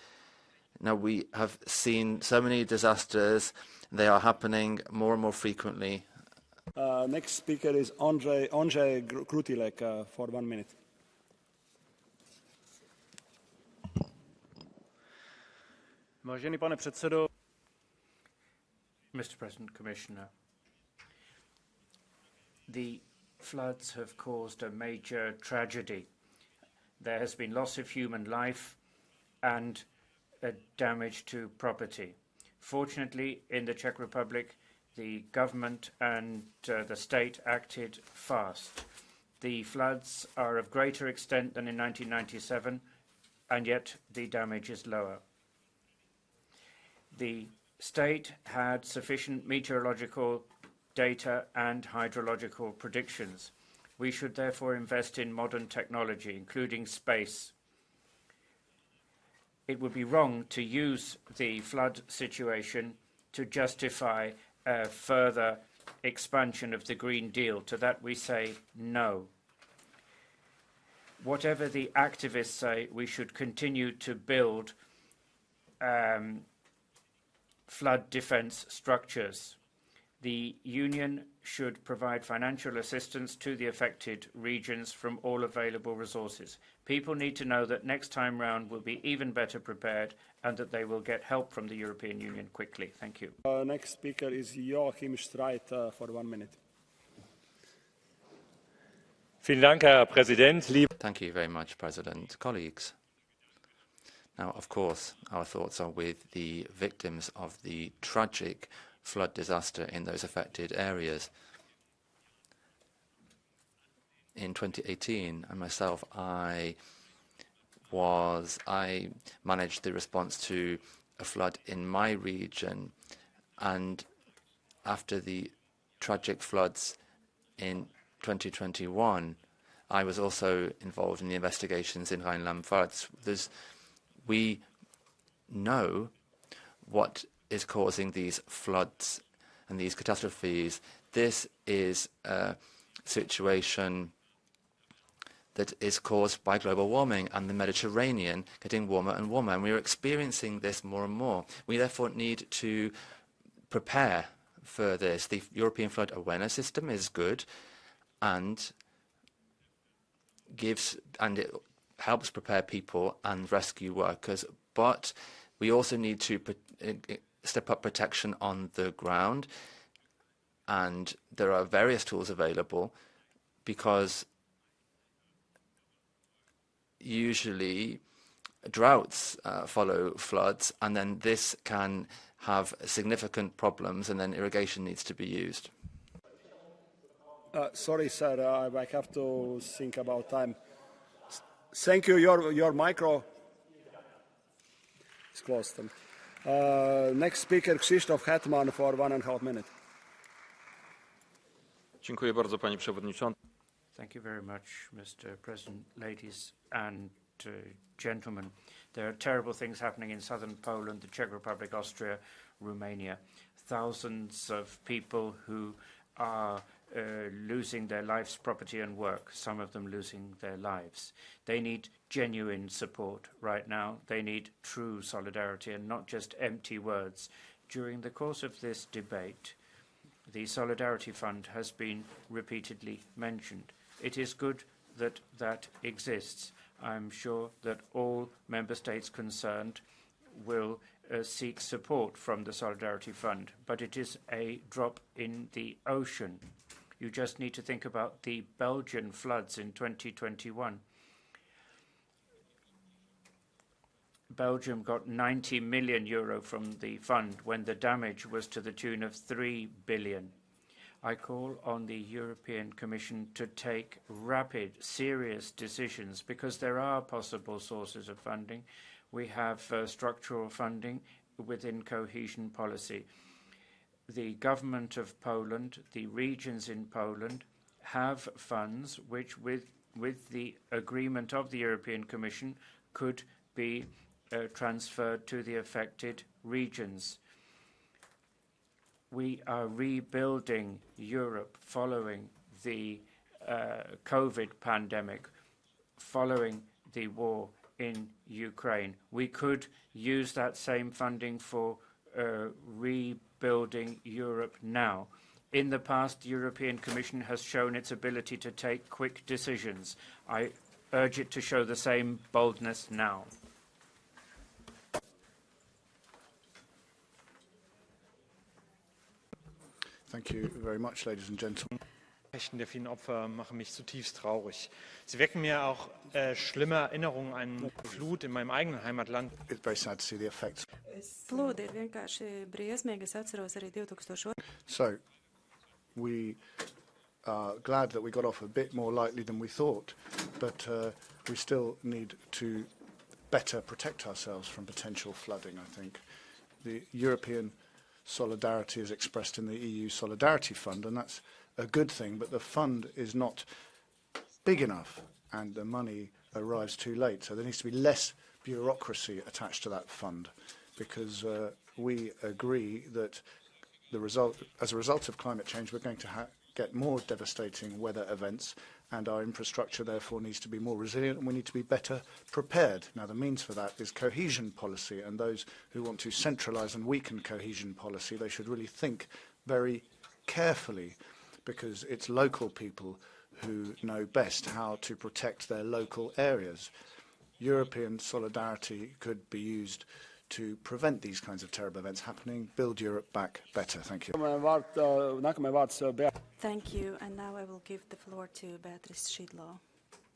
Now, we have seen so many disasters. They are happening more and more frequently. Next speaker is Ondřej Krutilek for 1 minute. Vážený pane předsedo. Mr. President, Commissioner, the floods have caused a major tragedy. There has been loss of human life and damage to property. Fortunately, in the Czech Republic, the government and the state acted fast. The floods are of greater extent than in 1997, and yet the damage is lower. The state had sufficient meteorological data and hydrological predictions. We should therefore invest in modern technology, including space. It would be wrong to use the flood situation to justify a further expansion of the Green Deal. To that we say no. Whatever the activists say, we should continue to build flood defence structures. The Union should provide financial assistance to the affected regions from all available resources. People need to know that next time round we'll be even better prepared and that they will get help from the European Union quickly. Thank you. Next speaker is Joachim Streit for 1 minute. Thank you very much, President. Colleagues. Now, of course, our thoughts are with the victims of the tragic flood disaster in those affected areas. In 2018, I myself, I managed the response to a flood in my region, and after the tragic floods in 2021, I was also involved in the investigations in Rheinland-Pfalz. We know what is causing these floods and these catastrophes. This is a situation that is caused by global warming and the Mediterranean getting warmer and warmer, and we are experiencing this more and more. We therefore need to prepare for this. The European Flood Awareness System is good and it helps prepare people and rescue workers, but we also need to step up protection on the ground, and there are various tools available because usually droughts follow floods, and then this can have significant problems, and then irrigation needs to be used. Sorry, sir, I have to think about time. Thank you. Your micro is closed. Next speaker, Krzysztof Hetman for 1.5 minutes. Dziękuję bardzo, panie przewodniczący. Thank you very much, Mr. President, ladies and gentlemen. There are terrible things happening in southern Poland, the Czech Republic, Austria, Romania. Thousands of people who are losing their lives, property and work, some of them losing their lives. They need genuine support right now. They need true solidarity and not just empty words. During the course of this debate, the Solidarity Fund has been repeatedly mentioned. It is good that that exists. I'm sure that all member states concerned will seek support from the Solidarity Fund, but it is a drop in the ocean. You just need to think about the Belgian floods in 2021. Belgium got 90 million euro from the fund when the damage was to the tune of 3 billion. I call on the European Commission to take rapid, serious decisions because there are possible sources of funding. We have structural funding within cohesion policy. The government of Poland, the regions in Poland, have funds which, with the agreement of the European Commission, could be transferred to the affected regions. We are rebuilding Europe following the COVID pandemic, following the war in Ukraine. We could use that same funding for rebuilding Europe now. In the past, the European Commission has shown its ability to take quick decisions. I urge it to show the same boldness now. Thank you very much, ladies and gentlemen. Der vielen Opfer machen mich zutiefst traurig. Sie wecken mir auch schlimme Erinnerungen an Flut in meinem eigenen Heimatland. It's very sad to see the effects. Plūdi ir vienkārši briesmīgi. Es atceros arī 2000. So, we are glad that we got off a bit more lightly than we thought, but we still need to better protect ourselves from potential flooding, I think. The European solidarity is expressed in the EU Solidarity Fund, and that's a good thing, but the fund is not big enough and the money arrives too late. So there needs to be less bureaucracy attached to that fund, because we agree that as a result of climate change, we're going to get more devastating weather events, and our infrastructure therefore needs to be more resilient, and we need to be better prepared. Now, the means for that is cohesion policy, and those who want to centralise and weaken cohesion policy, they should really think very carefully, because it's local people who know best how to protect their local areas. European solidarity could be used to prevent these kinds of terrible events happening, build Europe back better. Thank you. Thank you. And now I will give the floor to Beatrice Szydło.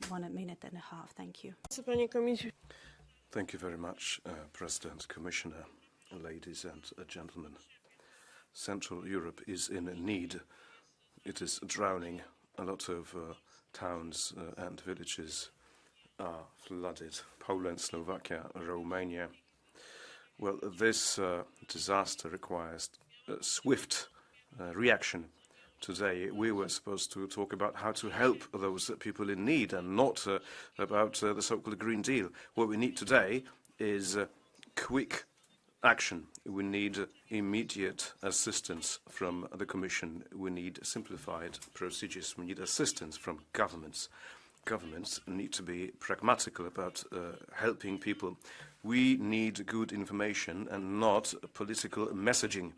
1 minute and a half. Thank you. Thank you very much, President, Commissioner, ladies and gentlemen. Central Europe is in need. It is drowning. A lot of towns and villages are flooded. Poland, Slovakia, Romania. Well, this disaster requires a swift reaction. Today, we were supposed to talk about how to help those people in need and not about the so-called Green Deal. What we need today is quick action. We need immediate assistance from the Commission. We need simplified procedures. We need assistance from governments. Governments need to be pragmatical about helping people. We need good information and not political messaging.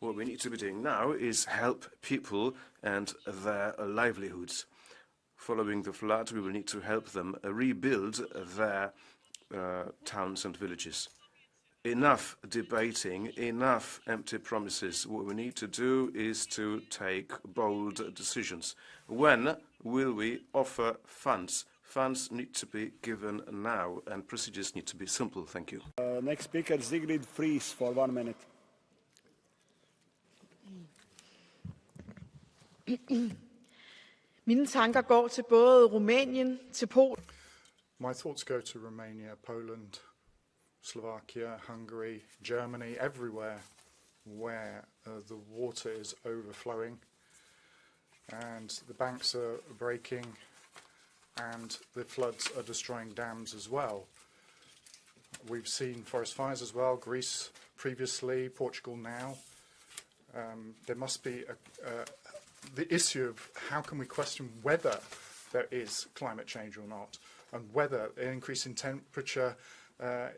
What we need to be doing now is help people and their livelihoods. Following the flood, we will need to help them rebuild their towns and villages. Enough debating, enough empty promises. What we need to do is to take bold decisions. When will we offer funds? Funds need to be given now, and procedures need to be simple. Thank you. Next speaker, Sigrid Fries, for 1 minute. Mine tanker går til både Rumænien, til Polen. My thoughts go to Romania, Poland, Slovakia, Hungary, Germany, everywhere where the water is overflowing and the banks are breaking and the floods are destroying dams as well. We've seen forest fires as well, Greece previously, Portugal now. There must be the issue of how can we question whether there is climate change or not, and whether an increase in temperature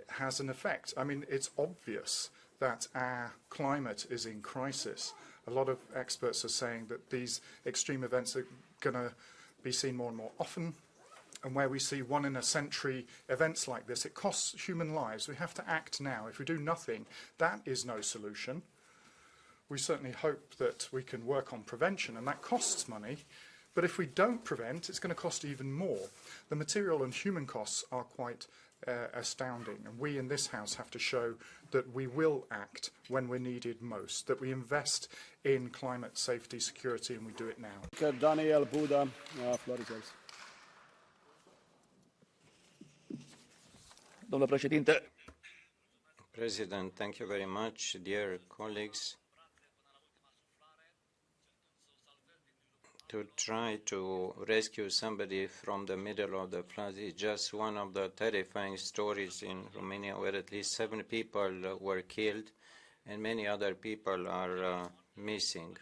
has an effect. I mean, it's obvious that our climate is in crisis. A lot of experts are saying that these extreme events are going to be seen more and more often, and where we see one-in-a-century events like this, it costs human lives. We have to act now. If we do nothing, that is no solution. We certainly hope that we can work on prevention, and that costs money. But if we don't prevent, it's going to cost even more. The material and human costs are quite astounding, and we in this House have to show that we will act when we're needed most, that we invest in climate safety, security, and we do it now. Daniel Buda, floor is yours. Domnule președinte, President, thank you very much, dear colleagues. to try to rescue somebody from the middle of the flood is just one of the terrifying stories in Romania, where at least 7 people were killed and many other people are missing.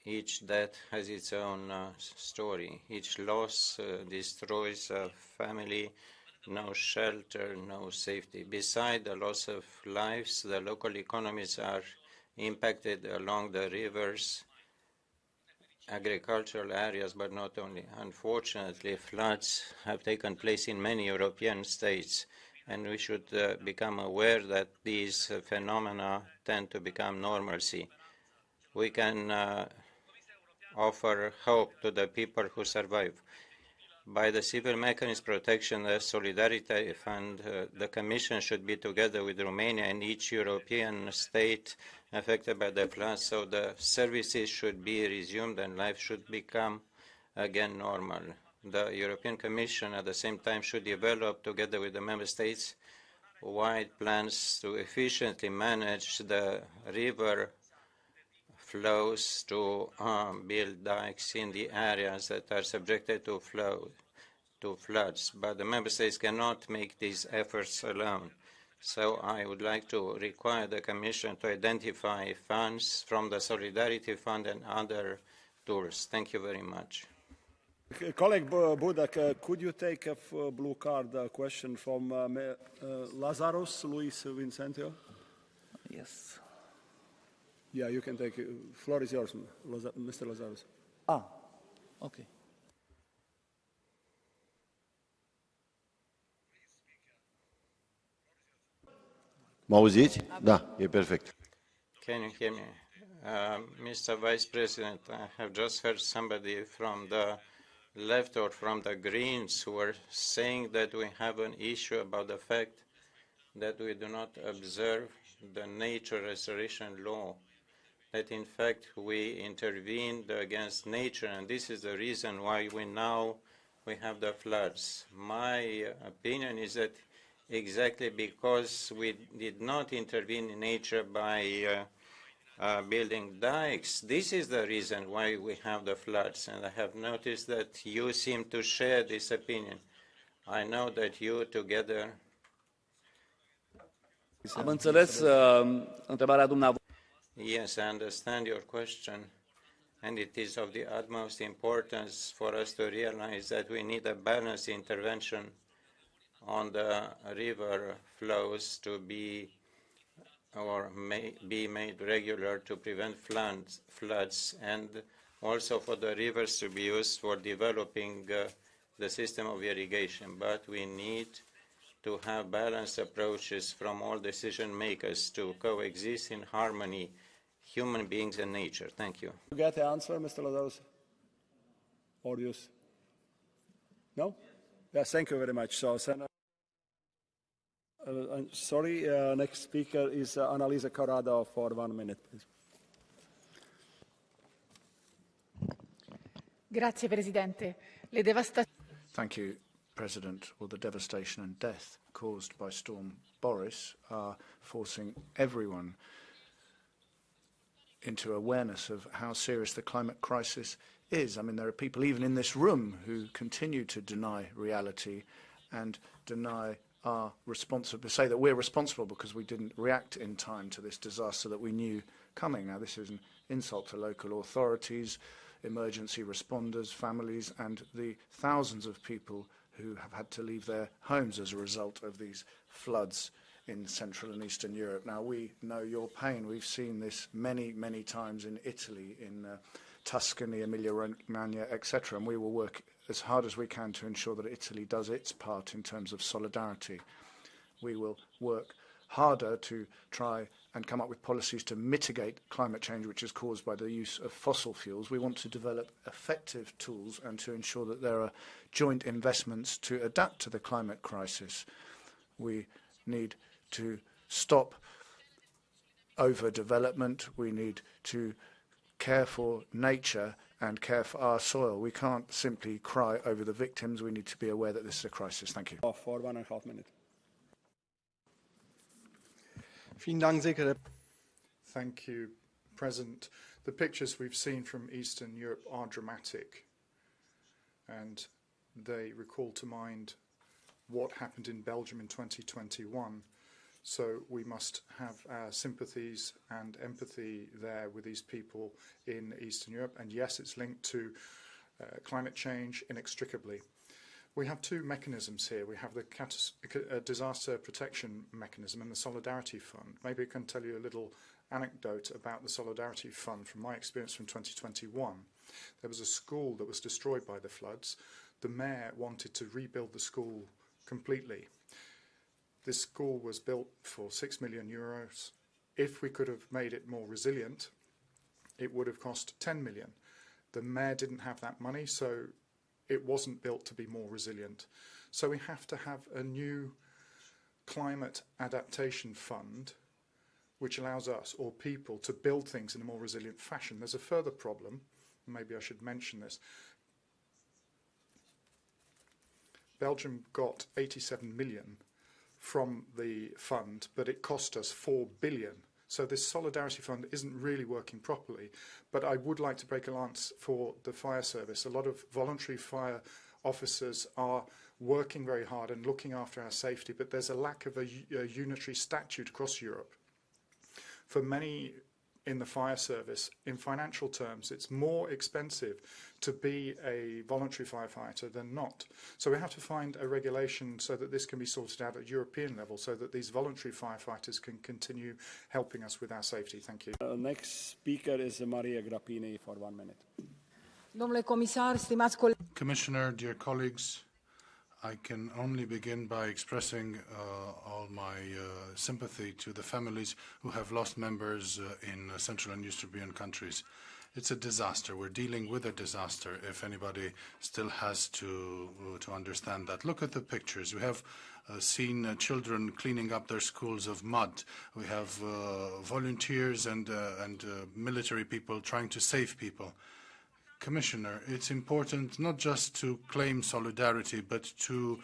Each death has its own story. Each loss destroys a family, no shelter, no safety. Besides the loss of lives, the local economies are impacted along the rivers, agricultural areas, but not only. Unfortunately, floods have taken place in many European states, and we should become aware that these phenomena tend to become normalcy. We can offer hope to the people who survive. By the Civil Mechanism Protection, the Solidarity Fund, the Commission should be together with Romania and each European state affected by the floods, so the services should be resumed and life should become again normal. The European Commission at the same time should develop together with the Member States wide plans to efficiently manage the river flows, to build dikes in the areas that are subjected to floods. But the Member States cannot make these efforts alone. So I would like to require the Commission to identify funds from the Solidarity Fund and other tools. Thank you very much. Colleague Budak, could you take a blue card question from Lazarus Luis Vincentio? Yes. Yeah, you can take it. Floor is yours, Mr. Lazarus. Okay. Маузить? Да, и perfect. Can you hear me? Mr. Vice President, I have just heard somebody from the left or from the Greens who were saying that we have an issue about the fact that we do not observe the nature restoration law, that in fact we intervened against nature, and this is the reason why we have the floods. My opinion is that exactly because we did not intervene in nature by building dikes, this is the reason why we have the floods, and I have noticed that you seem to share this opinion. I know that you together... Am înțeles întrebarea dumneavoastră. Yes, I understand your question, and it is of the utmost importance for us to realize that we need a balanced intervention on the river flows to be made regular to prevent floods, and also for the rivers to be used for developing the system of irrigation. But we need to have balanced approaches from all decision makers to coexist in harmony, human beings and nature. Thank you. You get the answer, Mr. Lazarus? Or use? No? Yes, thank you very much. So, sorry, next speaker is Annalisa Corrado for 1 minute, please. Grazie, Presidente. Thank you, President. Well, the devastation and death caused by Storm Boris are forcing everyone into awareness of how serious the climate crisis is. I mean, there are people even in this room who continue to deny reality and deny our responsibility, say that we're responsible because we didn't react in time to this disaster that we knew coming. Now, this is an insult to local authorities, emergency responders, families, and the thousands of people who have had to leave their homes as a result of these floods in Central and Eastern Europe. Now, we know your pain. We've seen this many, many times in Italy, in Tuscany, Emilia-Romagna, etc., and we will work as hard as we can to ensure that Italy does its part in terms of solidarity. We will work harder to try and come up with policies to mitigate climate change, which is caused by the use of fossil fuels. We want to develop effective tools and to ensure that there are joint investments to adapt to the climate crisis. We need to stop overdevelopment. We need to care for nature and care for our soil. We can't simply cry over the victims. We need to be aware that this is a crisis. Thank you. For 1.5 minutes. Thank you, President. The pictures we've seen from Eastern Europe are dramatic, and they recall to mind what happened in Belgium in 2021. So we must have our sympathies and empathy there with these people in Eastern Europe. And yes, it's linked to climate change inextricably. We have two mechanisms here. We have the disaster protection mechanism and the Solidarity Fund. Maybe I can tell you a little anecdote about the Solidarity Fund from my experience from 2021. There was a school that was destroyed by the floods. The mayor wanted to rebuild the school completely. This school was built for €6 million. If we could have made it more resilient, it would have cost 10 million. The mayor didn't have that money, so it wasn't built to be more resilient. So we have to have a new climate adaptation fund which allows us or people to build things in a more resilient fashion. There's a further problem, maybe I should mention this. Belgium got 87 million from the fund, but it cost us 4 billion. So this Solidarity Fund isn't really working properly. But I would like to break a lance for the fire service. A lot of voluntary fire officers are working very hard and looking after our safety, but there's a lack of a unitary statute across Europe. For many in the fire service, in financial terms, it's more expensive to be a voluntary firefighter than not. So we have to find a regulation so that this can be sorted out at European level, so that these voluntary firefighters can continue helping us with our safety. Thank you. Next speaker is Maria Grappini for 1 minute. Domnule comisar, stimați colegi. Commissioner, dear colleagues, I can only begin by expressing all my sympathy to the families who have lost members in Central and Eastern European countries. It's a disaster. We're dealing with a disaster, if anybody still has to understand that. Look at the pictures. We have seen children cleaning up their schools of mud. We have volunteers and military people trying to save people. Commissioner, it's important not just to claim solidarity, but to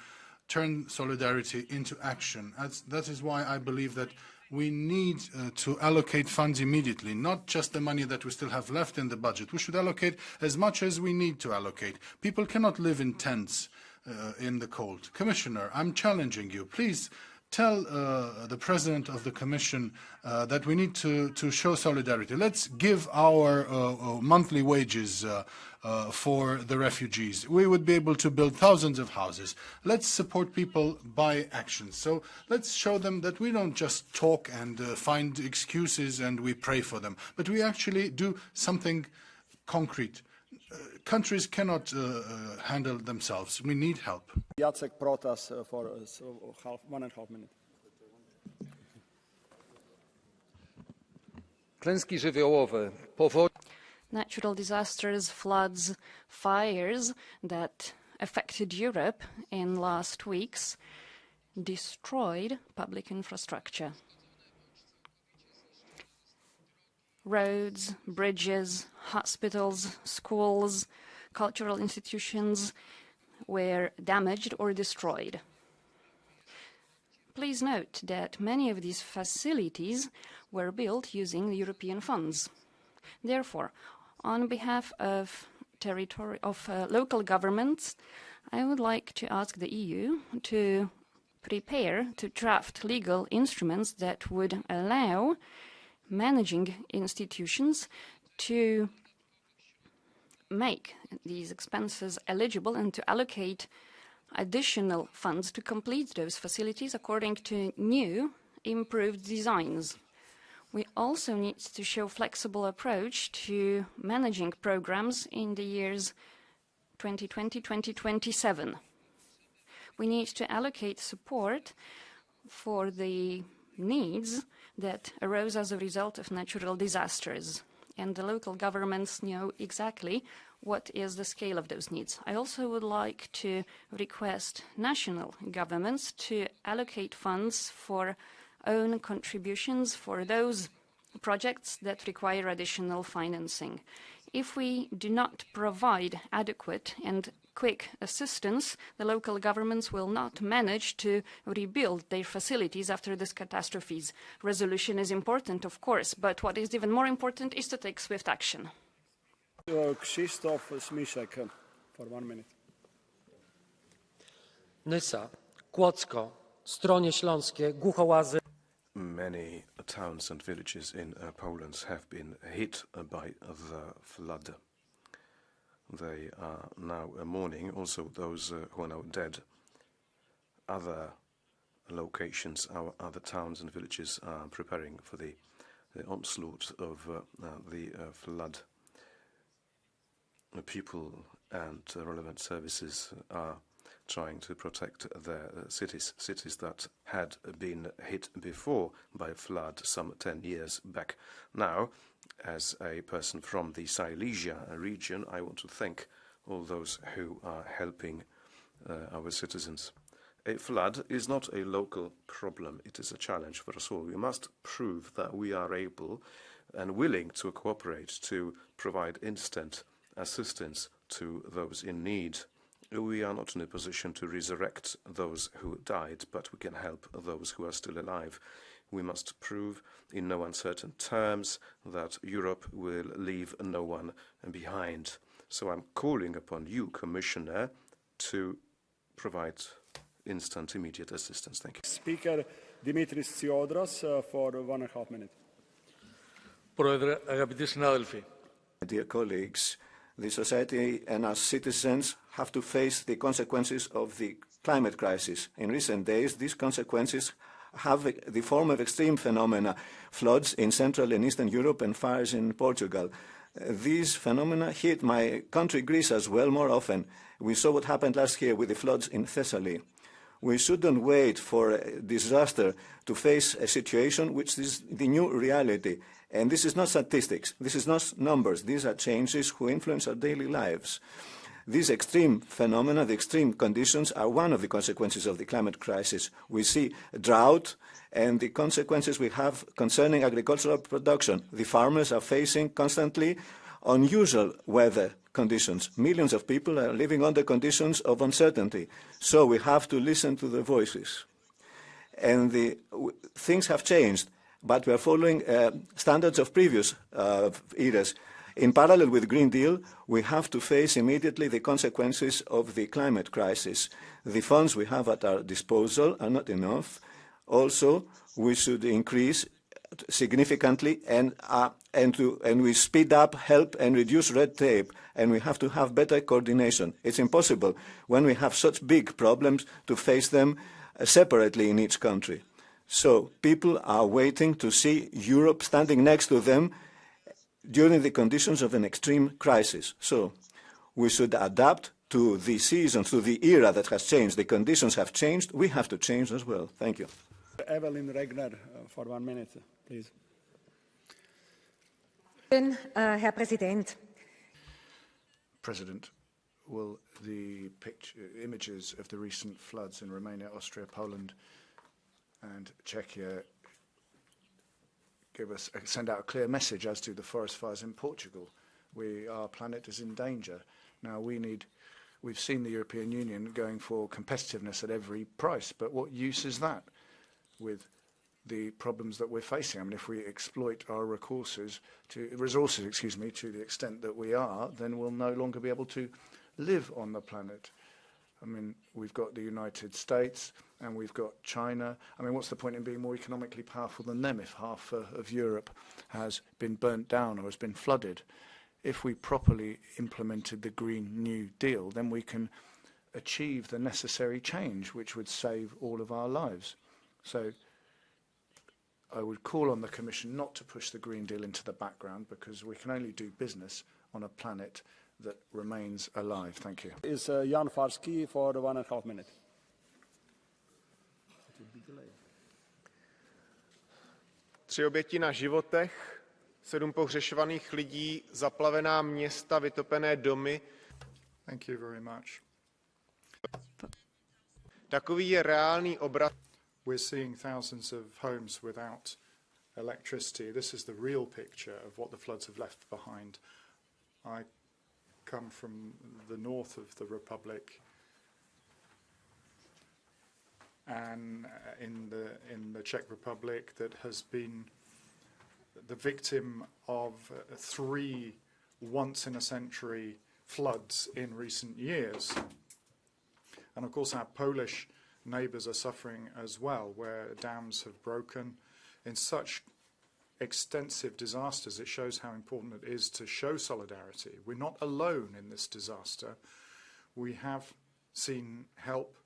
turn solidarity into action. That is why I believe that we need to allocate funds immediately, not just the money that we still have left in the budget. We should allocate as much as we need to allocate. People cannot live in tents in the cold. Commissioner, I'm challenging you. Please tell the President of the Commission that we need to show solidarity. Let's give our monthly wages for the refugees. We would be able to build thousands of houses. Let's support people by action. So let's show them that we don't just talk and find excuses and we pray for them, but we actually do something concrete. Countries cannot handle themselves. We need help. Jacek Protas for 1.5 minutes. Klęski żywiołowe, powodzi. Natural disasters, floods, fires that affected Europe in last weeks destroyed public infrastructure. Roads, bridges, hospitals, schools, cultural institutions were damaged or destroyed. Please note that many of these facilities were built using the European funds. Therefore, on behalf of local governments, I would like to ask the EU to prepare to draft legal instruments that would allow managing institutions to make these expenses eligible and to allocate additional funds to complete those facilities according to new, improved designs. We also need to show flexible approach to managing programs in the years 2020-2027. We need to allocate support for the needs that arose as a result of natural disasters, and the local governments know exactly what is the scale of those needs. I also would like to request national governments to allocate funds for own contributions for those projects that require additional financing. If we do not provide adequate and quick assistance, the local governments will not manage to rebuild their facilities after these catastrophes. Resolution is important, of course, but what is even more important is to take swift action. Krzysztof Smiszek, for 1 minute. Nysa, Kłodzko, Stronie Śląskie, Głuchołazy. Many towns and villages in Poland have been hit by the flood. They are now mourning, also those who are now dead. Other locations, our other towns and villages are preparing for the onslaught of the flood. The people and relevant services are trying to protect their cities that had been hit before by flood some 10 years back. Now, as a person from the Silesia region, I want to thank all those who are helping our citizens. A flood is not a local problem, it is a challenge for us all. We must prove that we are able and willing to cooperate to provide instant assistance to those in need. We are not in a position to resurrect those who died, but we can help those who are still alive. We must prove in no uncertain terms that Europe will leave no one behind. So I'm calling upon you, Commissioner, to provide instant, immediate assistance. Thank you. Speaker Dimitris Tsiodras for 1.5 minutes. Dear colleagues, the society and us citizens have to face the consequences of the climate crisis. In recent days, these consequences have the form of extreme phenomena, floods in Central and Eastern Europe and fires in Portugal. These phenomena hit my country, Greece, as well more often. We saw what happened last year with the floods in Thessaly. We shouldn't wait for a disaster to face a situation which is the new reality. And this is not statistics, this is not numbers, these are changes who influence our daily lives. These extreme phenomena, the extreme conditions, are one of the consequences of the climate crisis. We see drought and the consequences we have concerning agricultural production. The farmers are facing constantly unusual weather conditions. Millions of people are living under conditions of uncertainty. So we have to listen to the voices. And things have changed, but we are following standards of previous eras. In parallel with the Green Deal, we have to face immediately the consequences of the climate crisis. The funds we have at our disposal are not enough. Also, we should increase significantly and we speed up, help and reduce red tape, and we have to have better coordination. It's impossible when we have such big problems to face them separately in each country. So people are waiting to see Europe standing next to them during the conditions of an extreme crisis. So we should adapt to the seasons, to the era that has changed. The conditions have changed. We have to change as well. Thank you. Evelyn Regner for 1 minute, please. Herr Präsident. President, will the images of the recent floods in Romania, Austria, Poland and Czechia send out a clear message as to the forest fires in Portugal? Our planet is in danger. Now we've seen the European Union going for competitiveness at every price, but what use is that with the problems that we're facing? I mean, if we exploit our resources to the extent that we are, then we'll no longer be able to live on the planet. I mean, we've got the United States and we've got China. I mean, what's the point in being more economically powerful than them if half of Europe has been burnt down or has been flooded? If we properly implemented the Green New Deal, then we can achieve the necessary change which would save all of our lives. So I would call on the Commission not to push the Green Deal into the background, because we can only do business on a planet that remains alive. Thank you. Is Jan Farski for 1.5 minutes. Tři oběti na životech, 7 pohřešovaných lidí, zaplavená města, vytopené domy. Thank you very much. Takový je reálný obraz. We're seeing thousands of homes without electricity. This is the real picture of what the floods have left behind. I come from the north of the Republic, and in the Czech Republic, that has been the victim of 3 once-in-a-century floods in recent years. And of course our Polish neighbours are suffering as well, where dams have broken. In such extensive disasters, it shows how important it is to show solidarity. We're not alone in this disaster. We have seen help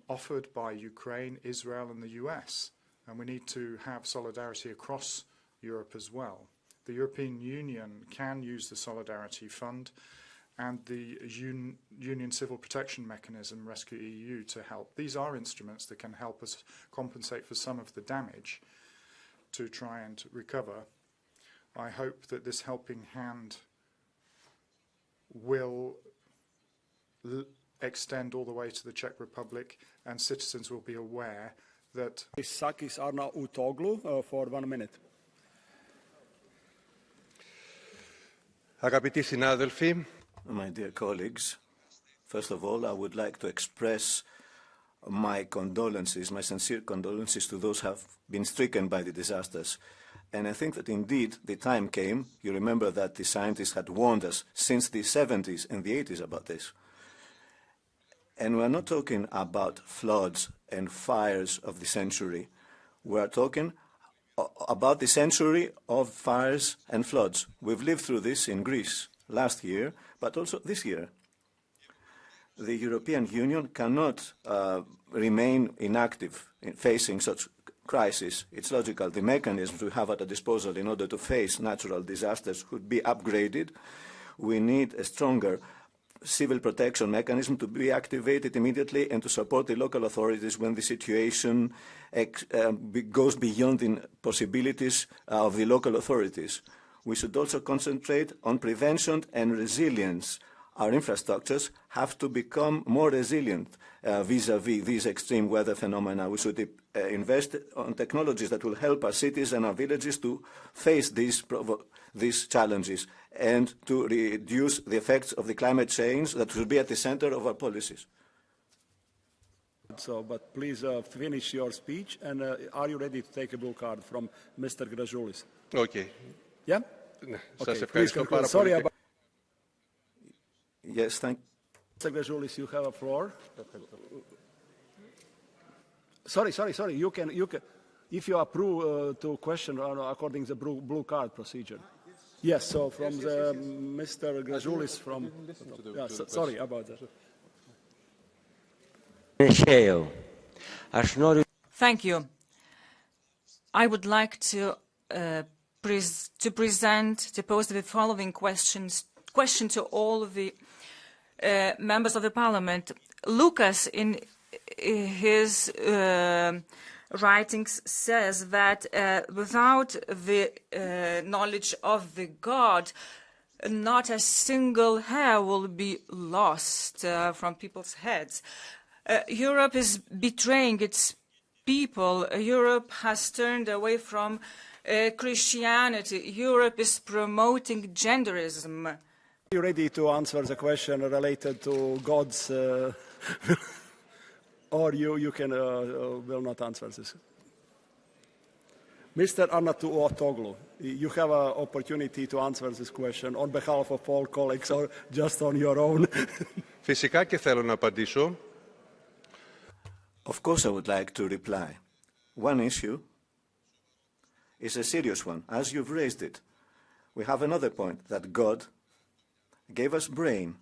offered by Ukraine, Israel and the US, and we need to have solidarity across Europe as well. The European Union can use the Solidarity Fund and the Union Civil Protection Mechanism, Rescue EU, to help. These are instruments that can help us compensate for some of the damage to try and recover. I hope that this helping hand will extend all the way to the Czech Republic, and citizens will be aware that... Sakis Arna Utoglu for 1 minute. My dear colleagues, first of all, I would like to express my condolences, my sincere condolences to those who have been stricken by the disasters. And I think that indeed the time came. You remember that the scientists had warned us since the 70s and the 80s about this. And we're not talking about floods and fires of the century. We're talking about the century of fires and floods. We've lived through this in Greece last year, but also this year. The European Union cannot remain inactive in facing such crisis. It's logical. The mechanisms we have at our disposal in order to face natural disasters could be upgraded. We need a stronger civil protection mechanism to be activated immediately and to support the local authorities when the situation goes beyond the possibilities of the local authorities. We should also concentrate on prevention and resilience. Our infrastructures have to become more resilient vis-à-vis these extreme weather phenomena. We should invest on technologies that will help our cities and our villages to face these challenges and to reduce the effects of the climate change that will be at the center of our policies. So, but please finish your speech, and are you ready to take a blue card from Mr. Grajoulis? Okay. Yeah? Okay, please conclude. Sorry about... Yes, thank you. Mr. Grajoulis, you have a floor. Sorry. You can, if you approve to question according to the blue card procedure. Yes, so from the Mr. Grajoulis from... Yeah, sorry about that. Thank you. I would like to pose the following question to all of the members of the Parliament. Lucas, in his writings, says that without the knowledge of the God, not a single hair will be lost from people's heads. Europe is betraying its people. Europe has turned away from Christianity. Europe is promoting genderism. Are you ready to answer the question related to God's, or you can will not answer this? Mr. Arnautu Otoglu, you have an opportunity to answer this question on behalf of all colleagues or just on your own. Φυσικά και θέλω να απαντήσω. Of course I would like to reply. One issue is a serious one, as you've raised it. We have another point, that God gave us brain.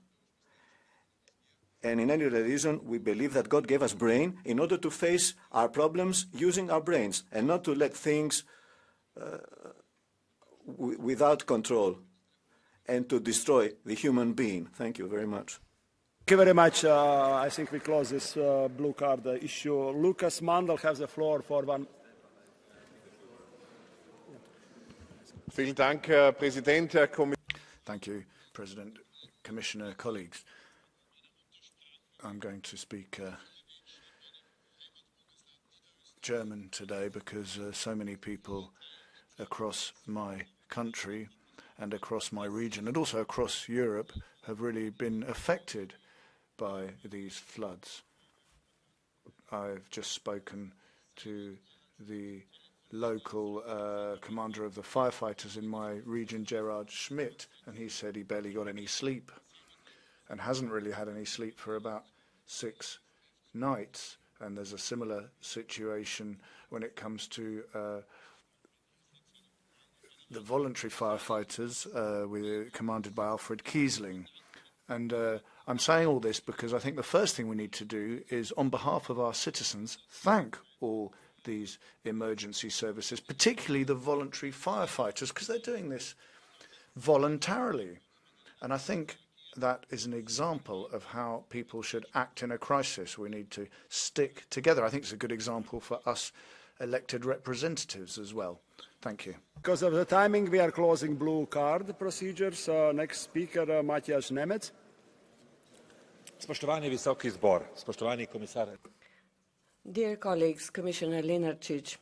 And in any religion, we believe that God gave us brain in order to face our problems using our brains and not to let things without control and to destroy the human being. Thank you very much. Thank you very much. I think we close this blue card issue. Lucas Mandel has the floor for one. Vielen Dank, Herr Präsident, Herr Kommissar. Thank you, President, Commissioner, colleagues. I'm going to speak German today because so many people across my country and across my region and also across Europe have really been affected by these floods. I've just spoken to the local commander of the firefighters in my region, Gerard Schmidt, and he said he barely got any sleep and hasn't really had any sleep for about 6 nights. And there's a similar situation when it comes to the voluntary firefighters commanded by Alfred Kiesling. And I'm saying all this because I think the first thing we need to do is, on behalf of our citizens, thank all these emergency services, particularly the voluntary firefighters, because they're doing this voluntarily. And I think that is an example of how people should act in a crisis. We need to stick together. I think it's a good example for us elected representatives as well. Thank you. Because of the timing, we are closing blue card procedures. Next speaker, Matthias Nemec. Spoštovani visoki zbor, spoštovani komisar. Dear colleagues, Commissioner Lenarčič,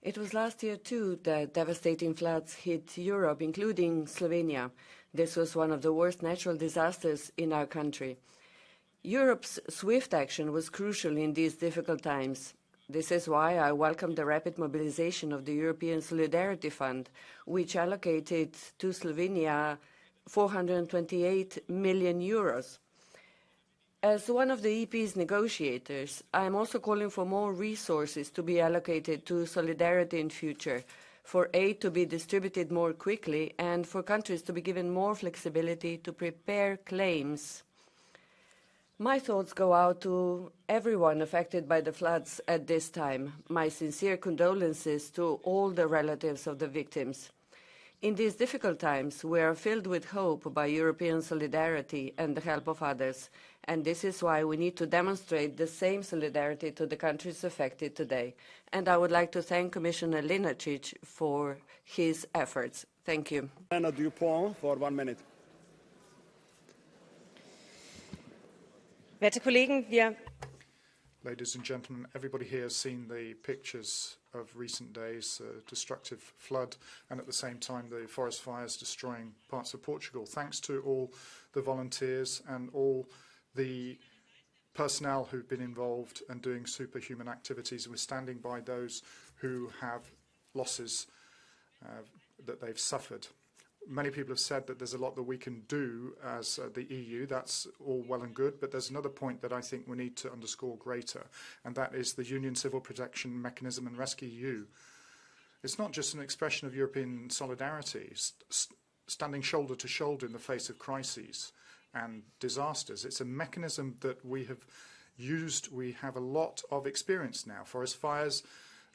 it was last year too that devastating floods hit Europe, including Slovenia. This was one of the worst natural disasters in our country. Europe's swift action was crucial in these difficult times. This is why I welcome the rapid mobilization of the European Solidarity Fund, which allocated to Slovenia 428 million euros. As one of the EP's negotiators, I am also calling for more resources to be allocated to solidarity in future, for aid to be distributed more quickly, and for countries to be given more flexibility to prepare claims. My thoughts go out to everyone affected by the floods at this time. My sincere condolences to all the relatives of the victims. In these difficult times, we are filled with hope by European solidarity and the help of others, and this is why we need to demonstrate the same solidarity to the countries affected today. And I would like to thank Commissioner Lenarčič for his efforts. Thank you. Anna Dupont for 1 minute. Werte Kollegen, wir Ladies and gentlemen, everybody here has seen the pictures of recent days, destructive flood, and at the same time the forest fires destroying parts of Portugal. Thanks to all the volunteers and all the personnel who've been involved and doing superhuman activities. We're standing by those who have losses that they've suffered. Many people have said that there's a lot that we can do as the EU. That's all well and good, but there's another point that I think we need to underscore greater, and that is the Union Civil Protection Mechanism and Rescue. It's not just an expression of European solidarity, standing shoulder to shoulder in the face of crises and disasters. It's a mechanism that we have used. We have a lot of experience now. Forest fires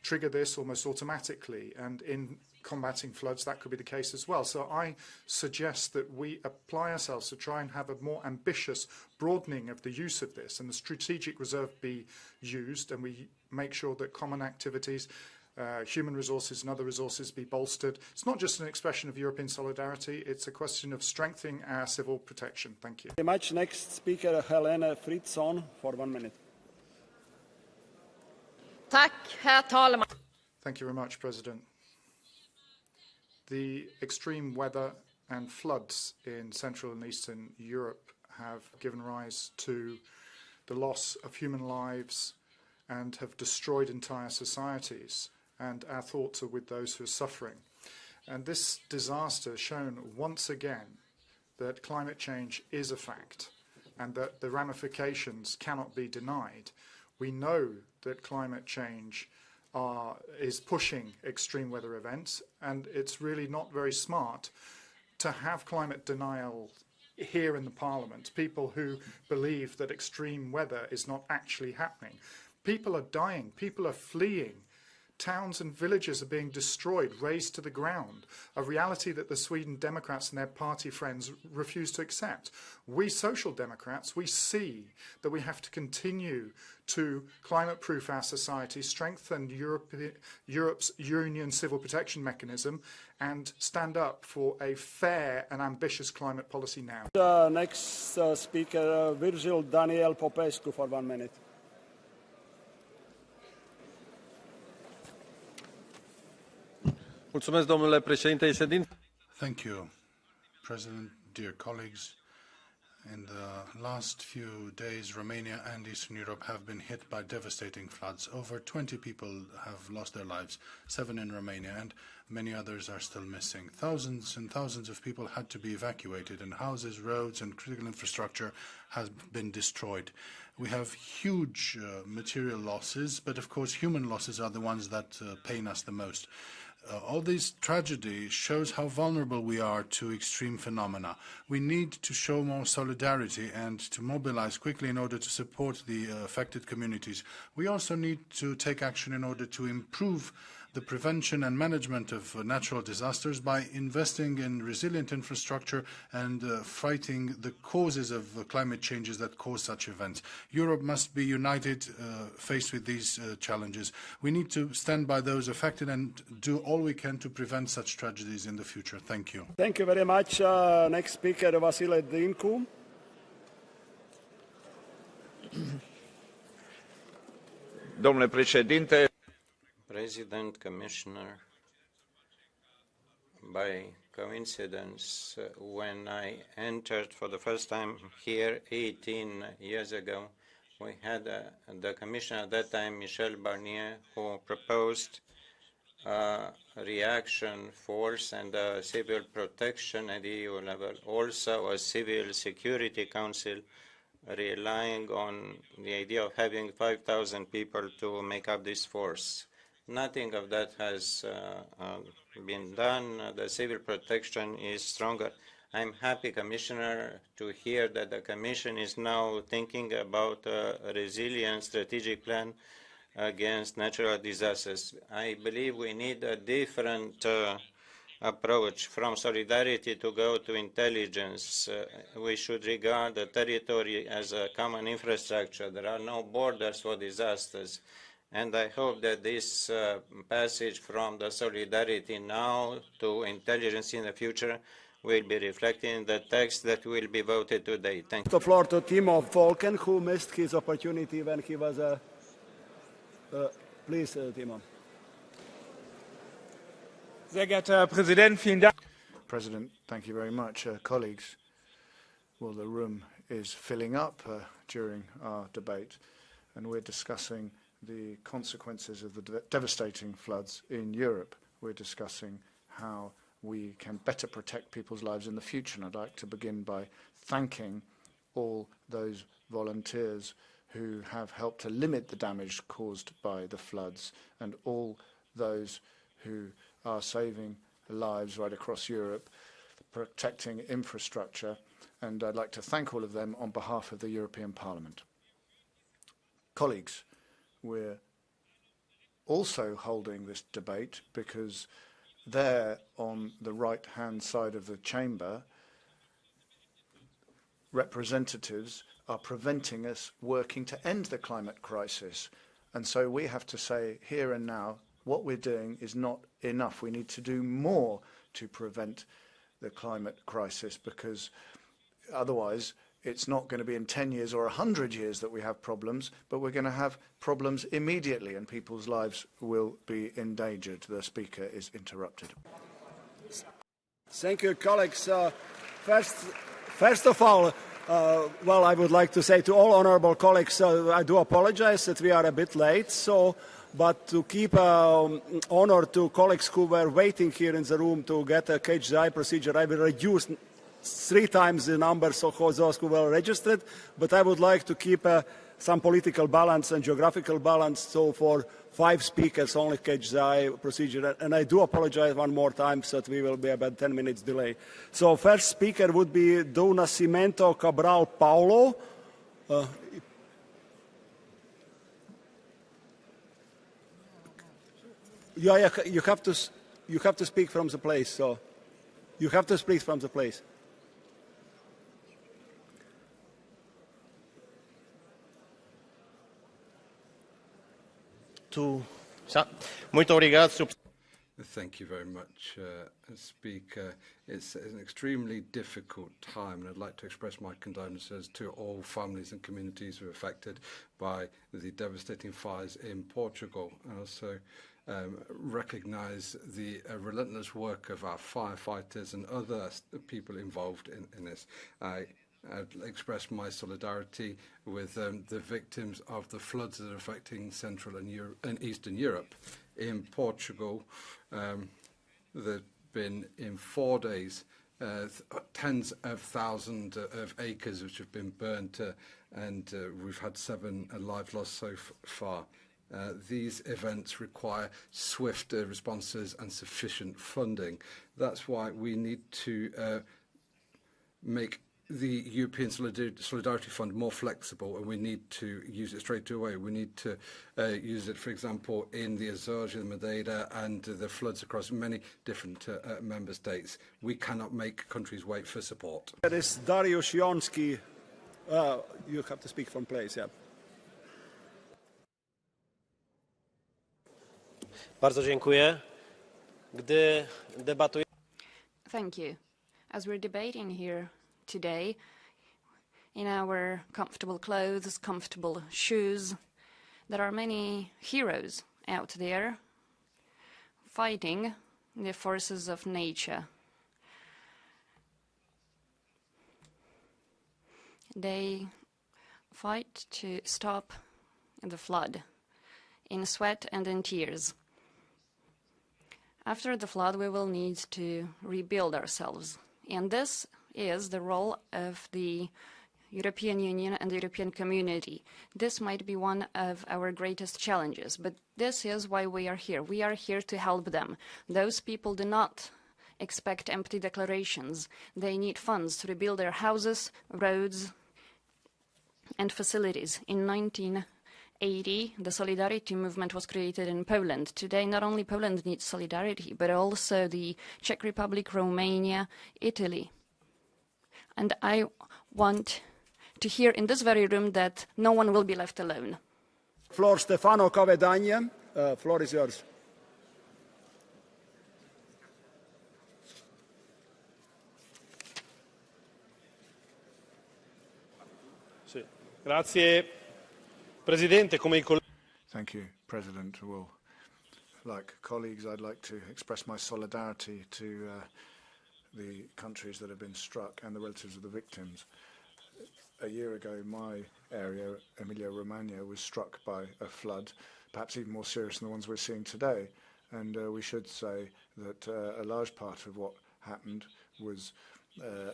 trigger this almost automatically, and in combating floods, that could be the case as well. So I suggest that we apply ourselves to try and have a more ambitious broadening of the use of this, and the strategic reserve be used, and we make sure that common activities, human resources and other resources be bolstered. It's not just an expression of European solidarity, it's a question of strengthening our civil protection. Thank you. Very much. Next speaker, Helena Fritzon for 1 minute. Thank you very much, President. The extreme weather and floods in Central and Eastern Europe have given rise to the loss of human lives and have destroyed entire societies. And our thoughts are with those who are suffering. And this disaster has shown once again that climate change is a fact and that the ramifications cannot be denied. We know that climate change is pushing extreme weather events, and it's really not very smart to have climate denial here in the Parliament, people who believe that extreme weather is not actually happening. People are dying, people are fleeing. Towns and villages are being destroyed, razed to the ground, a reality that the Sweden Democrats and their party friends refuse to accept. We Social Democrats, we see that we have to continue to climate-proof our society, strengthen Europe's Union Civil Protection Mechanism, and stand up for a fair and ambitious climate policy now. Next speaker, Virgil Daniel Popescu for 1 minute. Mulțumesc, domnule președinte. Thank you, President, dear colleagues, in the last few days, Romania and Eastern Europe have been hit by devastating floods. Over 20 people have lost their lives, 7 in Romania, and many others are still missing. Thousands and thousands of people had to be evacuated, and houses, roads, and critical infrastructure has been destroyed. We have huge material losses, but of course human losses are the ones that pain us the most. All this tragedy shows how vulnerable we are to extreme phenomena. We need to show more solidarity and to mobilize quickly in order to support the affected communities. We also need to take action in order to improve the prevention and management of natural disasters by investing in resilient infrastructure and fighting the causes of climate changes that cause such events. Europe must be united faced with these challenges. We need to stand by those affected and do all we can to prevent such tragedies in the future. Thank you. Thank you very much. Next speaker, Vasile Dinku. Domnule președinte, President, Commissioner, by coincidence, when I entered for the first time here 18 years ago, we had the Commissioner at that time, Michel Barnier, who proposed a reaction force and a civil protection at the EU level, also a civil security council relying on the idea of having 5,000 people to make up this force. Nothing of that has been done. The civil protection is stronger. I'm happy, Commissioner, to hear that the Commission is now thinking about a resilient strategic plan against natural disasters. I believe we need a different approach from solidarity to go to intelligence. We should regard the territory as a common infrastructure. There are no borders for disasters. And I hope that this passage from the solidarity now to intelligence in the future will be reflected in the text that will be voted today. Thank you. The floor to Timo Volken, who missed his opportunity when he was please, Timo. Sehr geehrter Herr Präsident, vielen Dank. President, thank you very much. Colleagues, well, the room is filling up during our debate, and we're discussing the consequences of the devastating floods in Europe. We're discussing how we can better protect people's lives in the future. And I'd like to begin by thanking all those volunteers who have helped to limit the damage caused by the floods, and all those who are saving lives right across Europe, protecting infrastructure. And I'd like to thank all of them on behalf of the European Parliament. Colleagues, we're also holding this debate because there on the right-hand side of the chamber, representatives are preventing us working to end the climate crisis. And so we have to say here and now, what we're doing is not enough. We need to do more to prevent the climate crisis, because otherwise it's not going to be in 10 years or 100 years that we have problems, but we're going to have problems immediately and people's lives will be endangered. The speaker is interrupted. Thank you, colleagues. First of all, well, I would like to say to all honourable colleagues, I do apologise that we are a bit late. But to keep honour to colleagues who were waiting here in the room to get a catch the eye procedure, I will reduce 3 times the numbers of those who were registered. But I would like to keep some political balance and geographical balance. So for 5 speakers, only catch the eye procedure. And I do apologise one more time, so that we will be about 10 minutes delay. So first speaker would be Do Nascimento Cabral Paulo. Yeah, you have to speak from the place. So you have to speak from the place. Muito obrigado, Sr. Thank you very much, Speaker. It's an extremely difficult time, and I'd like to express my condolences to all families and communities who are affected by the devastating fires in Portugal. I also recognise the relentless work of our firefighters and other people involved in this. I'd express my solidarity with the victims of the floods that are affecting Central and Eastern Europe. In Portugal, there's been, in 4 days, tens of thousands of acres which have been burnt, and we've had 7 lives lost so far. These events require swift responses and sufficient funding. That's why we need to make the European Solidarity Fund more flexible, and we need to use it straight away. We need to use it, for example, in the Azores, the Madeira, and the floods across many different member states. We cannot make countries wait for support. There is Dariusz Jonski. You have to speak from place, yeah. Bardzo dziękuję. Gdy debatujemy. Thank you. As we're debating here today, in our comfortable clothes, comfortable shoes, there are many heroes out there fighting the forces of nature. They fight to stop the flood in sweat and in tears. After the flood, we will need to rebuild ourselves, and this is the role of the European Union and the European community. This might be one of our greatest challenges, but this is why we are here. We are here to help them. Those people do not expect empty declarations. They need funds to rebuild their houses, roads, and facilities. In 1980, the Solidarity movement was created in Poland. Today, not only Poland needs solidarity, but also the Czech Republic, Romania, Italy. And I want to hear in this very room that no one will be left alone. Floor Stefano Cavedagna. Floor is yours. Grazie, Presidente. Come i Thank you, President. Well, like colleagues, I'd like to express my solidarity to the countries that have been struck and the relatives of the victims. A year ago, my area, Emilia-Romagna, was struck by a flood, perhaps even more serious than the ones we're seeing today. And we should say that a large part of what happened was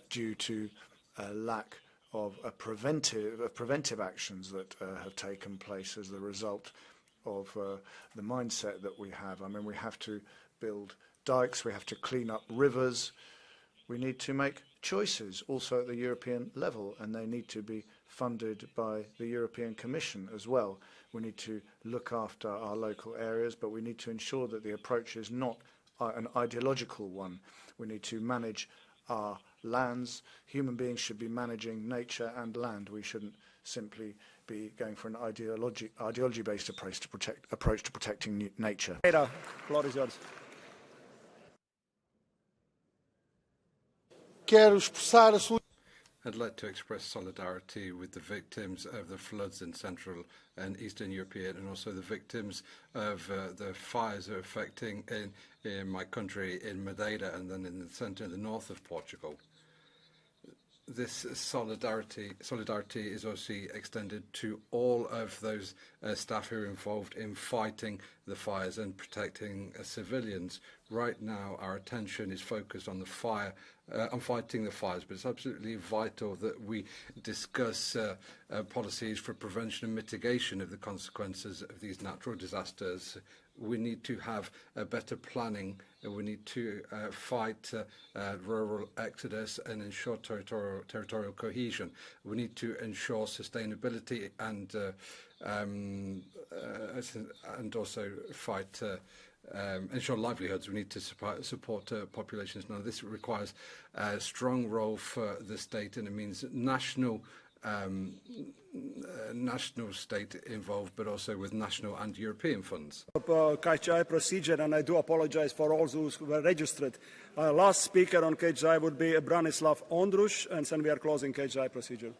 due to a lack of preventive actions that have taken place as the result of the mindset that we have. I mean, we have to build dikes, we have to clean up rivers. We need to make choices also at the European level, and they need to be funded by the European Commission as well. We need to look after our local areas, but we need to ensure that the approach is not an ideological one. We need to manage our lands. Human beings should be managing nature and land. We shouldn't simply be going for an ideology-based approach to protecting nature. Floor is yours. I'd like to express solidarity with the victims of the floods in Central and Eastern Europe, and also the victims of the fires that are affecting in my country, in Madeira, and then in the centre and the north of Portugal. This solidarity is also extended to all of those staff who are involved in fighting the fires and protecting civilians. Right now, our attention is focused on on fighting the fires, but it's absolutely vital that we discuss policies for prevention and mitigation of the consequences of these natural disasters. We need to have better planning. We need to fight rural exodus and ensure territorial cohesion. We need to ensure sustainability and also fight ensure livelihoods. We need to support populations. Now, this requires a strong role for the state, and it means national national state involved, but also with national and European funds. KHI procedure, and I do apologize for all those who were registered. Last speaker on KHI would be Branislav Ondrush, and then we are closing KHI procedure.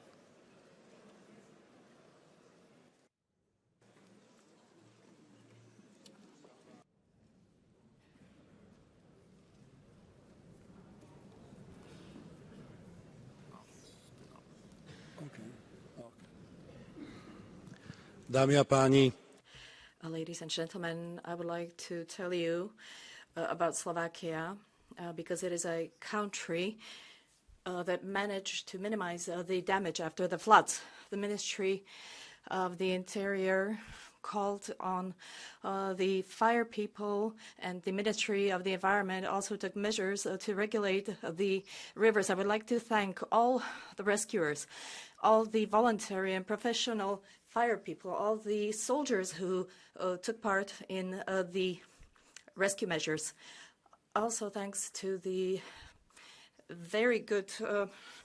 Dámy a páni. Ladies and gentlemen, I would like to tell you about Slovakia because it is a country that managed to minimize the damage after the floods. The Ministry of the Interior called on the fire people, and the Ministry of the Environment also took measures to regulate the rivers. I would like to thank all the rescuers, all the voluntary and professional fire people, all the soldiers who took part in the rescue measures. Also, thanks to the very good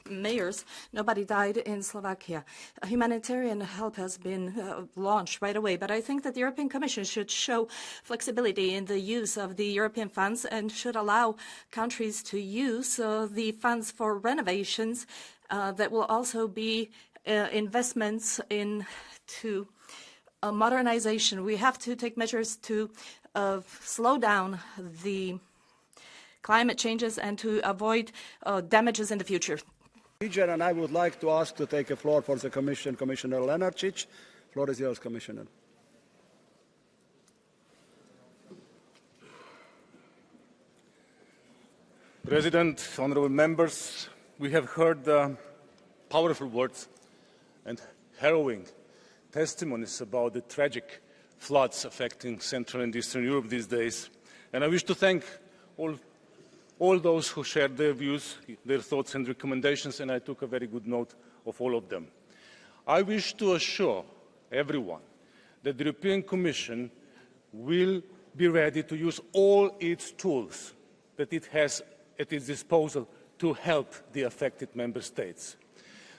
mayors, nobody died in Slovakia. Humanitarian help has been launched right away, but I think that the European Commission should show flexibility in the use of the European funds and should allow countries to use the funds for renovations that will also be investments into modernization. We have to take measures to slow down the climate changes and to avoid damages in the future. And I would like to ask to take a floor for the Commission, Commissioner Lenarčič. Floor is yours, Commissioner. President, honourable members, we have heard powerful words and harrowing testimonies about the tragic floods affecting Central and Eastern Europe these days. And I wish to thank all those who shared their views, their thoughts and recommendations, and I took a very good note of all of them. I wish to assure everyone that the European Commission will be ready to use all its tools that it has at its disposal to help the affected member states.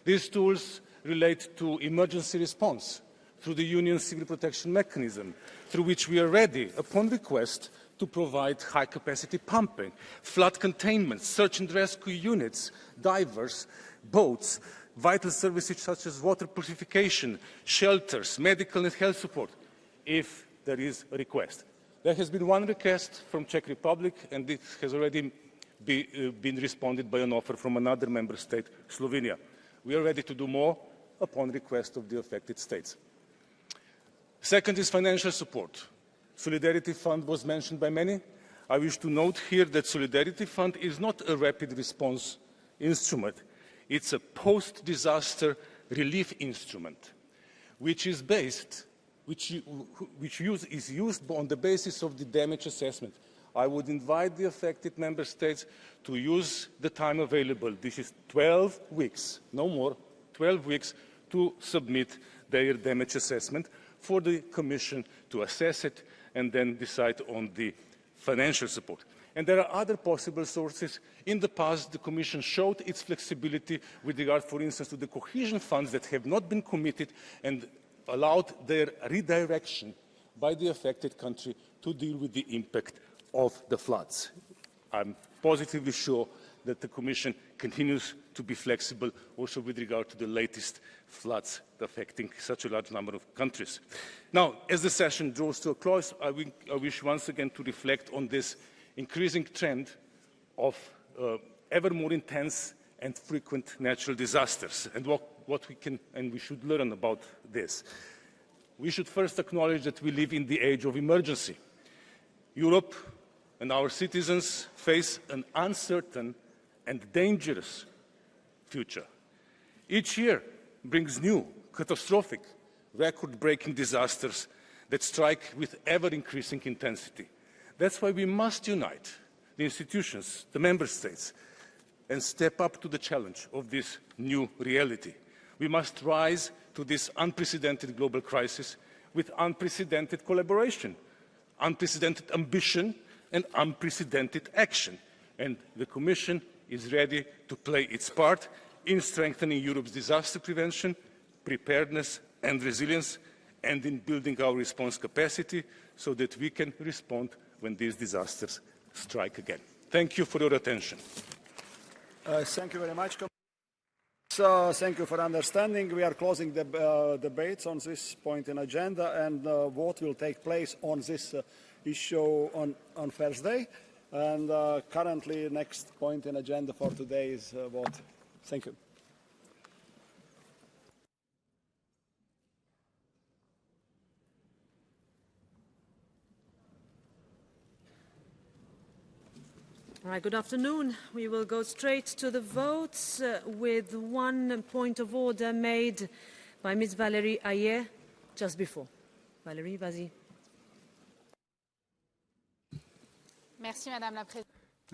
These tools relate to emergency response through the Union Civil Protection Mechanism, through which we are ready, upon request, to provide high-capacity pumping, flood containment, search and rescue units, divers, boats, vital services such as water purification, shelters, medical and health support, if there is a request. There has been one request from Czech Republic, and it has already been responded by an offer from another member state, Slovenia. We are ready to do more upon request of the affected states. Second is financial support. Solidarity Fund was mentioned by many. I wish to note here that Solidarity Fund is not a rapid response instrument. It's a post-disaster relief instrument, which is used on the basis of the damage assessment. I would invite the affected member states to use the time available. This is 12 weeks, no more, 12 weeks to submit their damage assessment for the Commission to assess it and then decide on the financial support. And there are other possible sources. In the past, the Commission showed its flexibility with regard, for instance, to the cohesion funds that have not been committed and allowed their redirection by the affected country to deal with the impact of the floods. I'm positively sure that the Commission continues to be flexible also with regard to the latest floods affecting such a large number of countries. Now, as the session draws to a close, I wish once again to reflect on this increasing trend of ever more intense and frequent natural disasters and what we can and we should learn about this. We should first acknowledge that we live in the age of emergency. Europe and our citizens face an uncertain and dangerous future. Each year brings new, catastrophic, record-breaking disasters that strike with ever-increasing intensity. That's why we must unite the institutions, the member states, and step up to the challenge of this new reality. We must rise to this unprecedented global crisis with unprecedented collaboration, unprecedented ambition, and unprecedented action. And the Commission is ready to play its part in strengthening Europe's disaster prevention, preparedness and resilience, and in building our response capacity so that we can respond when these disasters strike again. Thank you for your attention. Thank you very much. So, thank you for understanding. We are closing the debates on this point in agenda, and vote will take place on this issue on Thursday. And currently, next point in agenda for today is vote. Thank you. All right, good afternoon. We will go straight to the votes with one point of order made by Ms. Valérie Ayer just before. Valérie, vas-y. Merci, Madame la Présidente.